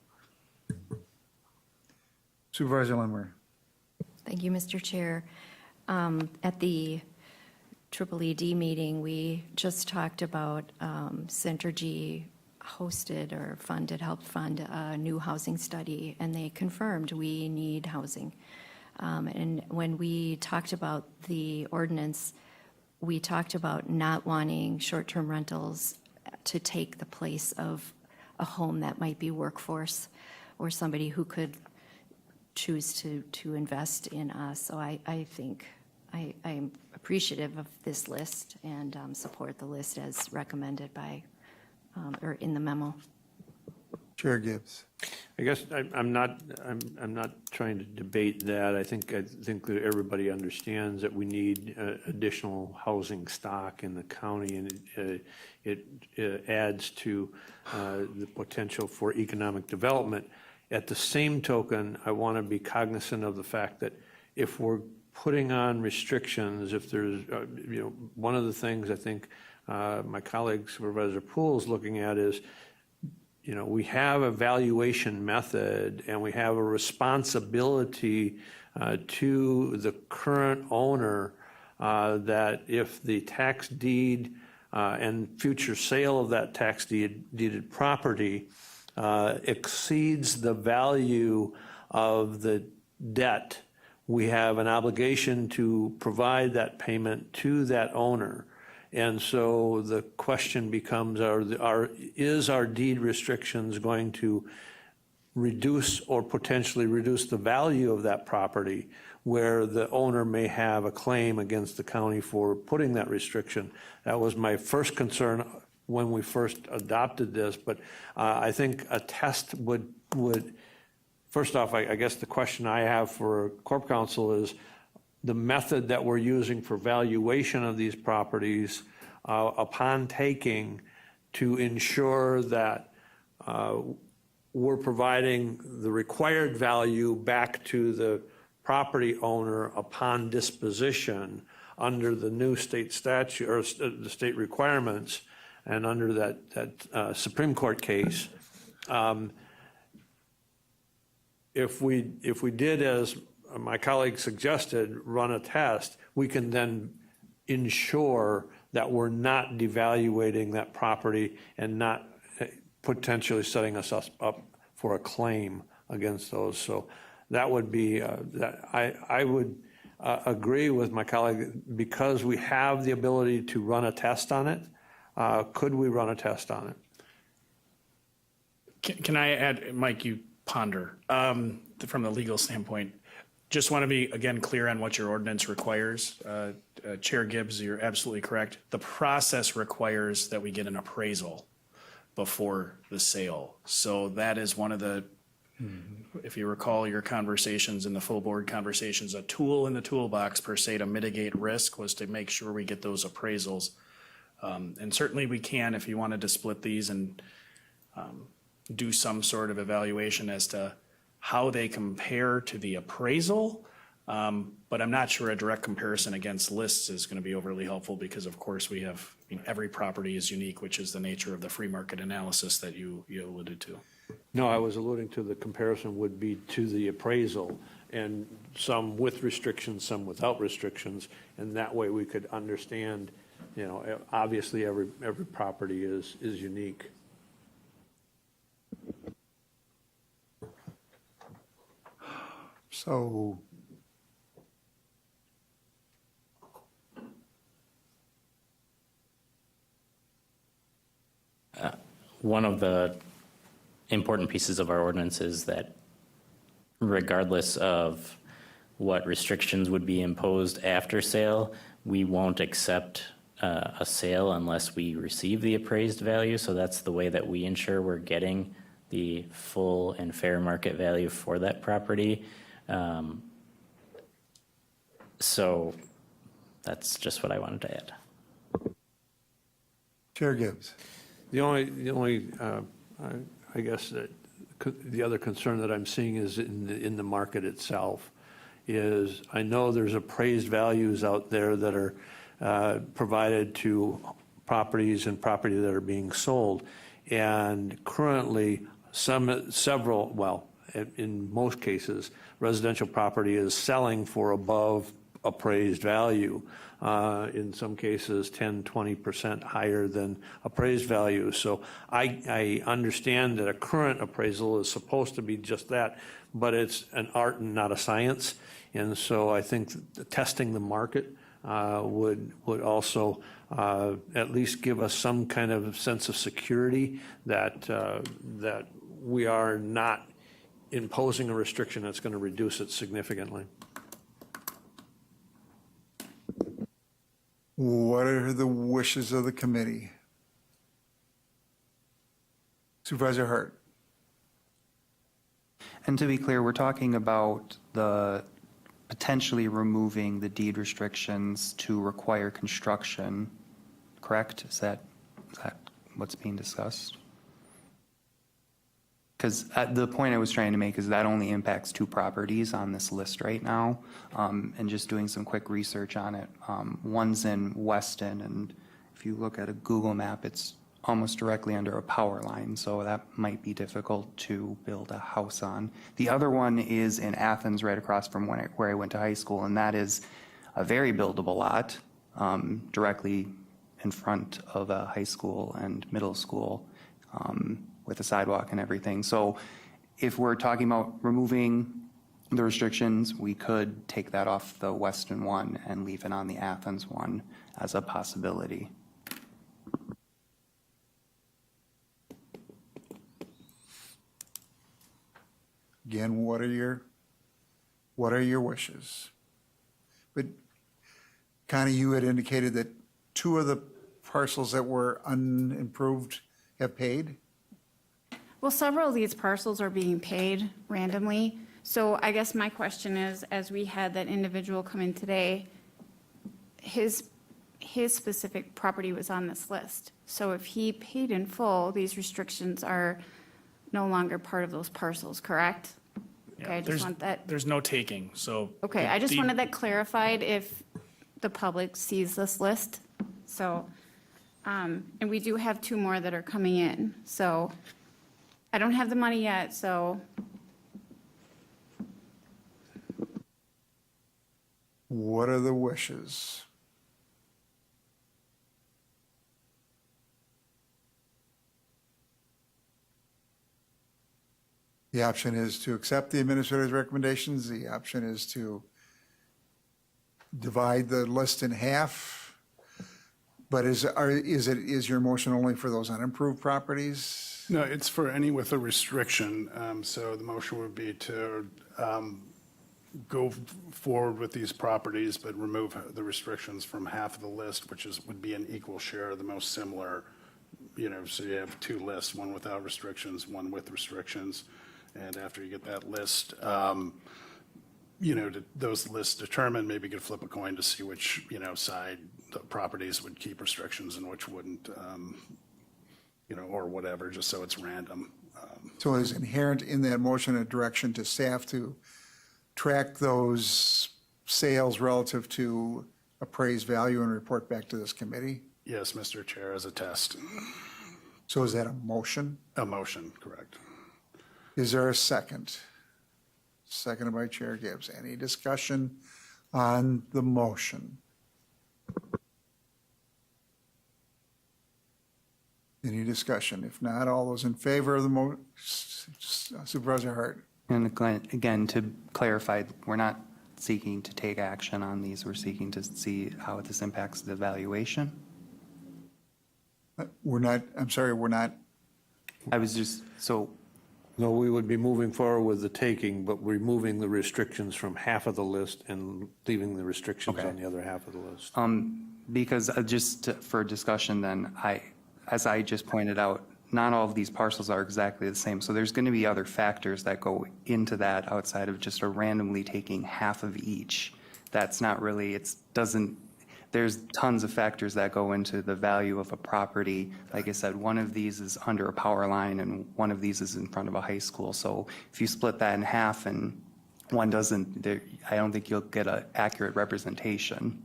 Supervisor Lindmer. Thank you, Mr. Chair. At the EED meeting, we just talked about Centergy hosted or helped fund a new housing study, and they confirmed we need housing. And when we talked about the ordinance, we talked about not wanting short-term rentals to take the place of a home that might be workforce or somebody who could choose to invest in us. So I think I'm appreciative of this list and support the list as recommended by, or in the memo. Chair Gibbs. I guess I'm not trying to debate that. I think that everybody understands that we need additional housing stock in the county, and it adds to the potential for economic development. At the same token, I want to be cognizant of the fact that if we're putting on restrictions, if there's, one of the things I think my colleague Supervisor Poole is looking at is, we have a valuation method and we have a responsibility to the current owner that if the tax deed and future sale of that tax deeded property exceeds the value of the debt, we have an obligation to provide that payment to that owner. And so the question becomes, is our deed restrictions going to reduce or potentially reduce the value of that property where the owner may have a claim against the county for putting that restriction? That was my first concern when we first adopted this, but I think a test would first off, I guess the question I have for Corp Counsel is, the method that we're using for valuation of these properties upon taking to ensure that we're providing the required value back to the property owner upon disposition under the new state statute or the state requirements and under that Supreme Court case. If we did as my colleague suggested, run a test, we can then ensure that we're not devaluating that property and not potentially setting us up for a claim against those. So that would be, that I would agree with my colleague, because we have the ability to run a test on it. Could we run a test on it? Can I add, Mike, you ponder, from the legal standpoint, just want to be, again, clear on what your ordinance requires. Chair Gibbs, you're absolutely correct. The process requires that we get an appraisal before the sale. So that is one of the, if you recall your conversations in the full board conversations, a tool in the toolbox per se to mitigate risk was to make sure we get those appraisals. And certainly we can, if you wanted to split these and do some sort of evaluation as to how they compare to the appraisal. But I'm not sure a direct comparison against lists is going to be overly helpful because, of course, we have, every property is unique, which is the nature of the free market analysis that you alluded to. No, I was alluding to the comparison would be to the appraisal, and some with restrictions, some without restrictions, and that way we could understand, obviously every property is unique. So one of the important pieces of our ordinance is that regardless of what restrictions would be imposed after sale, we won't accept a sale unless we receive the appraised value. So that's the way that we ensure we're getting the full and fair market value for that property. So that's just what I wanted to add. Chair Gibbs. The only I guess that the other concern that I'm seeing is in the market itself. Is I know there's appraised values out there that are provided to properties and property that are being sold, and currently several, well, in most cases, residential property is selling for above appraised value. In some cases, 10, 20% higher than appraised value. So I understand that a current appraisal is supposed to be just that, but it's an art and not a science. And so I think testing the market would also at least give us some kind of sense of security that, that we are not imposing a restriction that's going to reduce it significantly. What are the wishes of the committee? Supervisor Hart? And to be clear, we're talking about the potentially removing the deed restrictions to require construction, correct? Is that what's being discussed? Because the point I was trying to make is that only impacts 2 properties on this list right now. And just doing some quick research on it. One's in Weston, and if you look at a Google map, it's almost directly under a power line, so that might be difficult to build a house on. The other one is in Athens, right across from where I went to high school, and that is a very buildable lot, directly in front of a high school and middle school, with a sidewalk and everything. So if we're talking about removing the restrictions, we could take that off the Weston one and leave it on the Athens one as a possibility. Again, what are your wishes? But Connie, you had indicated that 2 of the parcels that were unimproved have paid? Well, several of these parcels are being paid randomly. So I guess my question is, as we had that individual come in today, his specific property was on this list. So if he paid in full, these restrictions are no longer part of those parcels, correct? Okay, I just want that. There's no taking, so. Okay, I just wanted that clarified if the public sees this list. So, and we do have 2 more that are coming in. So I don't have the money yet, so. What are the wishes? The option is to accept the administrator's recommendations. The option is to divide the list in half. But is your motion only for those unimproved properties? No, it's for any with a restriction. So the motion would be to go forward with these properties, but remove the restrictions from half of the list, which would be an equal share of the most similar, so you have 2 lists, one without restrictions, one with restrictions. And after you get that list, those lists determined, maybe you could flip a coin to see which, side the properties would keep restrictions and which wouldn't, or whatever, just so it's random. So is inherent in that motion a direction to staff to track those sales relative to appraised value and report back to this committee? Yes, Mr. Chair, as a test. So is that a motion? A motion, correct. Is there a second? Seconded by Chair Gibbs. Any discussion on the motion? Any discussion? If not, all those in favor of the Supervisor Hart? And again, to clarify, we're not seeking to take action on these. We're seeking to see how this impacts the valuation. We're not. I was just, so No, we would be moving forward with the taking, but removing the restrictions from half of the list and leaving the restrictions Okay. on the other half of the list. because for discussion then, as I just pointed out, not all of these parcels are exactly the same. So there's going to be other factors that go into that outside of just a randomly taking half of each. That's not really, there's tons of factors that go into the value of a property. Like I said, one of these is under a power line and one of these is in front of a high school. So if you split that in half and one doesn't, I don't think you'll get an accurate representation.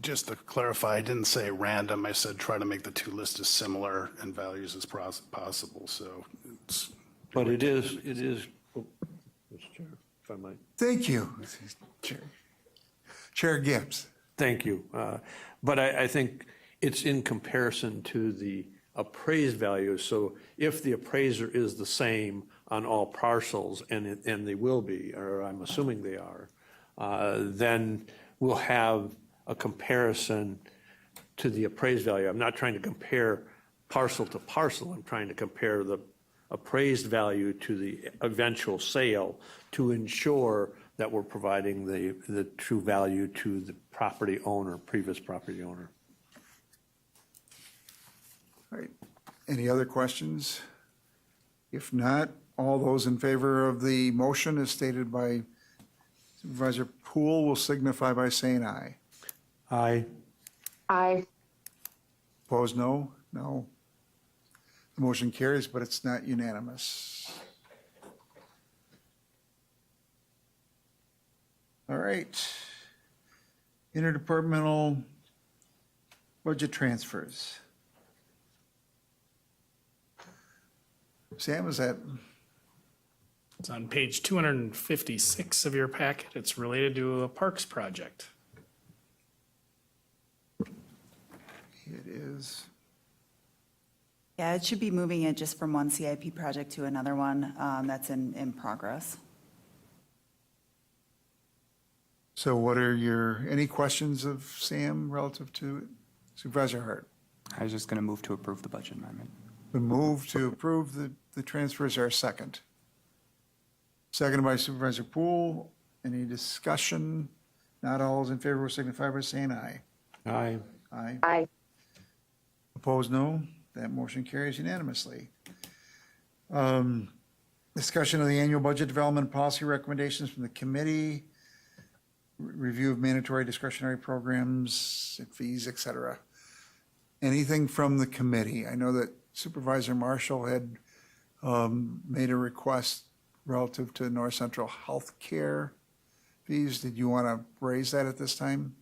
Just to clarify, I didn't say random. I said try to make the 2 lists as similar in values as possible. So it's. But it is, oh, Mr. Chair, if I might. Thank you, Chair Gibbs. Thank you. But I think it's in comparison to the appraised value. So if the appraiser is the same on all parcels, and they will be, or I'm assuming they are, then we'll have a comparison to the appraised value. I'm not trying to compare parcel to parcel. I'm trying to compare the appraised value to the eventual sale to ensure that we're providing the true value to the property owner, previous property owner. All right. Any other questions? If not, all those in favor of the motion as stated by Supervisor Poole will signify by saying aye. Aye. I, Opposed, no? No. The motion carries, but it's not unanimous. All right. Interdepartmental budget transfers. Sam, is that, It's on page 256 of your packet. It's related to a parks project. it is, Yeah, it should be moving it just from one CIP project to another one that's in progress. so what are your, any questions of Sam relative to it? Supervisor Hart? I was just going to move to approve the budget amendment. The move to approve the transfers are second. Seconded by Supervisor Poole. Any discussion? Not all those in favor will signify by saying aye. Aye. Aye. I, Opposed, no. That motion carries unanimously. Discussion of the annual budget development policy recommendations from the committee, review of mandatory discretionary programs, fees, et cetera. Anything from the committee? I know that Supervisor Marshall had made a request relative to North Central Healthcare fees. Did you want to raise that at this time?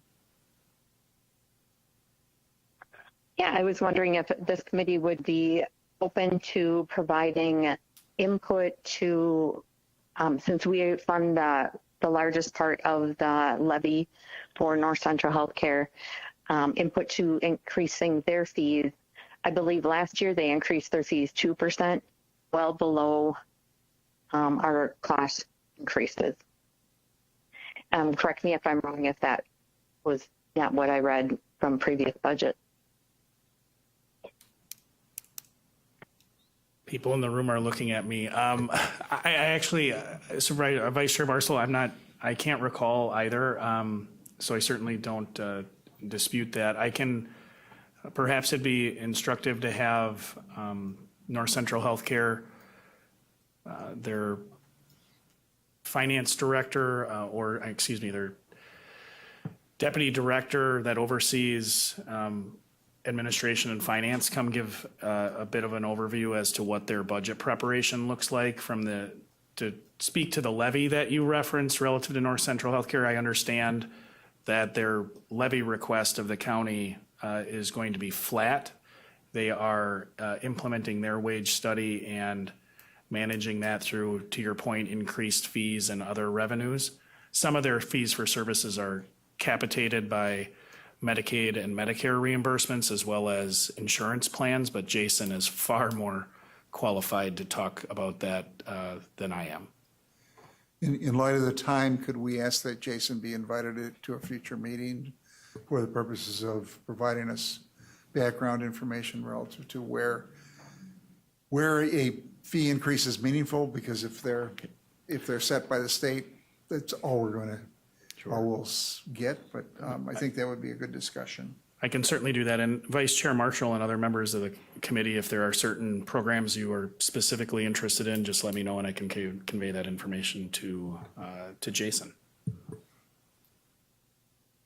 yeah, I was wondering if this committee would be open to providing input to, since we fund the largest part of the levy for North Central Healthcare, input to increasing their fees. I believe last year they increased their fees 2%, well below our cost increases. Correct me if I'm wrong if that was not what I read from previous budget. People in the room are looking at me. I actually, Supervisor Vice Chair Marshall, I can't recall either. So I certainly don't dispute that. I can, perhaps it'd be instructive to have North Central Healthcare, their finance director, their deputy director that oversees administration and finance come give a bit of an overview as to what their budget preparation looks like to speak to the levy that you referenced relative to North Central Healthcare. I understand that their levy request of the county is going to be flat. They are implementing their wage study and managing that through, to your point, increased fees and other revenues. Some of their fees for services are capitated by Medicaid and Medicare reimbursements as well as insurance plans, but Jason is far more qualified to talk about that than I am. In light of the time, could we ask that Jason be invited to a future meeting for the purposes of providing us background information relative to where a fee increase is meaningful? Because if they're set by the state, that's all we're going to, all we'll get. But I think that would be a good discussion. I can certainly do that. And Vice Chair Marshall and other members of the committee, if there are certain programs you are specifically interested in, just let me know and I can convey that information to Jason.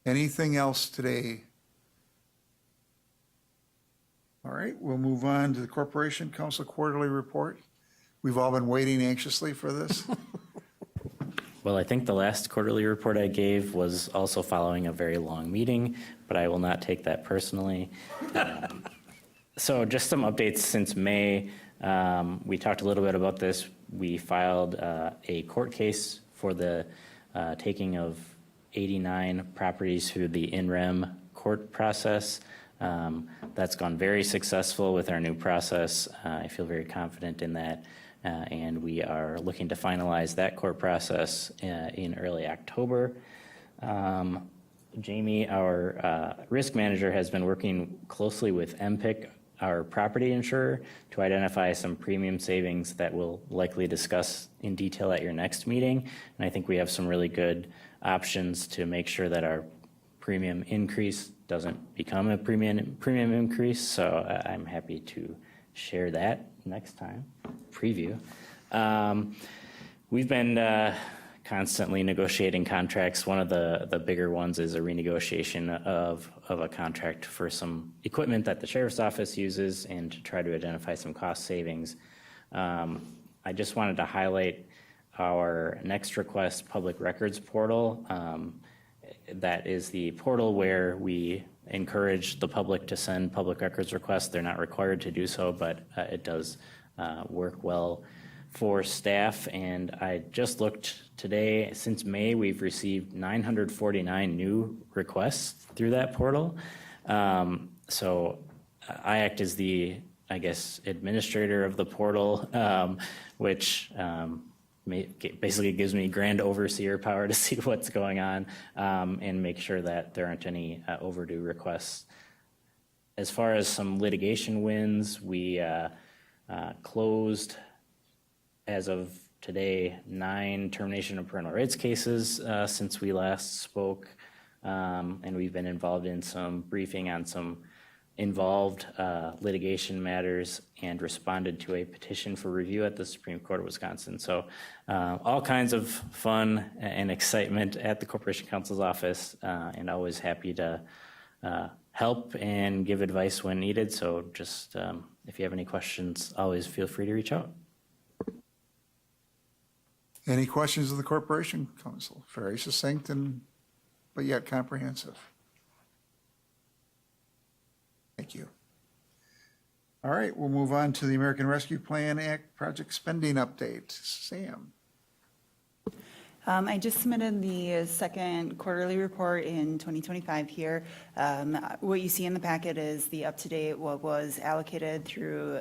Anything else today? All right, we'll move on to the Corporation Council Quarterly Report. We've all been waiting anxiously for this. Well, I think the last quarterly report I gave was also following a very long meeting, but I will not take that personally. So just some updates since May. We talked a little bit about this. We filed a court case for the taking of 89 properties through the in-rem court process. That's gone very successful with our new process. I feel very confident in that. And we are looking to finalize that court process in early October. Jamie, our risk manager, has been working closely with MPIC, our property insurer, to identify some premium savings that we'll likely discuss in detail at your next meeting. And I think we have some really good options to make sure that our premium increase doesn't become a premium increase. So I'm happy to share that next time, preview. We've been constantly negotiating contracts. One of the bigger ones is a renegotiation of a contract for some equipment that the sheriff's office uses and to try to identify some cost savings. I just wanted to highlight our next request public records portal. That is the portal where we encourage the public to send public records requests. They're not required to do so, but it does work well for staff. And I just looked today, since May, we've received 949 new requests through that portal. So I act as the, I guess, administrator of the portal, which basically gives me grand overseer power to see what's going on and make sure that there aren't any overdue requests. As far as some litigation wins, we closed, as of today, 9 termination of parental rights cases since we last spoke, and we've been involved in some briefing on some involved litigation matters and responded to a petition for review at the Supreme Court of Wisconsin. So all kinds of fun and excitement at the Corporation Counsel's office, and always happy to help and give advice when needed. So just if you have any questions, always feel free to reach out. Any questions of the Corporation Counsel? Very succinct but yet comprehensive. Thank you. All right, we'll move on to the American Rescue Plan Act project spending update. Sam. I just submitted the second quarterly report in 2025 here. What you see in the packet is the up-to-date, what was allocated through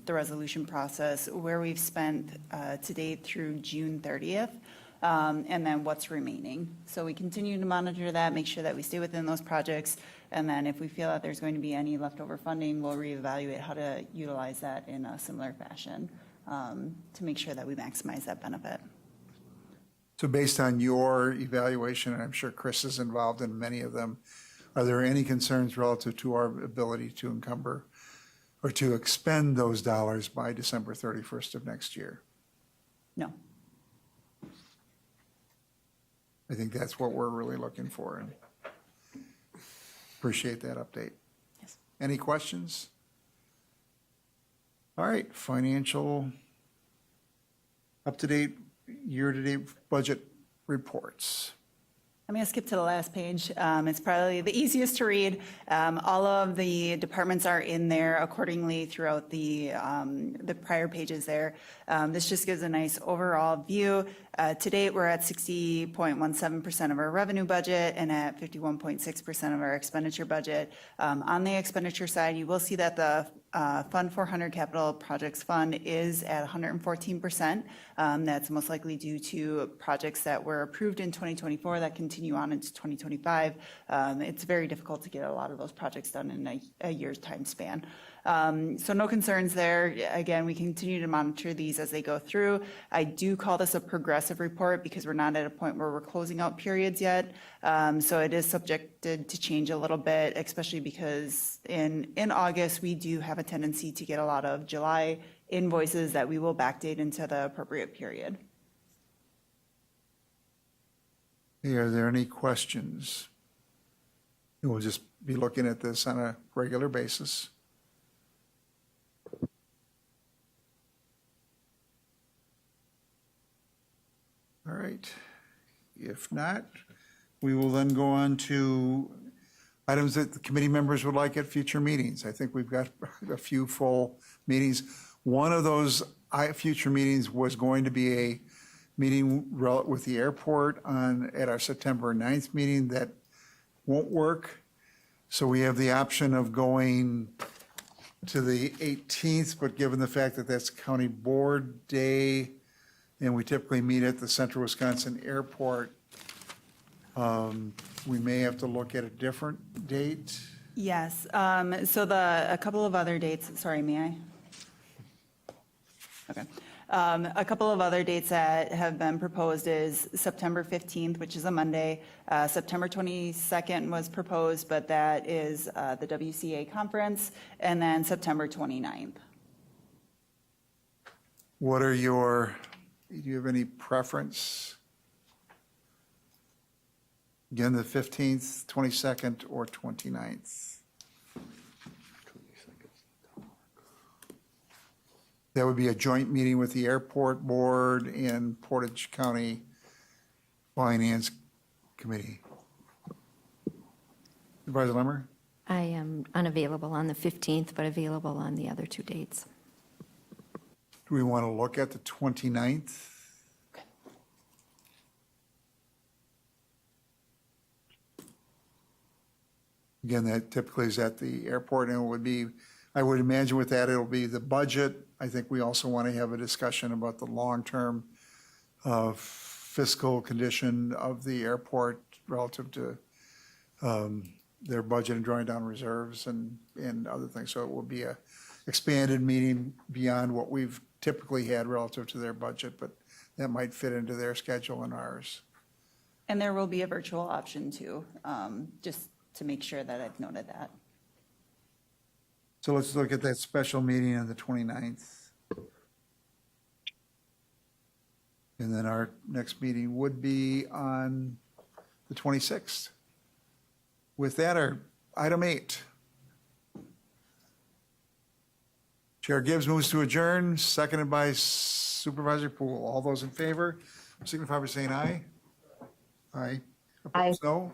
the resolution process, where we've spent to date through June 30th, and then what's remaining. So we continue to monitor that, make sure that we stay within those projects, and then if we feel that there's going to be any leftover funding, we'll reevaluate how to utilize that in a similar fashion to make sure that we maximize that benefit. So based on your evaluation, and I'm sure Chris is involved in many of them, are there any concerns relative to our ability to encumber or to expend those dollars by December 31st of next year? No. I think that's what we're really looking for, and appreciate that update. Yes. Any questions? All right, financial up-to-date, year-to-date budget reports. I'm going to skip to the last page. It's probably the easiest to read. All of the departments are in there accordingly throughout the prior pages there. This just gives a nice overall view. To date, we're at 60.17% of our revenue budget and at 51.6% of our expenditure budget. On the expenditure side, you will see that the Fund 400 Capital Projects Fund is at 114%. That's most likely due to projects that were approved in 2024 that continue on into 2025. It's very difficult to get a lot of those projects done in a year's time span. So no concerns there. Again, we continue to monitor these as they go through. I do call this a progressive report because we're not at a point where we're closing out periods yet. So it is subjected to change a little bit, especially because in August, we do have a tendency to get a lot of July invoices that we will backdate into the appropriate period. Hey, are there any questions? We'll just be looking at this on a regular basis. All right. If not, we will then go on to items that the committee members would like at future meetings. I think we've got a few full meetings. One of those future meetings was going to be a meeting with the airport at our September 9th meeting. That won't work. So we have the option of going to the 18th, but given the fact that that's County Board Day, and we typically meet at the Central Wisconsin Airport, We may have to look at a different date. Yes, so a couple of other dates, sorry, may I? Okay. A couple of other dates that have been proposed is September 15th, which is a Monday. September 22nd was proposed, but that is the WCA conference, and then September 29th. What are your, do you have any preference? Again, the 15th, 22nd, or 29th? That would be a joint meeting with the Airport Board and Portage County Finance Committee. Supervisor Lemmer? I am unavailable on the 15th, but available on the other two dates. Do we want to look at the 29th? Again, that typically is at the airport, and it would be, I would imagine with that, it'll be the budget. I think we also want to have a discussion about the long-term fiscal condition of the airport relative to their budget and drawing down reserves and other things. So it will be a expanded meeting beyond what we've typically had relative to their budget, but that might fit into their schedule and ours. And there will be a virtual option too, just to make sure that I've noted that. So let's look at that special meeting on the 29th. And then our next meeting would be on the 26th. With that, our item 8. Chair Gibbs moves to adjourn, seconded by Supervisor Poole. All those in favor, signify by saying aye. Aye. Aye. Opposed, no.